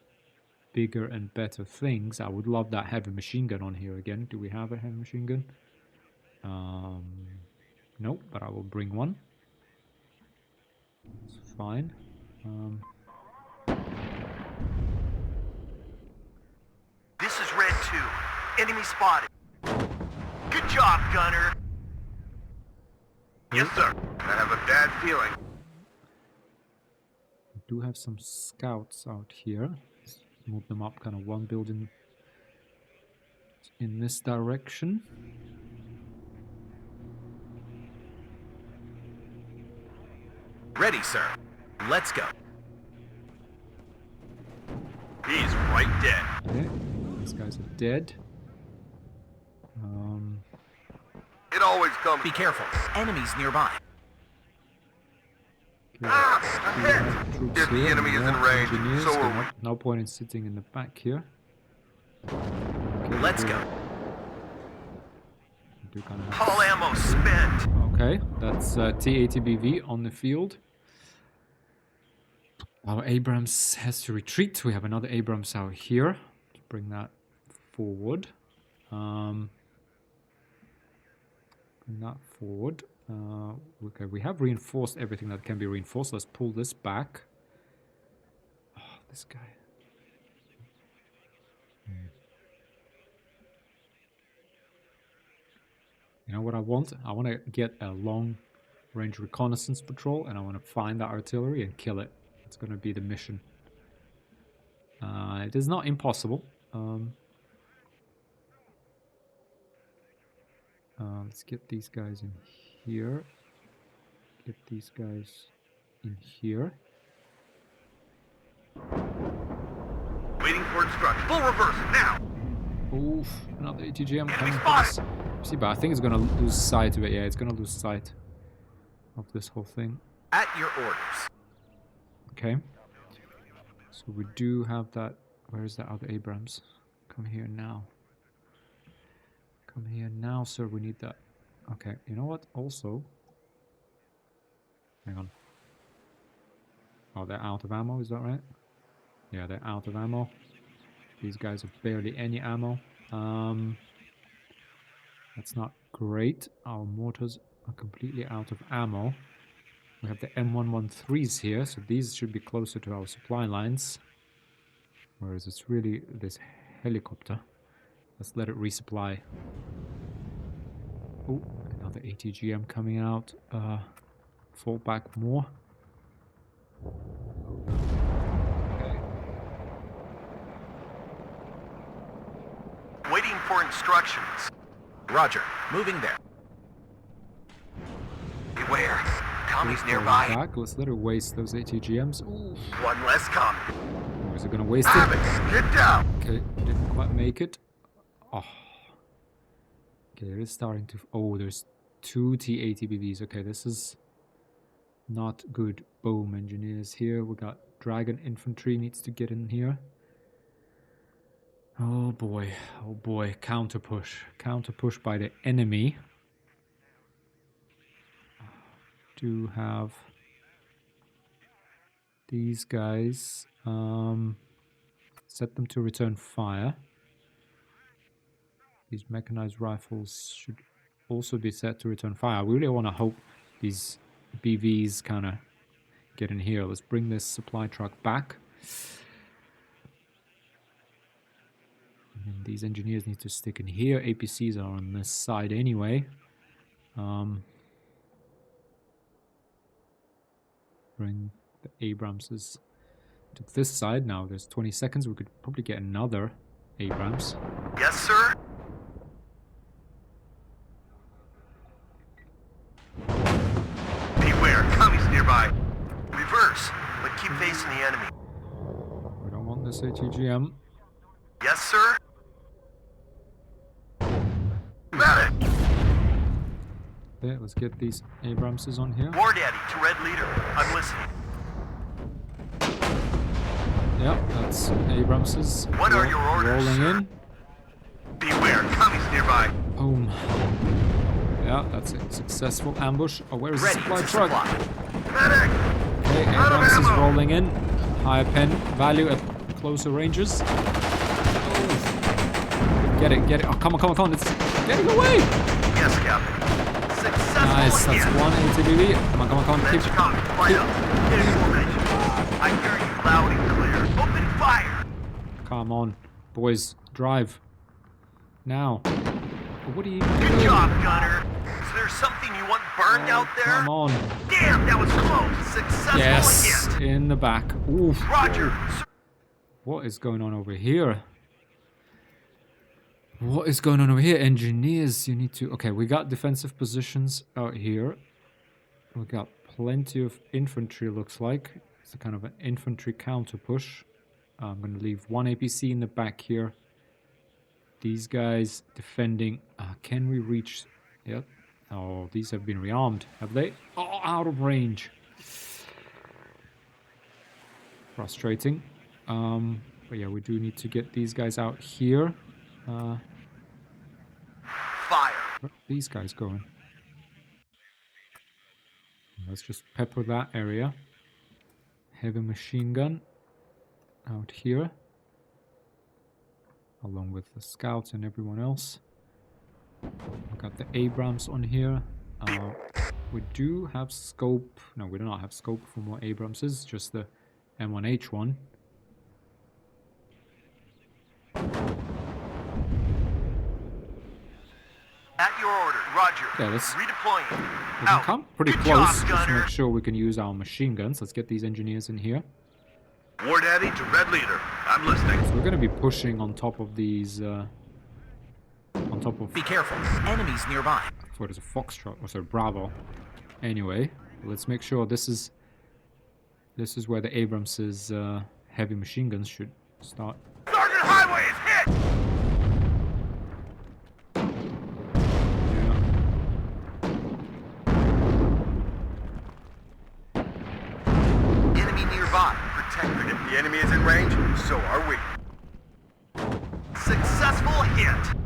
bigger and better things. I would love that heavy machine gun on here again. Do we have a heavy machine gun? Nope, but I will bring one. It's fine. This is Red 2. Enemy spotted. Good job, Gunner. Yes, sir. I have a bad feeling. We do have some scouts out here. Let's move them up kind of one building in this direction. Ready, sir. Let's go. He's right dead. Okay, these guys are dead. It always comes. Be careful. Enemies nearby. I'm hit. Troops If the here, enemy is in more range, engineers. so Okay, are we. no point in sitting in the back here. Okay, Let's we go. do kind of All ammo spent. okay, that's T-80BV on the field. Our Abrams has to retreat. We have another Abrams out here. Let's bring that forward. Bring that forward. Okay, we have reinforced everything that can be reinforced. Let's pull this back. Oh, this guy. You know what I want? I want to get a long-range reconnaissance patrol, and I want to find that artillery and kill it. That's going to be the mission. It is not impossible. Let's get these guys in here. Get these guys in here. Waiting for instruction. Full reverse, now! Oof, another ATGM coming for spotted. us. See, but I think it's gonna lose sight of it. Yeah, it's gonna lose sight of this whole thing. At your orders. Okay. So we do have that. Where is that other Abrams? Come here now. Come here now, sir. We need that. Okay, you know what? Also, hang on. Oh, they're out of ammo, is that right? Yeah, they're out of ammo. These guys have barely any ammo. That's not great. Our mortars are completely out of ammo. We have the M113s here, so these should be closer to our supply lines. Whereas it's really this helicopter. Let's let it resupply. Oh, another ATGM coming out. Fall back more. Okay. Waiting for instructions. Roger. Moving there. Beware. Tommy's Falling nearby. back. Let's let it waste those ATGMs. Ooh. One less coming. Or is it gonna waste it? Abbott, get down! Okay, didn't quite make it. Oh. Okay, it is starting to... Oh, there's 2 T-ATBVs. Okay, this is not good. Boom, engineers here. We got Dragon Infantry needs to get in here. Oh boy, oh boy. Counter push. Counter push by the enemy. Do have these guys. Set them to return fire. These mechanized rifles should also be set to return fire. I really want to hope these BVs kind of get in here. Let's bring this supply truck back. And these engineers need to stick in here. APCs are on this side anyway. Bring the Abramses to this side. Now there's 20 seconds. We could probably get another Abrams. Yes, sir? Beware, commies nearby. Reverse, but keep facing the enemy. We don't want this ATGM. Yes, sir? Medic! Okay, let's get these Abramses on here. War Daddy to Red Leader. I'm listening. Yep, that's Abramses. What are your orders, rolling sir? in. Beware, commies nearby. Boom. Yeah, that's a successful ambush. Oh, where is the Ready supply to truck? Medic! supply. Okay, Out of Abrams is ammo. rolling in. Higher pen value at closer ranges. Oh. Get it, get it. Oh, come on, come on, come on. It's getting away. Yes, Captain. Successful Nice, that's again. one ATBV. Come on, come on, come on. Let's Keep, come. Line up. In formation. I hear you loud and clear. Open fire. come on. Boys, drive. Now. What are you Good doing? job, Gunner. Is there something you want burned out there? Come on. Damn, that was close. Successful Yes, hit. in the back. Oof. Roger. What is going on over here? What is going on over here? Engineers, you need to... Okay, we got defensive positions out here. We got plenty of infantry, looks like. It's a kind of an infantry counter push. I'm going to leave one APC in the back here. These guys defending. Can we reach... Yep. Oh, these have been rearmed, have they? Oh, out of range. Frustrating. But yeah, we do need to get these guys out here. Fire. Where are these guys going? Let's just pepper that area. Heavy machine gun out here, along with the scouts and everyone else. We've got the Abrams on here. We do have scope. No, we do not have scope for more Abramses, just the M1H1. At your your order. Roger. Yeah, let's... Redeploying. We can Out. come pretty Good close, job, just to gunner. make sure we can use our machine guns. Let's get these engineers in here. War Daddy to Red Leader. I'm listening. So we're going to be pushing on top of these, on top of... Be careful. Enemies nearby. What is a Foxtrot? Oh, sorry, Bravo. Anyway, let's make sure this is where the Abrams's heavy machine guns should start. Sergeant Highway is hit! Yeah. Enemy nearby. Protected. If the enemy is in range, so are we. Successful hit.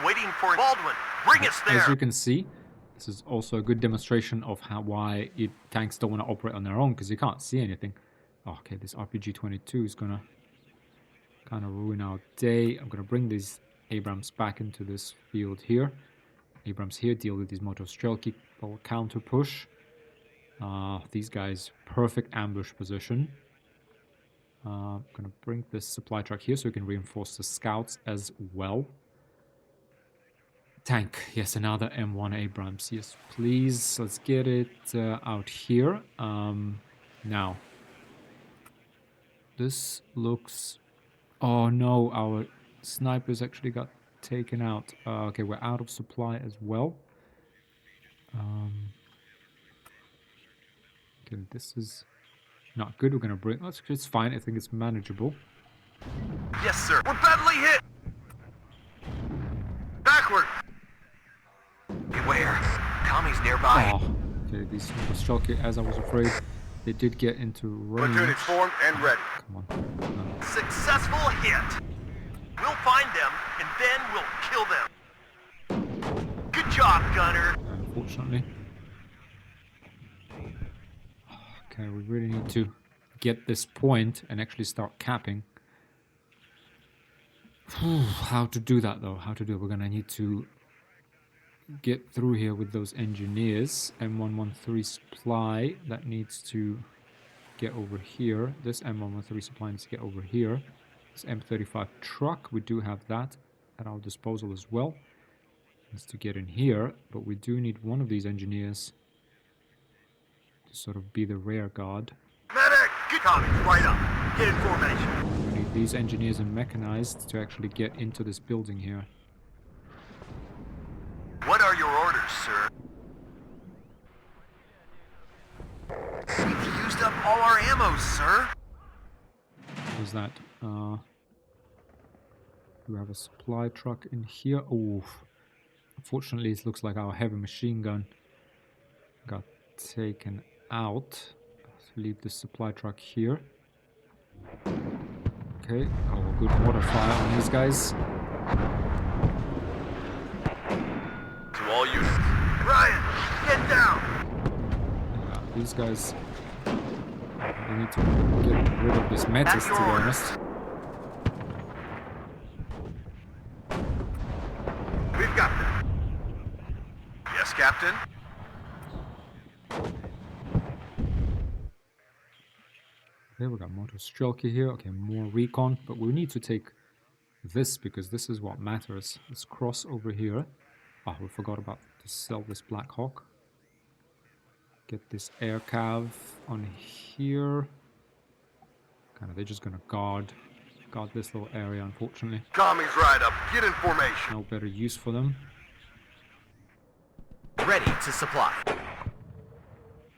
Waiting for Baldwin. Bring us there. As you can see, this is also a good demonstration of why tanks don't want to operate on their own, because you can't see anything. Oh, okay, this RPG-22 is gonna kind of ruin our day. I'm gonna bring these Abrams back into this field here. Abrams here, deal with these motor Strelki or counter push. These guys, perfect ambush position. I'm gonna bring this supply truck here so we can reinforce the scouts as well. Tank, yes, another M1 Abrams, yes, please, let's get it out here. Now, this looks, oh no, our snipers actually got taken out. Okay, we're out of supply as well. Okay, this is not good. We're gonna bring, it's fine, I think it's manageable. Yes, sir. We're badly hit. Backward. Beware. Tommy's nearby. Oh, okay, these Strelki, as I was afraid, they did get into range. Platoon is formed and ready. Come on. No. Successful hit. We'll find them, and then we'll kill them. Good job, Gunner. Unfortunately. Okay, we really need to get this point and actually start capping. How to do that though? How to do it? We're gonna need to get through here with those engineers. M113 supply that needs to get over here. This M113 supply needs to get over here. This M35 truck, we do have that at our disposal as well. Needs to get in here, but we do need one of these engineers to sort of be the rear guard. Medic! Good Tommy, right up. Get in formation. We need these engineers and mechanized to actually get into this building here. What are your orders, sir? We've used up all our ammo, sir. What is that? We have a supply truck in here. Oh, unfortunately, it looks like our heavy machine gun got taken out. Let's leave the supply truck here. Okay, oh, good mortar fire on these guys. To all units. Ryan, get down! Yeah, these guys, we need to get rid of this Metis, to be honest. We've got them. Yes, Captain? Okay, we got motor Strelki here. Okay, more recon, but we need to take this because this is what matters. Let's cross over here. Oh, we forgot about to sell this Black Hawk. Get this air cav on here. Kind of, they're just gonna guard this little area, unfortunately. Tommy's right up. Get in formation. No better use for them. Ready to supply.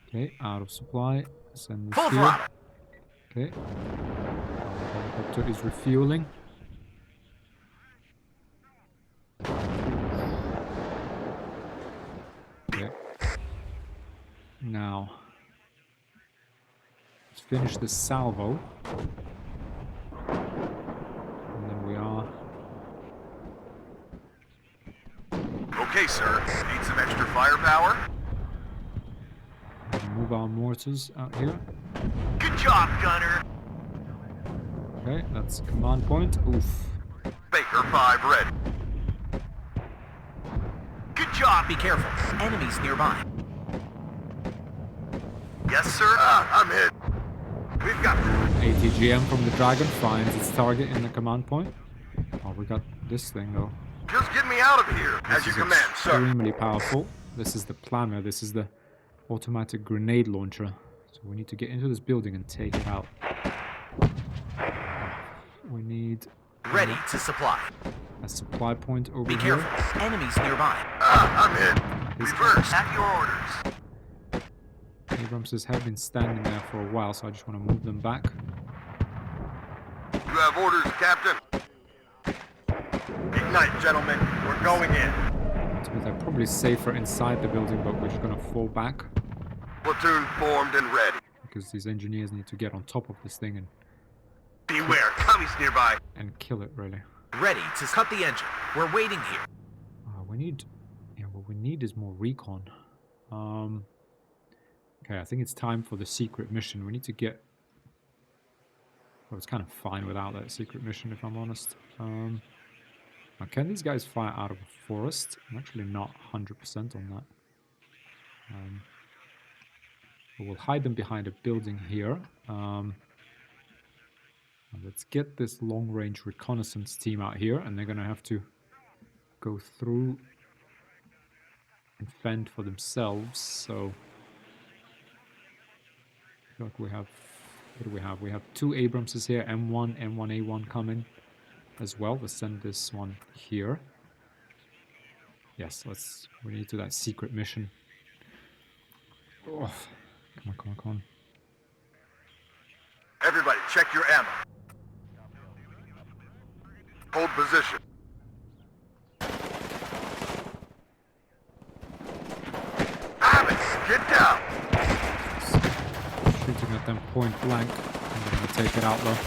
Okay, out of supply. Send this Full here. throttle. Okay. Our helicopter is refueling. Okay. Now, let's finish this salvo. And then we are... Okay, sir. Need some extra firepower? move our mortars out here. Good job, Gunner. Okay, that's command point. Oof. Baker 5 ready. Good job. Be careful. Enemies nearby. Yes, sir. I'm hit. We've got this. ATGM from the Dragon finds its target in the command point. Oh, we got this thing though. Just get me out of here. As you command, sir. Extremely powerful. This is the planner. This is the automatic grenade launcher. So we need to get into this building and take it out. We need Ready to supply. a supply point over Be here. careful. Enemies nearby. I'm hit. Reverse. At your orders. Abramses have been standing there for a while, so I just want to move them back. You have orders, Captain. Ignite, gentlemen. We're going in. They're probably safer inside the building, but we're just going to fall back. Platoon formed and ready. Because these engineers need to get on top of this thing Beware, commies nearby. and kill it, really. Ready to cut the engine. We're waiting here. We need... Yeah, what we need is more recon. Okay, I think it's time for the secret mission. We need to get... Well, it's kind of fine without that secret mission, if I'm honest. Now, can these guys fire out of a forest? I'm actually not 100% on that. But we'll hide them behind a building here. Let's get this long-range reconnaissance team out here, and they're going to have to go through and fend for themselves. So I feel like we have... What do we have? We have 2 Abramses here, M1, M1A1 coming as well. Let's send this one here. Yes, we need to do that secret mission. Oh, come on. Everybody, check your ammo. Hold position. Abbott, get down. Shooting at them point blank. I'm going to take it out though.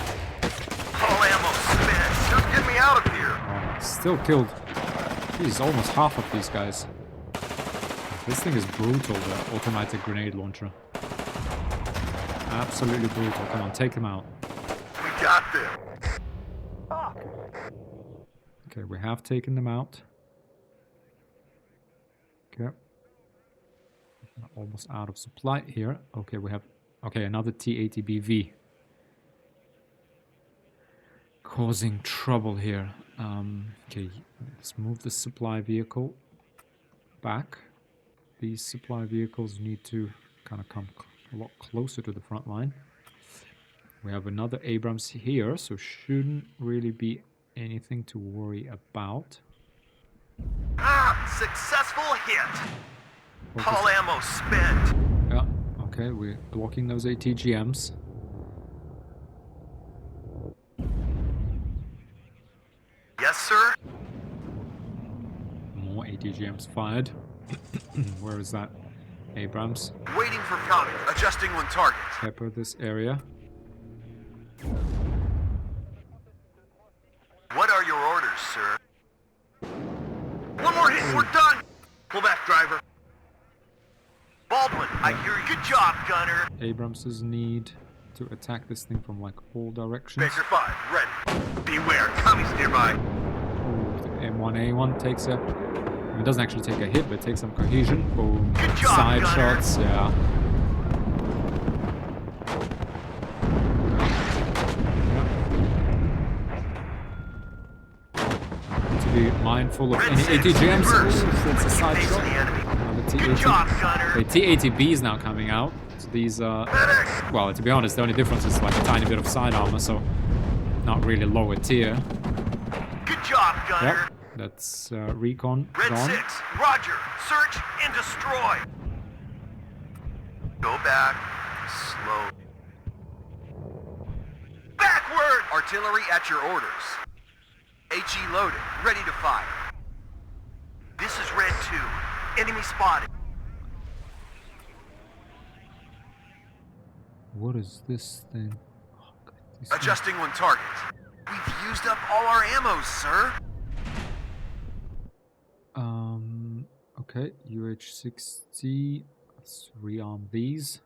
All ammo spent. Just get me out of here. Oh, still killed. Jeez, almost half of these guys. This thing is brutal, the automatic grenade launcher. Absolutely brutal. Come on, take them out. We got this. Okay, we have taken them out. Okay. Almost out of supply here. Okay, we have... Okay, another T-80BV. Causing trouble here. Okay, let's move the supply vehicle back. These supply vehicles need to kind of come a lot closer to the front line. We have another Abrams here, so shouldn't really be anything to worry about. Successful hit. All ammo spent. Yeah, okay, we're blocking those ATGMs. Yes, sir. More ATGMs fired. Where is that? Abrams. Waiting for coming. Adjusting on target. Pepper this area. What are your orders, sir? One more hit, we're done. Pull back, driver. Baldwin, I hear you. Good job, gunner. Abramses need to attack this thing from like all directions. Baker 5, ready. Beware, commies nearby. Ooh, the M1A1 takes a... It doesn't actually take a hit, but it takes some cohesion. Boom. Good job, Side gunner. shots, yeah. To be mindful of any ATGMs. Ooh, that's a side Face shot. the enemy. Another Good job, T-80. gunner. Okay, T-80B is now coming out. So these are... Medic. Well, to be honest, the only difference is like a tiny bit of side armor, so not really lower tier. Good job, gunner. Yep, that's recon Red gone. 6, roger. Search and destroy. Go back. Slow. Backward! Artillery at your orders. HE loaded. Ready to fire. This is Red 2. Enemy spotted. What is this thing? Oh, God, these Adjusting on target. We've used up all our ammo, sir. Okay, UH-60. Let's rearm these.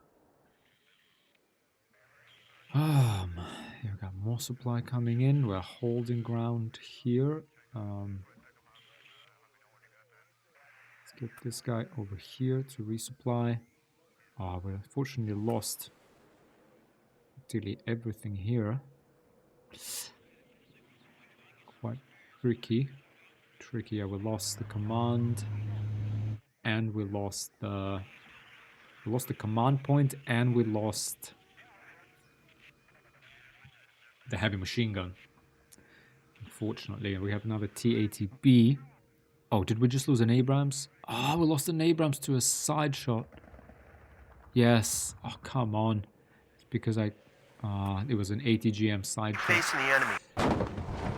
We've got more supply coming in. We're holding ground here. Let's get this guy over here to resupply. We unfortunately lost nearly everything here. Quite tricky. trickier. We lost the command, and we lost the command point, and we lost the heavy machine gun. Unfortunately, we have another TATB. Oh, did we just lose an Abrams? Oh, we lost an Abrams to a side shot. Yes. Oh, come on. It's because it was an ATGM side shot. Facing the enemy.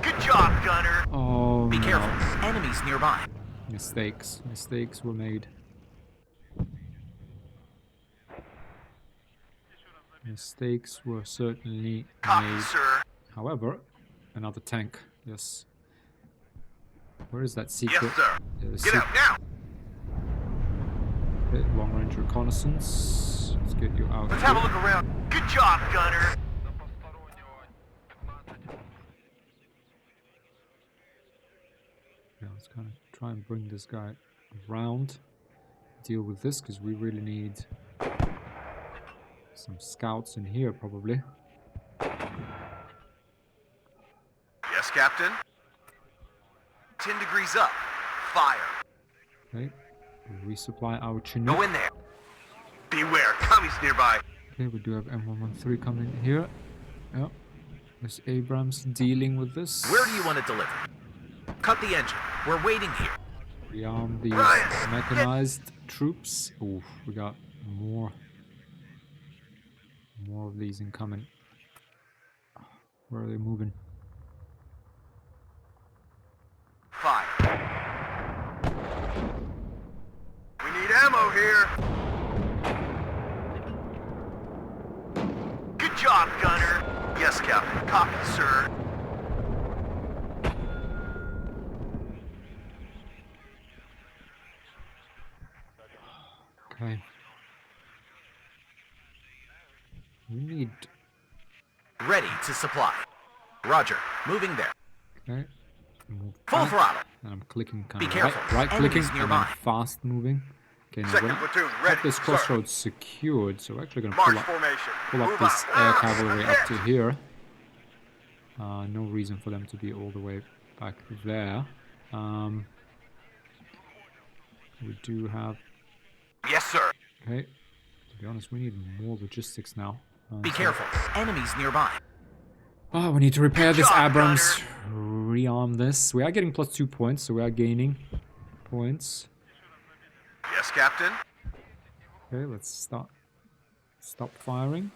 Good job, gunner. Oh, Be no. careful. Enemies nearby. Mistakes. Mistakes were made. Mistakes were certainly Copy, made. sir. However, another tank. Yes. Where is that secret? Yes, sir. There's Get out now. Okay, long range reconnaissance. Let's get you out. Let's here. have a look around. Good job, gunner. Yeah, let's kind of try and bring this guy around. Deal with this because we really need some scouts in here, probably. Yes, Captain. 10 degrees up. Fire. Okay, resupply our Chinook. Go in there. Beware, commies nearby. Okay, we do have M113 coming in here. Yeah, there's Abrams dealing with this. Where do you want to deliver? Cut the engine. We're waiting here. Rearm the Ryan, mechanized troops. Oof, we got more of these incoming. Where are they moving? Fire. We need ammo here. Good job, gunner. Yes, Captain. Copy, sir. Okay. We need. Ready to supply. Roger. Moving there. Okay. Move Full back. throttle. And I'm clicking kind Be of careful. right clicking Enemies and nearby. then fast moving. Okay, now Second we're platoon, got ready, this sir. crossroads secured, so we're actually gonna March formation. pull up Move this out. air cavalry up to Hit. here. No reason for them to be all the way back there. We do have. Yes, sir. Okay. To be honest, we need more logistics now. Be So- careful. Enemies nearby. Oh, we need to repair this job, Abrams. Rearm this. We are getting +2 points, so we are gaining points. Yes, Captain. Okay, let's stop firing.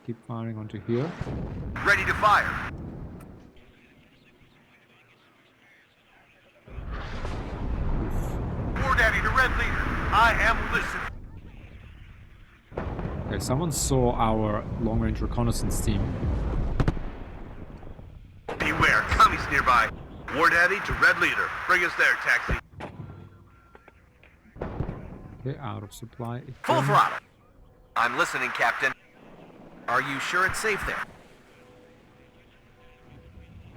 Keep firing onto here. Ready to fire. War Daddy to Red Leader. I am listening. Okay, someone saw our long-range reconnaissance team. Beware, commies nearby. War Daddy to Red Leader. Bring us there, taxi. Okay, out of supply. Full again. throttle. I'm listening, Captain. Are you sure it's safe there?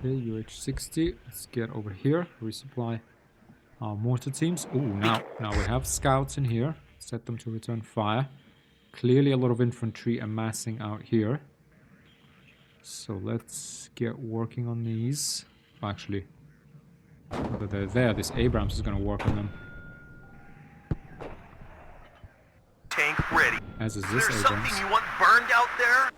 Okay, UH-60. Let's get over here. Resupply our mortar teams. Oh, now we have scouts in here. Set them to return fire. Clearly a lot of infantry amassing out here. So let's get working on these. Actually, whether they're there, this Abrams is going to work on them. Tank ready. As is Is this there Abrams. something you want burned out there?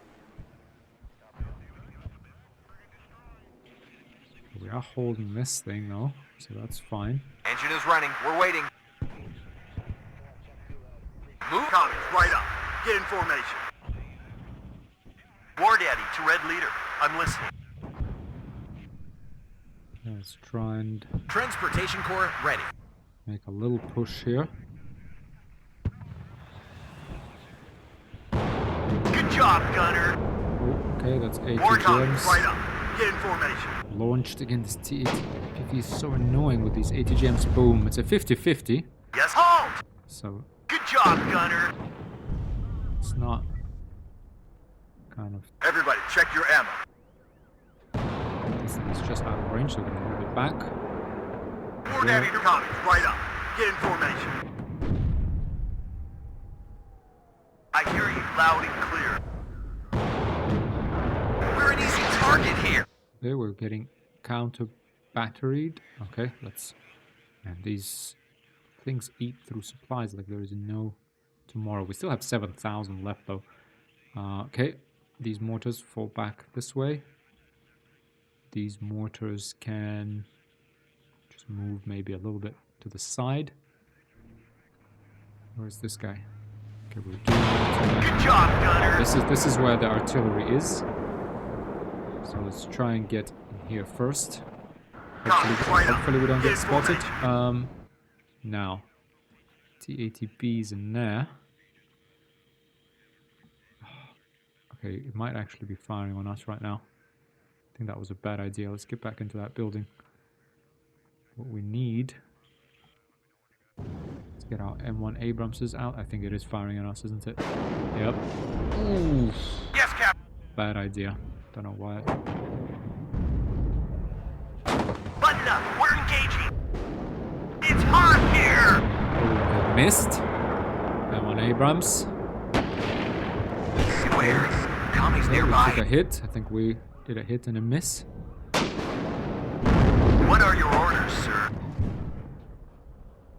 We are holding this thing though, so that's fine. Engine is running. We're waiting. Move. Commies, right up. Get in formation. War Daddy to Red Leader. I'm listening. Let's try and Transportation Corps ready. make a little push here. Good job, gunner. Oh, okay, that's War commies, ATGMs. right up. Get in formation. Launched against T-80. is so annoying with these ATGMs. Boom, it's a 50-50. Yes, halt. So Good job, gunner. it's not kind of. Everybody, check your ammo. It's just out of range, so we're gonna move it back. War Daddy to commies, right up. Get in formation. I hear you loud and clear. We're an easy target here. Okay, we're getting counter batteried. Okay, let's And these things eat through supplies like there is no tomorrow. We still have 7,000 left though. Okay, these mortars fall back this way. These mortars can just move maybe a little bit to the side. Where's this guy? Okay, we're doing Good job, Gunner. this is where the artillery is. So let's try and get in here first. Hopefully we don't get spotted. Now, TATB's in there. Okay, it might actually be firing on us right now. I think that was a bad idea. Let's get back into that building. What we need... Let's get our M1 Abramses out. I think it is firing on us, isn't it? Yep. Ooh. Yes, Cap. Bad idea. Don't know why. Button up. We're engaging. It's hot here. Oh, missed. M1 Abrams. Beware. Tommy's Okay, we nearby. took a hit. I think we did a hit and a miss. What are your orders, sir?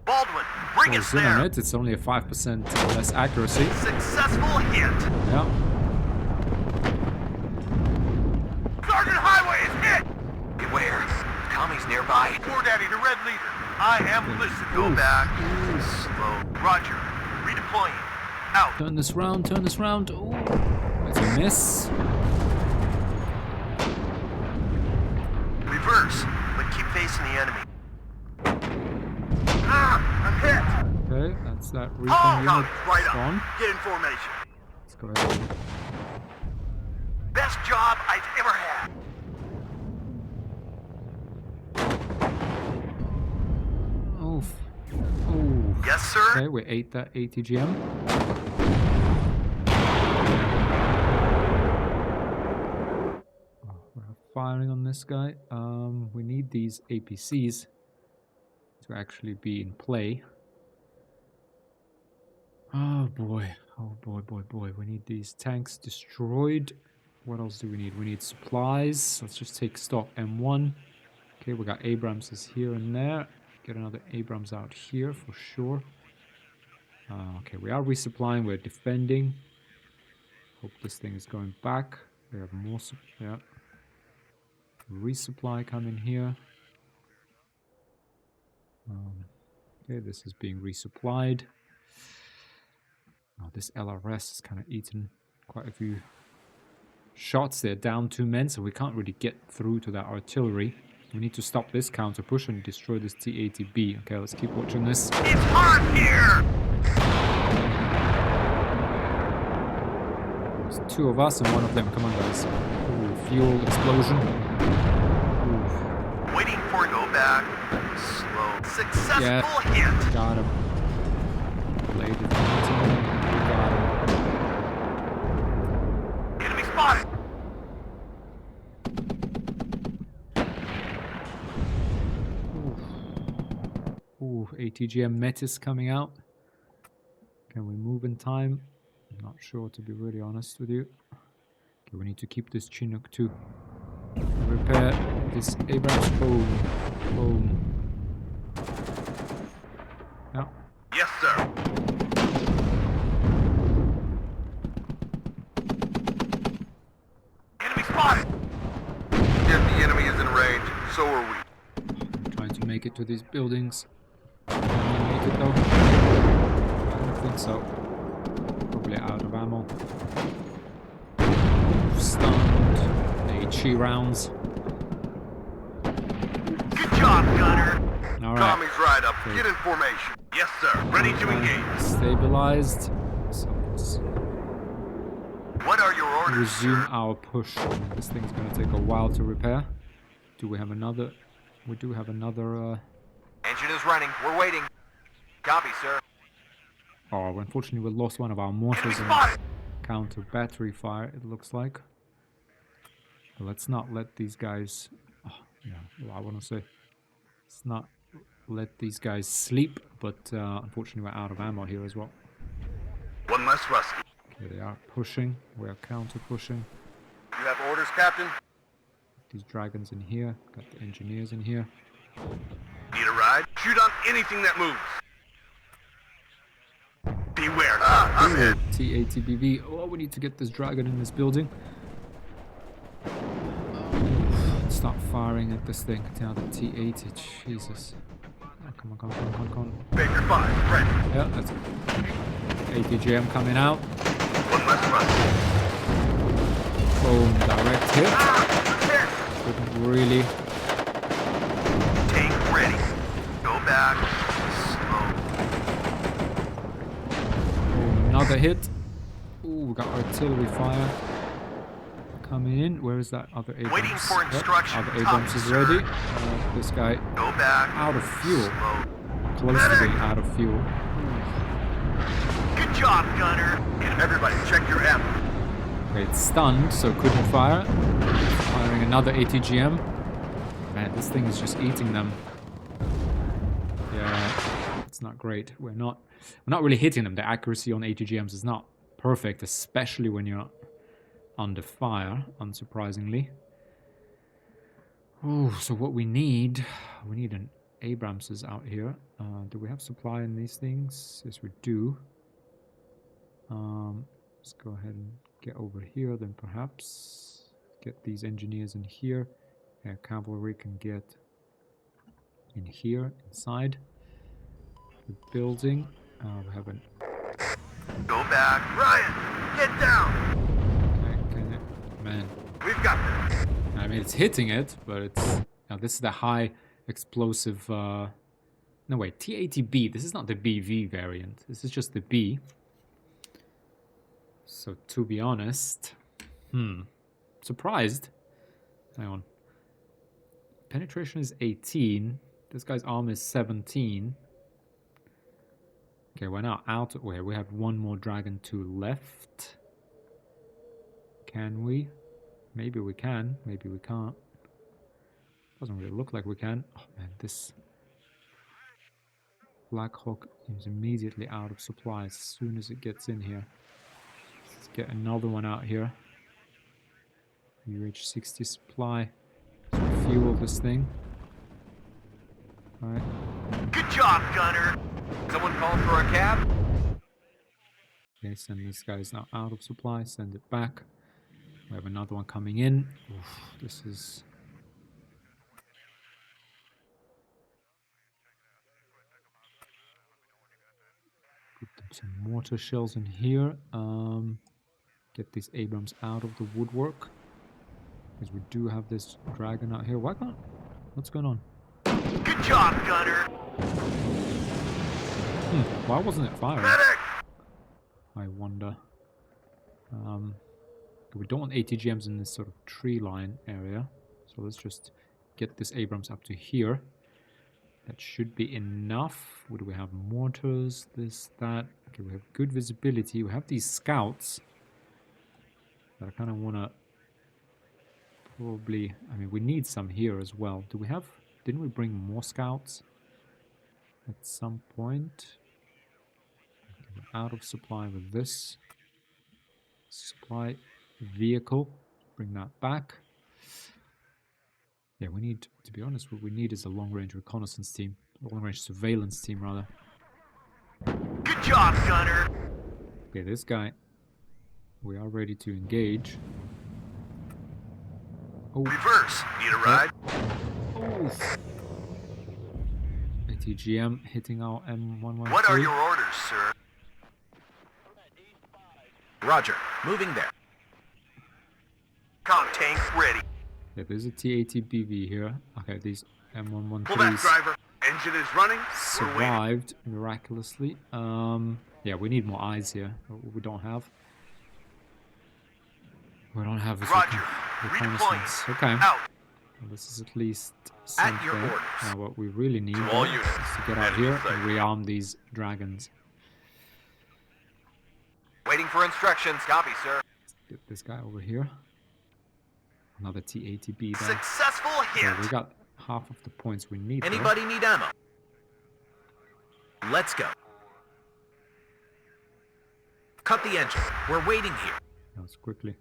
Baldwin, bring us In on there. it. It's only a 5% less accuracy. Successful hit. Yeah. Sergeant Highway is hit. Beware. Tommy's nearby. War Daddy, the red leader. I am listening. Go back. Slow. Roger. Redeploying. Out. Turn this round, turn this round. Ooh. That's a miss. Reverse, but keep facing the enemy. Ah, I'm hit. Okay, that's that recon unit right up. gone. Get in formation. Let's go ahead. Best job I've ever had. Oof. Ooh. Yes, sir. Okay, we ate that ATGM. Oh, we're firing on this guy. We need these APCs to actually be in play. Oh boy. Oh boy, boy, boy. We need these tanks destroyed. What else do we need? We need supplies. Let's just take stock M1. Okay, we got Abramses here and there. Get another Abrams out here for sure. Okay, we are resupplying. We're defending. Hope this thing is going back. We have more. Yeah. Resupply coming here. Okay, this is being resupplied. Oh, this LRS has kind of eaten quite a few shots. They're down 2 men, so we can't really get through to that artillery. We need to stop this counter push and destroy this TATB. Okay, let's keep watching this. It's hot here. There's 2 of us and 1 of them. Come on, guys. Ooh, fuel explosion. Ooh. Waiting for go back. Slow. Successful hit. Got him. Ladies and gentlemen, got him. Enemy spotted. Ooh, ATGM Metis coming out. Can we move in time? I'm not sure, to be really honest with you. Okay, we need to keep this Chinook too. Repair this Abrams. Boom. Boom. Yeah. Yes, sir. Enemy spotted. If the enemy is in range, so are we. I'm trying to make it to these buildings. Can we make it though? I don't think so. Probably out of ammo. Stunned. HE rounds. Good job, Gunner. Alright. Tommy's right up. Okay. Get in formation. Yes, sir. Ready to engage. Stabilized. So let's What are your orders, resume sir? our push. This thing's going to take a while to repair. Do we have another? We do have another. Engine is running. We're waiting. Copy, sir. Oh, unfortunately, we lost one of our mortars Enemy in spotted. counter battery fire. It looks like. But let's not let these guys. Oh, yeah, well, I want to say, let's not let these guys sleep. But unfortunately, we're out of ammo here as well. One less rusty. Okay, they are pushing. We are counter pushing. You have orders, Captain? These dragons in here. Got the engineers in here. Need a ride? Shoot on anything that moves. Beware. I'm in. TATBV. Oh, we need to get this dragon in this building. Start firing at this thing. Now the T80. Jesus. Oh, come on, come on, come on, come on. Baker 5, ready. Yeah, that's it. ATGM coming out. One less run. Boom, direct hit. Couldn't really. Tank ready. Go back. Slow. Oh, another hit. Ooh, we got artillery fire coming in. Where is that other Abrams? Waiting for instructions. Other Abrams is ready. This guy Go back. out of fuel. Slow. Close to being out of fuel. Good job, gunner. Everybody, check your ammo. Okay, it's stunned, so couldn't fire. Firing another ATGM. Man, this thing is just eating them. Yeah, it's not great. We're not really hitting them. The accuracy on ATGMs is not perfect, especially when you're under fire, unsurprisingly. Oh, so what we need an Abrams out here. Do we have supply in these things? Yes, we do. Let's go ahead and get over here, then perhaps get these engineers in here. Yeah, cavalry can get in here, inside the building. We have an... Go back. Ryan, get down. Okay, man. We've got this. I mean, it's hitting it, but it's... Now, this is the high explosive... No, wait, T80B. This is not the BV variant. This is just the B. So, to be honest... Surprised. Hang on. Penetration is 18. This guy's armor is 17. Okay, we're now out. Wait, we have one more Dragon 2 left. Can we? Maybe we can. Maybe we can't. Doesn't really look like we can. Oh man, this Black Hawk is immediately out of supply as soon as it gets in here. Let's get another one out here. UH-60 supply. Let's fuel this thing. Alright. Good job, gunner. Someone called for a cab? Okay, send this guy's now out of supply. Send it back. We have another one coming in. Oof, this is... Put some mortar shells in here. Get these Abrams out of the woodwork. Because we do have this dragon out here. Why can't... What's going on? Good job, gunner. Why wasn't it firing? Medic! I wonder. We don't want ATGMs in this sort of tree line area. So let's just get this Abrams up to here. That should be enough. Would we have mortars? This, that. Okay, we have good visibility. We have these scouts. That I kind of want to probably... I mean, we need some here as well. Do we have... Didn't we bring more scouts at some point? We're out of supply with this. Supply vehicle. Bring that back. Yeah, we need, to be honest, what we need is a long-range reconnaissance team. Long-range surveillance team, rather. Good job, gunner. Okay, this guy. We are ready to engage. Oh. Reverse. Need a ride? Oh. ATGM hitting our M113. What are your orders, sir? Roger. Moving there. Com tank ready. Yeah, there's a T80BV here. Okay, these Pull back, M113s driver. Engine is running. We're waiting. survived miraculously. Yeah, we need more eyes here. We don't have. We don't have Roger. reconnaissance. Redeploying. Okay. Out. Well, this is at least At something. your orders. Now, what we really need To all is units. to get out Enemy here sighted. and rearm these dragons. Waiting for instructions. Copy, sir. Get this guy over here. Another T80B there. Successful hit. Yeah, we got half of the points we need. there. Anybody need ammo? Let's go. Cut the engine. We're waiting here. Let's quickly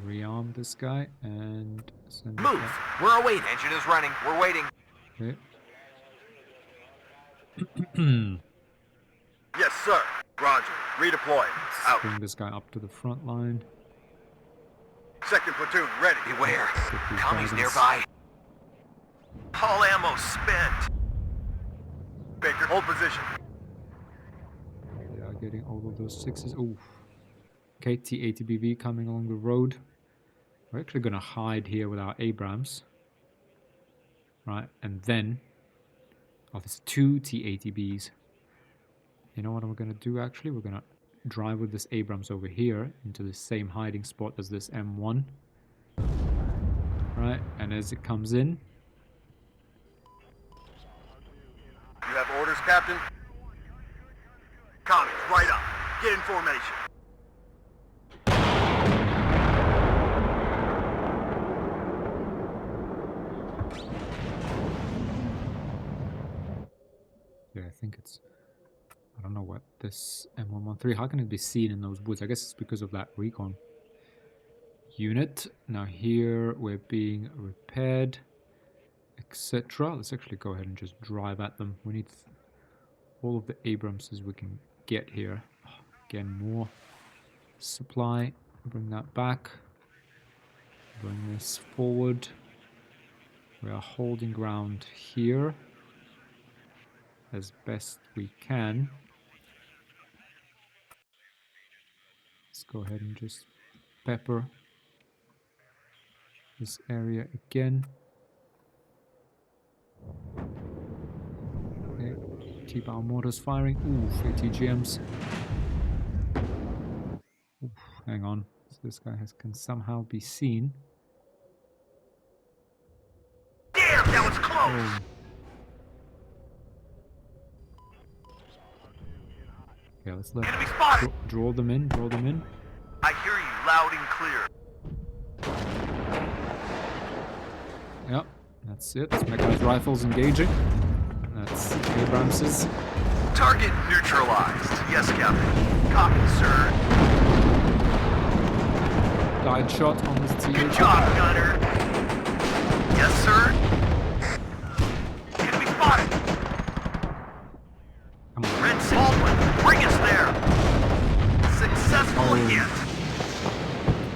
rearm this guy and send it Move. back. We're awaiting. Engine is running. We're waiting. Okay. Yes, sir. Roger. Redeploy. Out. Bring this guy up to the front line. Second platoon, ready. Beware. Commies nearby. All ammo spent. Baker, hold position. They are getting all of those sixes. Ooh. Okay, T-80BV coming along the road. We're actually going to hide here with our Abrams. Right, and then... Oh, there's 2 T-80Bs. You know what we're going to do, actually? We're going to drive with this Abrams over here into the same hiding spot as this M1. Right, and as it comes in... You have orders, Captain? Commies, right up. Get in formation. Yeah, I think it's... I don't know what this M113... How can it be seen in those woods? I guess it's because of that recon unit. Now here we're being repaired, etc. Let's actually go ahead and just drive at them. We need all of the Abramses we can get here. Again, more supply. Bring that back. Bring this forward. We are holding ground here as best we can. Let's go ahead and just pepper this area again. Okay, keep our mortars firing. Ooh, ATGMs. Oof, hang on. So this guy can somehow be seen. Damn, that was close! Oh. Okay, let's let Enemy spotted! draw them in, draw them in. I hear you loud and clear. Yep, that's it. That's mechanized rifles engaging. That's Abramses. Target neutralized. Yes, Captain. Copy, sir. Died shot on this T-80. Good job, gunner. Yes, sir. Enemy spotted. Come on. Red Baldwin, bring us there. Successful Oh. hit.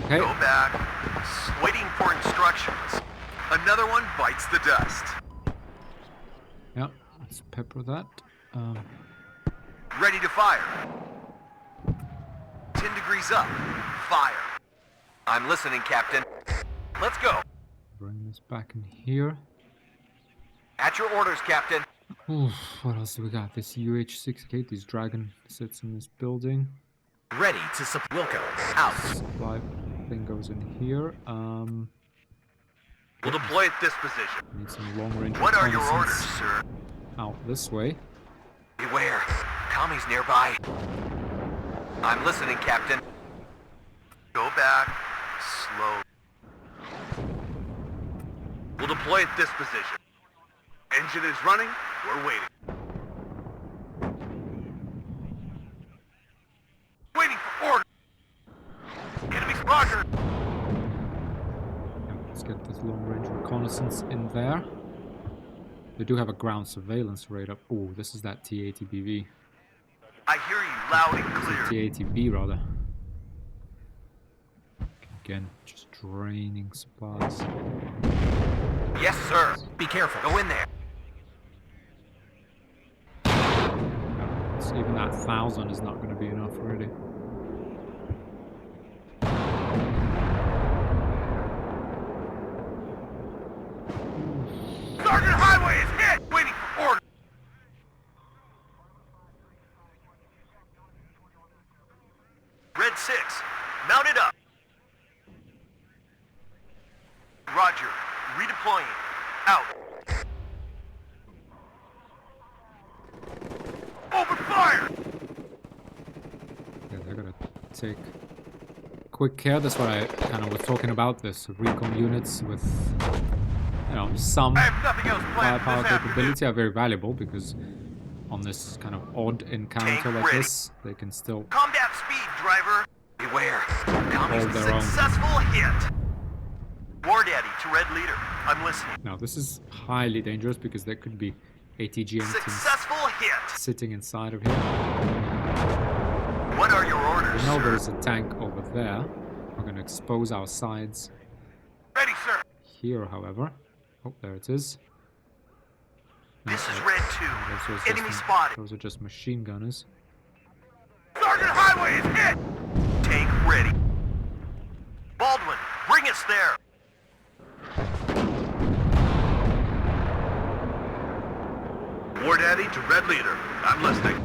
Okay. Go back. Waiting for instructions. Another one bites the dust. Yep, let's pepper that. Ready to fire. 10 degrees up. Fire. I'm listening, Captain. Let's go. Bring this back in here. At your orders, Captain. Oof, what else do we got? This UH-68, these dragon sits in this building. Ready to Wilco. Out. Supply thing goes in here. We'll deploy at this position. Need some long-range What are your orders, reconnaissance sir? out this way. Beware. Commies nearby. I'm listening, Captain. Go back. Slow. We'll deploy at this position. Engine is running. We're waiting. Waiting for order. Enemy's Roger. Yeah, let's get this long-range reconnaissance in there. They do have a ground surveillance radar. Oh, this is that T-80BV. I hear you loud and clear. T-80B, rather. Again, just draining supplies. Yes, sir. Be careful. Go in there. So even that 1,000 is not going to be enough, really. Sergeant Highway is hit! Waiting for order! Red 6, mounted up. Roger, redeploying. Out. Open fire! Yeah, they're going to take quick care. That's what I kind of was talking about, this recon units with... You know, some I have nothing else planned firepower this afternoon. capability are very valuable because on this kind of odd encounter Tank like ready. this, they can still Combat speed, driver. Beware. Commies hold their own. successful hit. War Daddy to Red Leader. I'm listening. Now this is highly dangerous because there could be ATGM teams Successful hit. sitting inside of here. What are your orders, We know sir? there's a tank over there. We're going to expose our sides Ready, sir. here, however. Oh, there it is. This is Okay. Red Those 2. are just Enemy spotted. Those are just machine gunners. Sergeant Highway is hit! Tank ready. Baldwin, bring us there! War Daddy to Red Leader. I'm listening.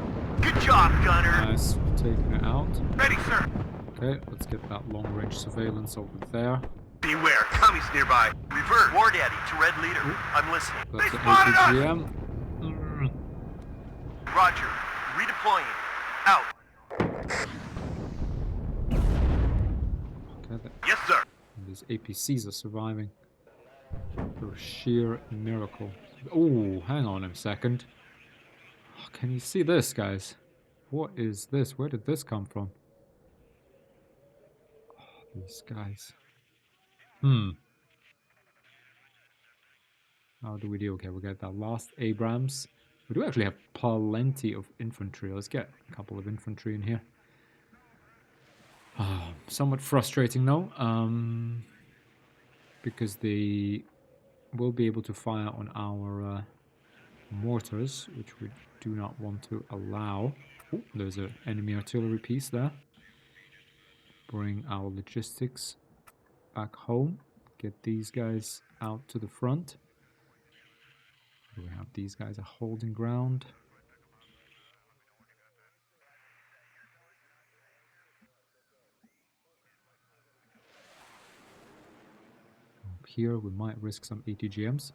Good job, Gunner. Nice, taking it out. Ready, sir. Okay, let's get that long-range surveillance over there. Beware, commies nearby. Revert. War Daddy to Red Leader. I'm listening. That's They an spotted us! ATGM. Roger. Redeploying. Out. Okay, Yes, sir. these APCs are surviving. Through sheer miracle. Oh, hang on a second. Oh, can you see this, guys? What is this? Where did this come from? Oh, these guys. How do we do? Okay, we got that last Abrams. We do actually have plenty of infantry. Let's get a couple of infantry in here. Somewhat frustrating though, because they will be able to fire on our mortars, which we do not want to allow. Oh, there's an enemy artillery piece there. Bring our logistics back home. Get these guys out to the front. We have these guys are holding ground. Up here, we might risk some ATGMs.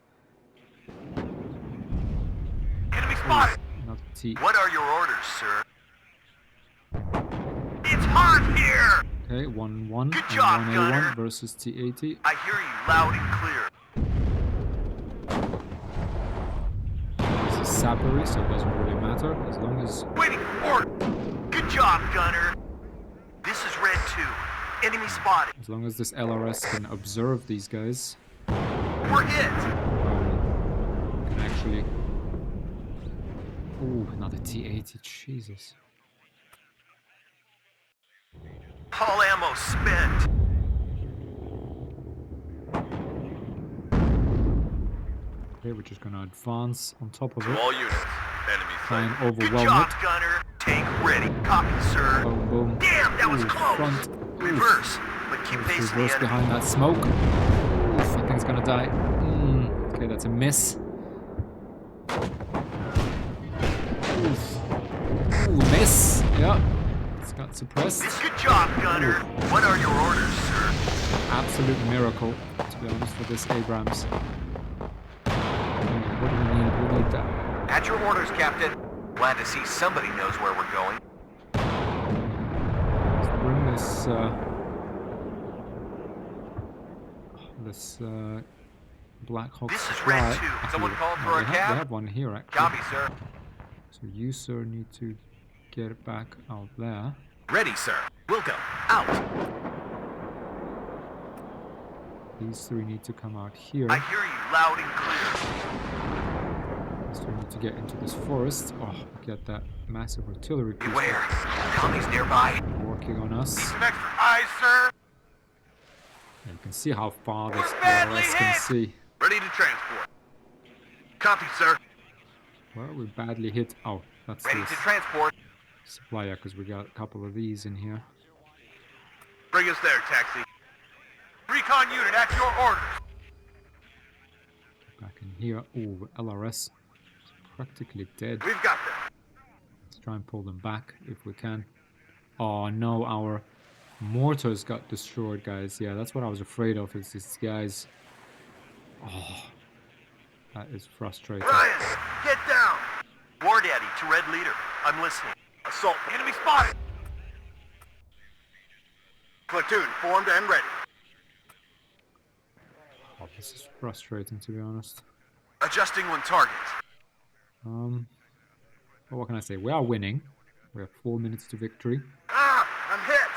Enemy spotted. Not T. What are your orders, sir? It's hot here! Okay, 1-1 Good and job, 1A1 Gunner. versus T80. I hear you loud and clear. This is sappery, so it doesn't really matter as long as Waiting for order. Good job, Gunner. This is Red 2. Enemy spotted. this LRS can observe these guys. We're hit. Can actually. Oh, another T80. Jesus. All ammo spent. Okay, we're just gonna advance on top of To it. all units. Enemy Try and sighted. Good overwhelm job, it. Gunner. Tank ready. Copy, sir. Boom, boom. Damn, that was Ooh, close. front. Reverse, but keep Let's facing the reverse enemy. behind that smoke. Ooh, that thing's gonna die. Okay, that's a miss. Ooh, miss. Yeah. It's got suppressed. Good job, Gunner. What are your orders, sir? Absolute miracle, to be honest, for this Abrams. What do we need? We need that. At your orders, Captain. Glad to see somebody knows where we're going. Let's bring this Black Hawk This is supply. Red 2. Actually, Someone called for we a have, cab? We have one here, actually. Copy, sir. So you, sir, need to get it back out there. Ready, sir. We'll go. Out. These three need to come out here. I hear you loud and clear. These three need to get into this forest. Oh, get that massive artillery piece Beware. Commies nearby. working on us. Some extra eyes, sir. And you can see how far this badly LRS can hit. see. Ready to transport. Copy, sir. Well, we badly hit. Oh, that's Ready this to transport. supplier because we got a couple of these in here. Bring us there, taxi. Recon unit at your orders. Back in here. Oh, LRS is practically dead. We've got them. Let's try and pull them back if we can. Oh no, our mortars got destroyed, guys. Yeah, that's what I was afraid of, is these guys. Oh, that is frustrating. Ryan, get down. War Daddy to Red Leader. I'm listening. Assault. Enemy spotted. Platoon formed and ready. Oh, this is frustrating, to be honest. Adjusting on target. Well, what can I say? We are winning. We have 4 minutes to victory. Ah, I'm hit.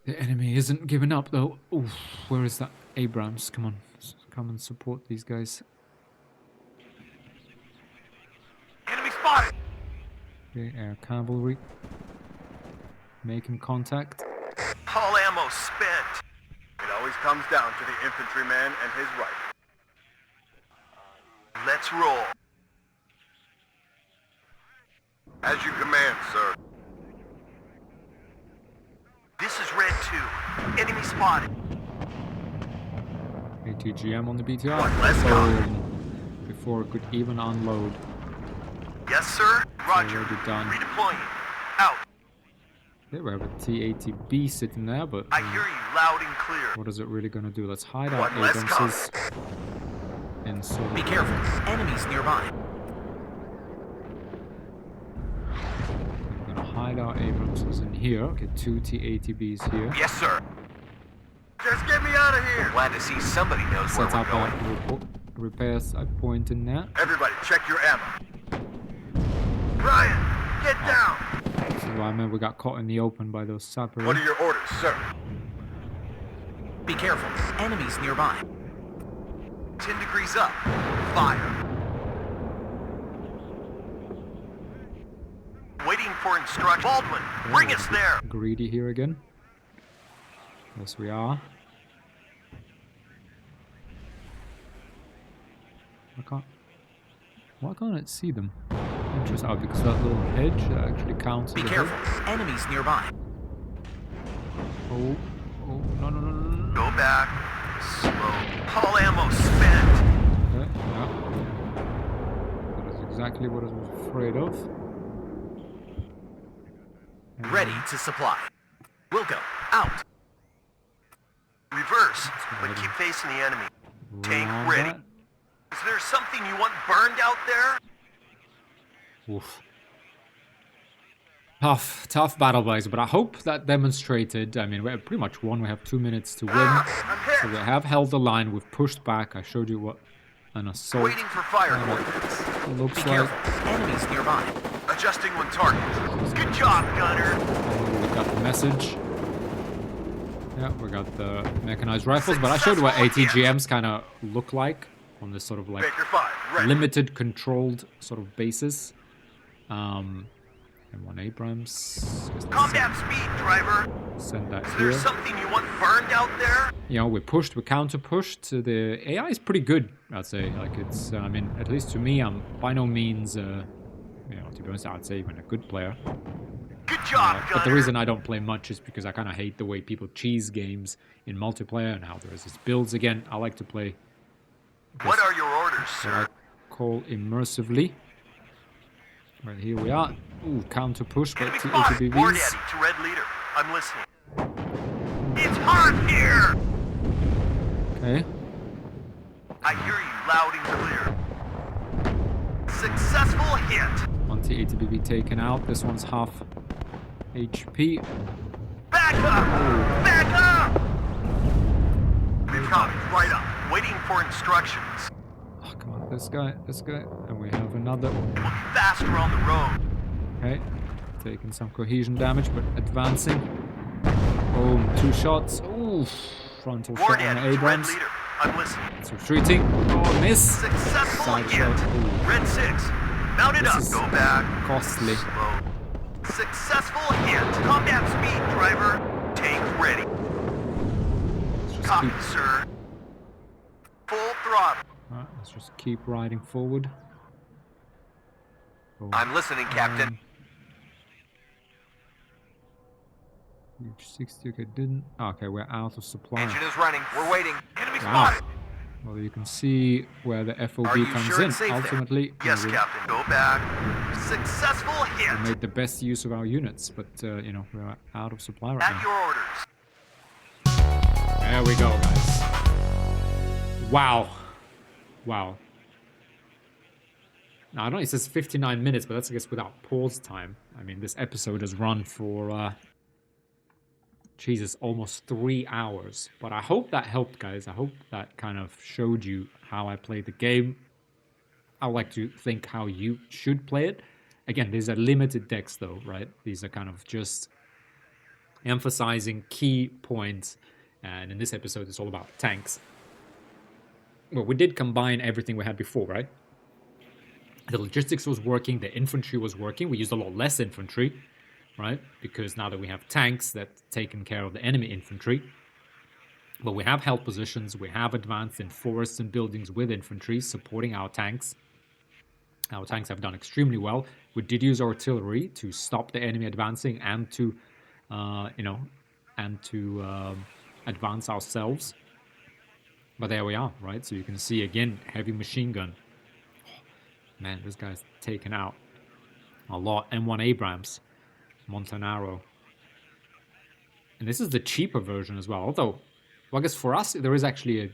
The enemy isn't giving up, though. Oof, where is that Abrams? Come on, come and support these guys. Enemy spotted. Okay, air cavalry. Making contact. All ammo spent. It always comes down to the infantryman and his rifle. Let's roll. As you command, sir. This is Red 2. Enemy spotted. ATGM on the BTR. What, let's go. Boom. Before it could even unload. Yes, sir. Roger. already done. Redeploying. Out. Okay, we have a T-80B sitting there, but I hear you loud and clear. what is it really going to do? Let's hide our What, let's Abramses in sort of... Be careful. Enemies nearby. We're going to hide our Abramses in here. Okay, 2 T-80Bs here. Yes, sir. Just get me out of here. Glad to see somebody knows where Set we're up going. a repair side point in there. Everybody, check your ammo. Ryan, get down. This is why I remember we got caught in the open by those sappers. What are your orders, sir? Be careful. Enemies nearby. 10 degrees up. Fire. Waiting for instruction. Baldwin, bring us there. Greedy here again. Yes, we are. Why can't it see them? Interesting. Oh, because that little hedge that actually counts. Be as a careful. hedge. Enemies nearby. Oh, no, no, no, no, no. Go back. Slow. All ammo spent. Okay, yeah. That is exactly what I was afraid of. Ready to supply. We'll go. Out. Reverse, but ready. keep facing the enemy. Tank Round ready. that. Is there something you want burned out there? Oof. Tough battle, boys, but I hope that demonstrated. I mean, we have pretty much won. We have 2 minutes to win. I'm hit. So we have held the line. We've pushed back. I showed you what an assault Waiting for fire coordinates. looks Be like. careful. Enemies nearby. Adjusting one target. Good job, gunner. We got the message. Yeah, we got the mechanized rifles, but I showed you what ATGMs kind of look like on this sort of like Baker 5, ready. limited controlled sort of basis. And one Abrams. Just Combat speed, driver. send that Is here. there something you want burned out there? You know, we counter pushed. The AI is pretty good, I'd say. Like it's, I mean, at least to me, I'm by no means, you know, to be honest, I'd say even a good player. Good job, gunner. But the reason I don't play much is because I kind of hate the way people cheese games in multiplayer and how there is this builds. Again, I like to play What are your orders, what sir? I call immersively. Right, here we are. Ooh, counter push by Enemy spotted. War T-80Bs. Daddy to Red Leader. I'm listening. It's hot here. Okay. I hear you loud and clear. Successful hit. One T-80BB taken out. This one's half HP. Back up! Back up! We've got it right up. Waiting for instructions. Oh, come on. This guy. And we have another. It will be faster on the road. Okay. Taking some cohesion damage, but advancing. Boom. 2 shots. Ooh. Frontal War shot on Daddy to Red Abrams. Leader. I'm listening. It's retreating. Oh, miss. Successful Side hit. shot. Ooh. Red 6. Mount it This up. is Go back. costly. Slow. Successful hit. Combat speed, driver. Tank ready. Let's just Copy, keep, sir. Full throttle. alright, let's just keep riding forward. Boom. I'm listening, Captain. Huge 60. Okay, didn't. Okay, we're out of supply. Engine is running. We're waiting. Enemy Wow. spotted. Well, you can see where the FOB Are you comes sure in. it's safe there? Ultimately, you Yes, know, Captain. Go back. Successful we hit. made the best use of our units, but you know, we're out of supply right At now. your orders. There we go, guys. Wow. Wow. Now, I know it says 59 minutes, but that's, I guess, without pause time. I mean, this episode has run for, Jesus, almost 3 hours. But I hope that helped, guys. I hope that kind of showed you how I play the game. I would like to think how you should play it. Again, these are limited decks, though, right? These are kind of just emphasizing key points. And in this episode, it's all about tanks. Well, we did combine everything we had before, right? The logistics was working, the infantry was working. We used a lot less infantry, right? Because now that we have tanks that taken care of the enemy infantry. But we have held positions, we have advanced in forests and buildings with infantry supporting our tanks. Our tanks have done extremely well. We did use artillery to stop the enemy advancing and to, advance ourselves. But there we are, right? So you can see again, heavy machine gun. Man, this guy's taken out a lot. M1 Abrams, Montanaro. And this is the cheaper version as well. Although, well, I guess for us, there is actually a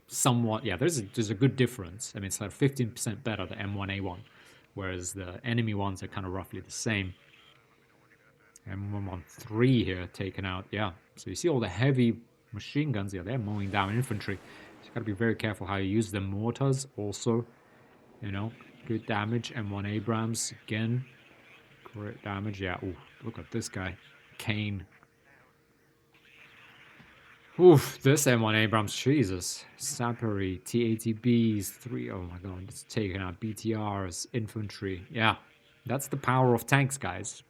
somewhat, yeah, there's a good difference. I mean, it's like 15% better, the M1A1, whereas the enemy ones are kind of roughly the same. M113 here taken out, yeah. So you see all the heavy machine guns, yeah, they're mowing down infantry. So you gotta be very careful how you use the mortars also, you know, good damage. M1 Abrams, again, great damage, yeah. Ooh, look at this guy, Kane. Oof, this M1 Abrams, Jesus. Sappery, TATBs, 3, oh my god, it's taking out BTRs, infantry. Yeah, that's the power of tanks, guys.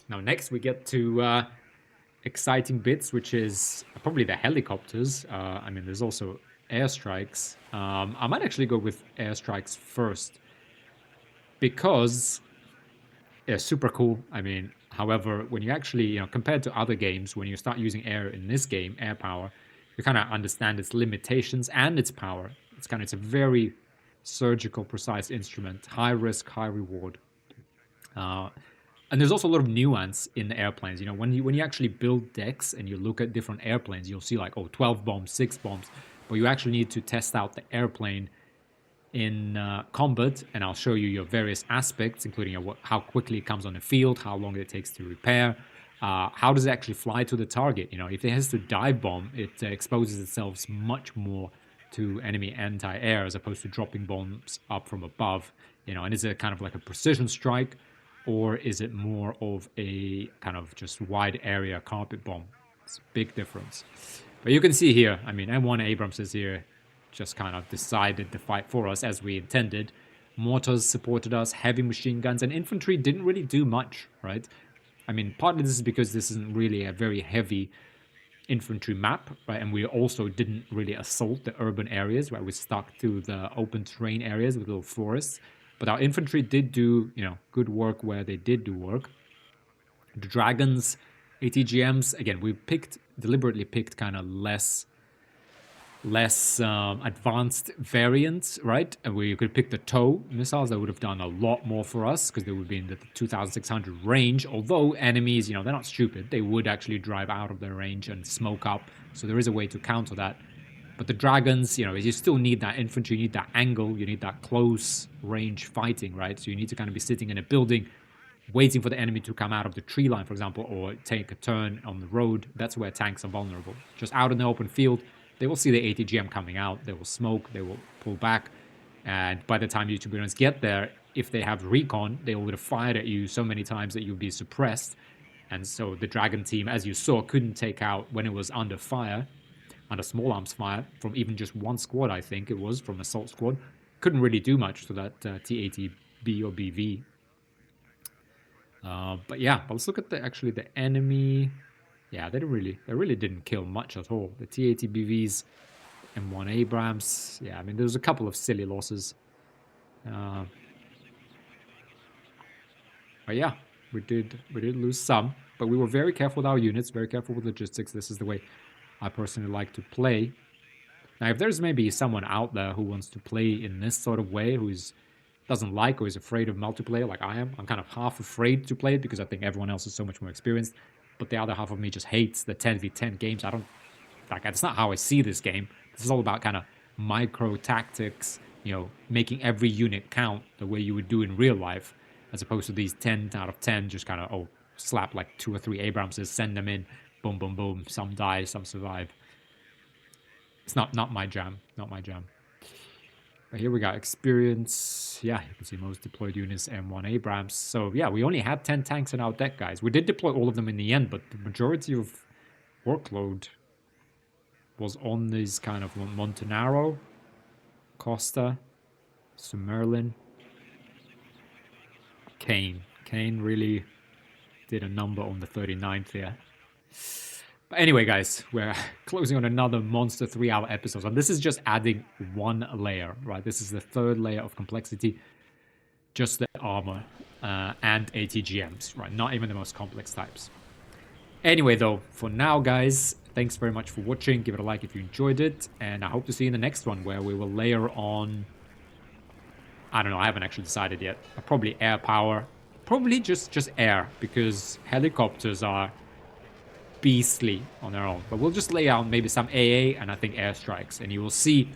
Now, next we get to exciting bits, which is probably the helicopters. I mean, there's also airstrikes. I might actually go with airstrikes first because they're super cool. I mean, however, when you actually, compared to other games, when you start using air in this game, air power, you kind of understand its limitations and its power. It's a very surgical, precise instrument, high risk, high reward. And there's also a lot of nuance in the airplanes. You know, when you actually build decks and you look at different airplanes, you'll see like, 12 bombs, 6 bombs, but you actually need to test out the airplane in combat, and I'll show you your various aspects, including how quickly it comes on the field, how long it takes to repair, how does it actually fly to the target. You know, if it has to dive bomb, it exposes itself much more to enemy anti-air as opposed to dropping bombs up from above. You know, and is it kind of like a precision strike, or is it more of a kind of just wide area carpet bomb? It's a big difference. But you can see here, I mean, M1 Abrams is here, just kind of decided to fight for us as we intended. Mortars supported us, heavy machine guns, and infantry didn't really do much, right? I mean, partly this is because this isn't really a very heavy infantry map, right? And we also didn't really assault the urban areas, right? We stuck to the open terrain areas with little forests. But our infantry did do, good work where they did do work. The dragons, ATGMs, again, we deliberately picked kind of less advanced variants, right? And we could pick the TOW missiles that would have done a lot more for us because they would be in the 2,600 range. Although enemies, they're not stupid. They would actually drive out of their range and smoke up. So there is a way to counter that. But the dragons, you still need that infantry, you need that angle, you need that close range fighting, right? So you need to kind of be sitting in a building, waiting for the enemy to come out of the tree line, for example, or take a turn on the road. That's where tanks are vulnerable. Just out in the open field, they will see the ATGM coming out, they will smoke, they will pull back, and by the time your Turbulence get there, if they have recon, they would have fired at you so many times that you'll be suppressed. And so the Dragon team, as you saw, couldn't take out when it was under fire, under small arms fire, from even just one squad, I think it was, from assault squad. Couldn't really do much to that TATB or BV. But yeah, let's look at the enemy. Yeah, they really didn't kill much at all. The TATBVs, M1 Abrams. Yeah, I mean, there was a couple of silly losses. But yeah, we did lose some. But we were very careful with our units, very careful with logistics. This is the way I personally like to play. Now, if there's maybe someone out there who wants to play in this sort of way, doesn't like or is afraid of multiplayer like I am, I'm kind of half afraid to play it because I think everyone else is so much more experienced. But the other half of me just hates the 10v10 games. I don't like. That's not how I see this game. This is all about kind of micro tactics, making every unit count the way you would do in real life, as opposed to these 10 out of 10 just kind of slap like 2 or 3 Abramses, send them in, boom, boom, boom. Some die, some survive. It's not my jam. Not my jam. But here we got experience. Yeah, you can see most deployed units, M1 Abrams. So yeah, we only had 10 tanks in our deck, guys. We did deploy all of them in the end, but the majority of workload was on these kind of Montanaro, Costa, Sumerlin. Kane really did a number on the 39th here. But anyway, guys, we're closing on another monster 3-hour episode. And this is just adding one layer, right? This is the third layer of complexity. Just the armor and ATGMs, right? Not even the most complex types. Anyway, though, for now, guys, thanks very much for watching. Give it a like if you enjoyed it. And I hope to see you in the next one where we will layer on... I don't know, I haven't actually decided yet. Probably air power. Probably just air, because helicopters are beastly on their own. But we'll just lay out maybe some AA and I think airstrikes. And you will see,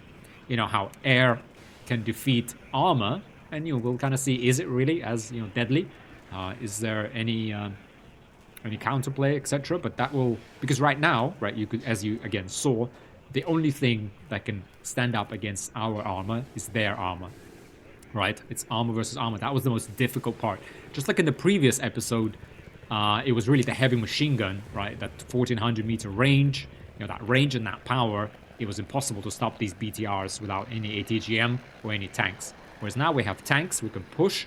you know, how air can defeat armor. And you will kind of see, is it really as, you know, deadly? Is there any counterplay, etc.? But that will, because right now, right, you could, as you again saw, the only thing that can stand up against our armor is their armor. Right? It's armor versus armor. That was the most difficult part. Just like in the previous episode, it was really the heavy machine gun, right? That 1400 meter range, you know, that range and that power, it was impossible to stop these BTRs without any ATGM or any tanks. Whereas now we have tanks, we can push,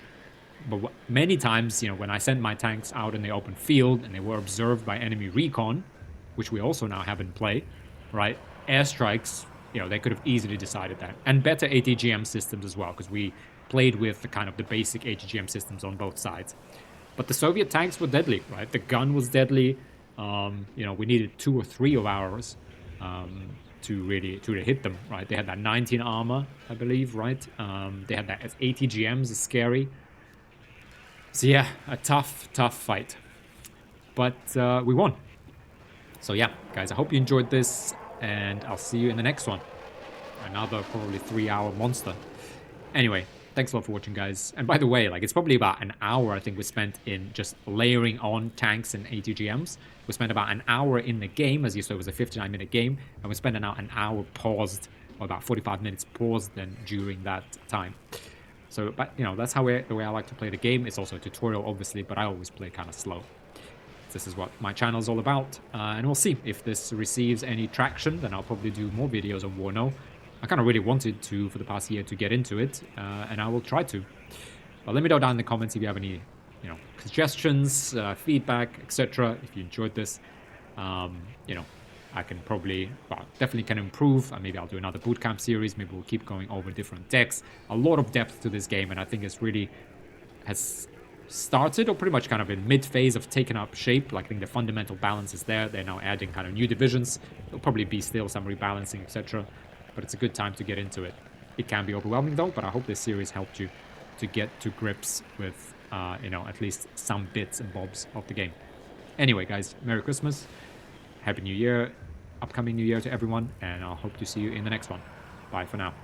but many times, you know, when I sent my tanks out in the open field and they were observed by enemy recon, which we also now have in play, right? Airstrikes, you know, they could have easily decided that. And better ATGM systems as well, because we played with the kind of the basic ATGM systems on both sides. But the Soviet tanks were deadly, right? The gun was deadly. You know, we needed 2 or 3 of ours to really hit them, right? They had that 19 armor, I believe, right? They had that ATGMs, is scary. So yeah, a tough fight. But we won. So yeah, guys, I hope you enjoyed this, and I'll see you in the next one. Another probably 3-hour monster. Anyway, thanks a lot for watching, guys. And by the way, like, it's probably about an hour I think we spent in just layering on tanks and ATGMs. We spent about an hour in the game, as you saw, it was a 59-minute game, and we spent an hour paused, or about 45 minutes paused then during that time. So, but, you know, that's how the way I like to play the game. It's also a tutorial, obviously, but I always play kind of slow. This is what my channel is all about, and we'll see if this receives any traction. Then I'll probably do more videos on WARNO. I kind of really wanted to for the past year to get into it, and I will try to. But let me know down in the comments if you have any, you know, suggestions, feedback, etc. If you enjoyed this, you know, I can probably, well, definitely can improve. Maybe I'll do another bootcamp series. Maybe we'll keep going over different decks. A lot of depth to this game, and I think it's really has started, or pretty much kind of in mid-phase of taking up shape. Like, I think the fundamental balance is there. They're now adding kind of new divisions. There'll probably be still some rebalancing, etc. But it's a good time to get into it. It can be overwhelming though, but I hope this series helped you to get to grips with, you know, at least some bits and bobs of the game. Anyway, guys, Merry Christmas, Happy New Year, upcoming New Year to everyone, and I'll hope to see you in the next one. Bye for now.